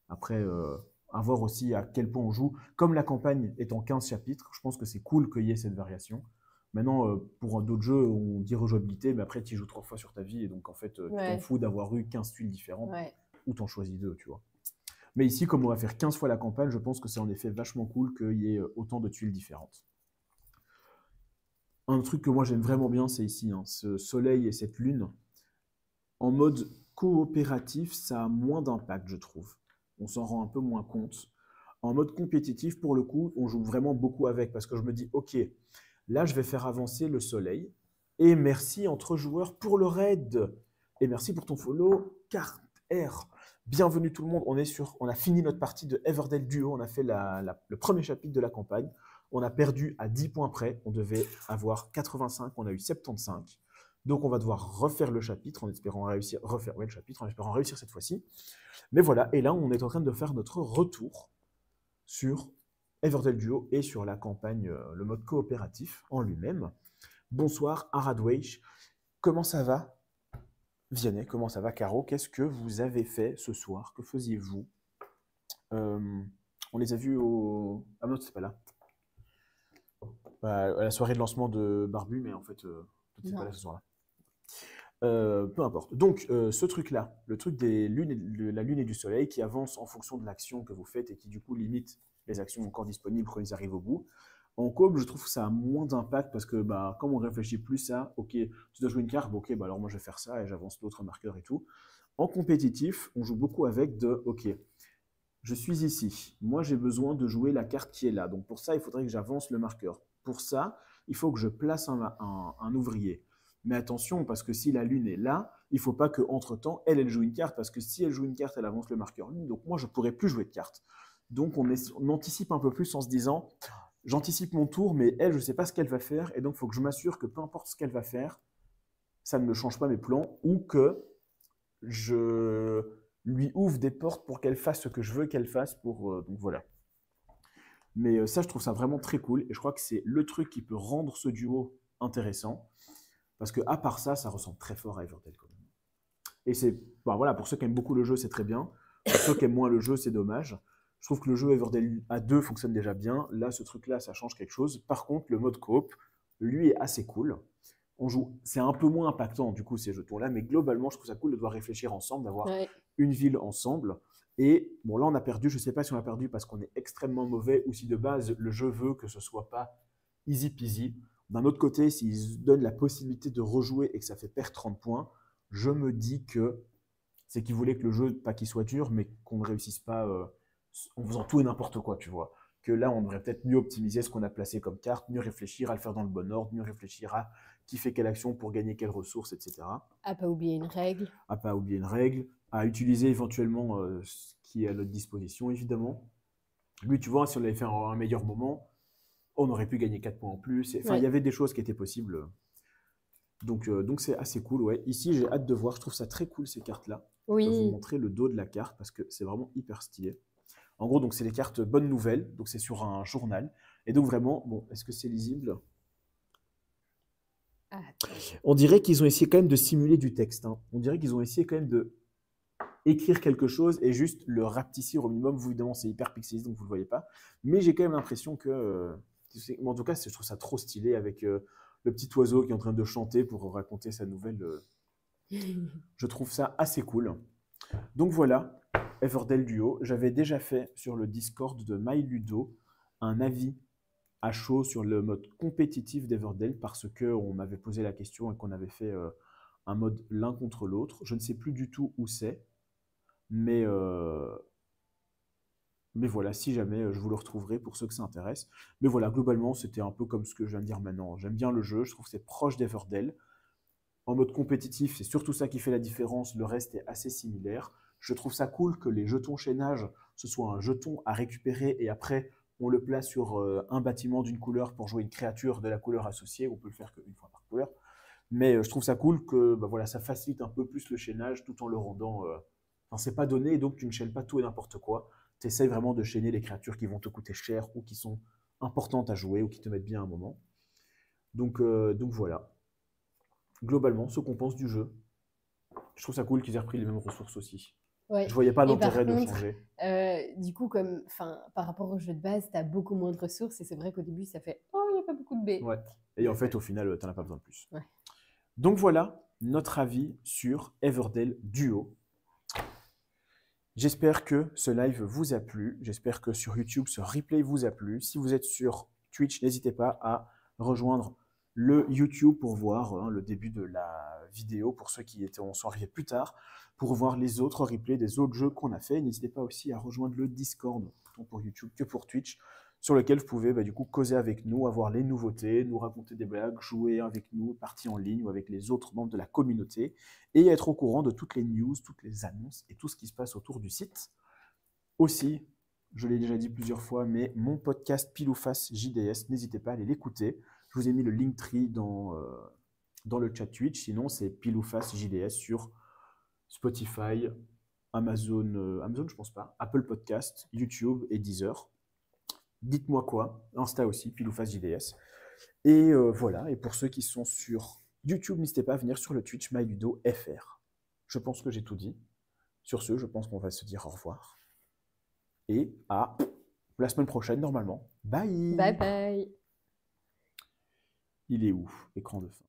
Après, à voir aussi à quel point on joue. Comme la campagne est en 15 chapitres, je pense que c'est cool qu'il y ait cette variation. Maintenant, pour d'autres jeux, on dit rejouabilité, mais après, tu y joues 3 fois sur ta vie, et donc en fait, tu t'en fous d'avoir eu 15 tuiles différentes, ou t'en choisis 2, tu vois. Mais ici, comme on va faire 15 fois la campagne, je pense que c'est en effet vachement cool qu'il y ait autant de tuiles différentes. Un truc que moi j'aime vraiment bien, c'est ici, ce soleil et cette lune. En mode coopératif, ça a moins d'impact, je trouve. On s'en rend un peu moins compte. En mode compétitif, pour le coup, on joue vraiment beaucoup avec, parce que je me dis, ok, là je vais faire avancer le soleil, et merci entre joueurs pour le raid, et merci pour ton follow, carte R. Bienvenue tout le monde, on a fini notre partie de Everdell Duo, on a fait le premier chapitre de la campagne, on a perdu à 10 points près, on devait avoir 85, on a eu 75. Donc on va devoir refaire le chapitre en espérant réussir, cette fois-ci. Mais voilà, et là on est en train de faire notre retour sur Everdell Duo et sur la campagne, le mode coopératif en lui-même. Bonsoir Aradweich, comment ça va Vianney, comment ça va Caro? Qu'est-ce que vous avez fait ce soir? Que faisiez-vous? On les a vus au... Ah non, c'est pas là. À la soirée de lancement de Barbu, mais en fait, Toutes ces Non. balles ce soir-là. Peu importe. Donc, ce truc-là, le truc des lunes de la lune et du soleil qui avance en fonction de l'action que vous faites et qui du coup limite les actions encore disponibles quand ils arrivent au bout. En coop, je trouve que ça a moins d'impact parce que bah, comme on réfléchit plus à, ok, tu dois jouer une carte, bah, ok, bah, alors moi je vais faire ça et j'avance d'autres marqueurs et tout. En compétitif, on joue beaucoup avec de, ok, je suis ici, moi j'ai besoin de jouer la carte qui est là. Donc pour ça, il faudrait que j'avance le marqueur. Pour ça, il faut que je place un ouvrier. Mais attention, parce que si la lune est là, il ne faut pas qu'entre-temps, elle joue une carte, parce que si elle joue une carte, elle avance le marqueur lune, donc moi je ne pourrais plus jouer de carte. Donc on anticipe un peu plus en se disant, j'anticipe mon tour, mais elle, je ne sais pas ce qu'elle va faire, et donc il faut que je m'assure que peu importe ce qu'elle va faire, ça ne me change pas mes plans, ou que je lui ouvre des portes pour qu'elle fasse ce que je veux qu'elle fasse. Donc voilà. Mais ça, je trouve ça vraiment très cool, et je crois que c'est le truc qui peut rendre ce duo intéressant, parce que à part ça, ça ressemble très fort à Everdell quand même. Et c'est, bah voilà, pour ceux qui aiment beaucoup le jeu, c'est très bien. Pour ceux qui aiment moins le jeu, c'est dommage. Je trouve que le jeu Everdell à 2 fonctionne déjà bien. Là, ce truc-là, ça change quelque chose. Par contre, le mode coop, lui, est assez cool. On joue, c'est un peu moins impactant du coup ces jetons-là, mais globalement, je trouve ça cool de devoir réfléchir ensemble, d'avoir Ouais. une ville ensemble. Et bon, là, on a perdu. Je ne sais pas si on a perdu parce qu'on est extrêmement mauvais ou si de base le jeu veut que ce soit pas easy peasy. D'un autre côté, s'ils donnent la possibilité de rejouer et que ça fait perdre 30 points, je me dis que c'est qu'ils voulaient que le jeu, pas qu'il soit dur, mais qu'on ne réussisse pas en faisant tout et n'importe quoi, tu vois. Que là, on devrait peut-être mieux optimiser ce qu'on a placé comme carte, mieux réfléchir à le faire dans le bon ordre, mieux réfléchir à qui fait quelle action pour gagner quelle ressource, etc. À pas oublier une règle. À pas oublier une règle, à utiliser éventuellement ce qui est à notre disposition, évidemment. Lui, tu vois, si on l'avait fait à un meilleur moment, on aurait pu gagner 4 points en plus. Enfin, il y avait des choses qui étaient possibles. Donc c'est assez cool, ouais. Ici, j'ai hâte de voir. Je trouve ça très cool, ces cartes-là. Je vais vous Oui. montrer le dos de la carte parce que c'est vraiment hyper stylé. En gros, donc c'est les cartes bonnes nouvelles. Donc c'est sur un journal. Et donc vraiment, bon, est-ce que c'est lisible? Ah, On dirait qu'ils ont essayé quand même de simuler du texte, hein. On dirait qu'ils ont essayé quand même de écrire quelque chose et juste le rapetissir au minimum. Vous, évidemment, c'est hyper pixelisé, donc vous ne le voyez pas. Mais j'ai quand même l'impression que... en tout cas, je trouve ça trop stylé avec le petit oiseau qui est en train de chanter pour raconter sa nouvelle. Je trouve ça assez cool. Donc voilà, Everdell Duo. J'avais déjà fait sur le Discord de MyLudo un avis à chaud sur le mode compétitif d'Everdell parce qu'on m'avait posé la question et qu'on avait fait un mode l'un contre l'autre. Je ne sais plus du tout où c'est, mais voilà, si jamais, je vous le retrouverai pour ceux que ça intéresse. Mais voilà, globalement, c'était un peu comme ce que je viens de dire maintenant. J'aime bien le jeu, je trouve que c'est proche d'Everdell. En mode compétitif, c'est surtout ça qui fait la différence. Le reste est assez similaire. Je trouve ça cool que les jetons chaînage, ce soit un jeton à récupérer et après, on le place sur un bâtiment d'une couleur pour jouer une créature de la couleur associée. On peut le faire qu'une fois par couleur. Mais je trouve ça cool que bah, voilà, ça facilite un peu plus le chaînage tout en le rendant. Enfin, c'est pas donné et donc tu ne chaînes pas tout et n'importe quoi. Tu essayes vraiment de chaîner les créatures qui vont te coûter cher ou qui sont importantes à jouer ou qui te mettent bien à un moment. Donc voilà. Globalement, ce qu'on pense du jeu. Je trouve ça cool qu'ils aient repris les mêmes ressources aussi. Ouais. Je voyais pas Et par l'intérêt de contre, changer. du coup, comme, par rapport au jeu de base, tu as beaucoup moins de ressources et c'est vrai qu'au début, ça fait « Oh, il n'y a pas beaucoup de baies Ouais. Et en fait, au final, tu n'en as pas besoin de plus. Ouais. Donc voilà notre avis sur Everdell Duo. J'espère que ce live vous a plu. J'espère que sur YouTube, ce replay vous a plu. Si vous êtes sur Twitch, n'hésitez pas à rejoindre le YouTube pour voir le début de la vidéo, pour ceux qui sont arrivés plus tard, pour voir les autres replays des autres jeux qu'on a fait. N'hésitez pas aussi à rejoindre le Discord, tant pour YouTube que pour Twitch, sur lequel vous pouvez du coup causer avec nous, avoir les nouveautés, nous raconter des blagues, jouer avec nous, partie en ligne ou avec les autres membres de la communauté et être au courant de toutes les news, toutes les annonces et tout ce qui se passe autour du site. Aussi, je l'ai déjà dit plusieurs fois, mais mon podcast Pile ou Face JDS, n'hésitez pas à aller l'écouter. Je vous ai mis le Linktree dans le chat Twitch. Sinon, c'est Pile ou Face JDS sur Spotify, Amazon, je pense pas, Apple Podcast, YouTube et Deezer. Dites-moi quoi, Insta aussi, Pile ou Face JDS. Et voilà, et pour ceux qui sont sur YouTube, n'hésitez pas à venir sur le Twitch MyLudoFR. Je pense que j'ai tout dit. Sur ce, je pense qu'on va se dire au revoir. Et à la semaine prochaine, normalement. Bye. Bye bye. Il est où, écran de fin?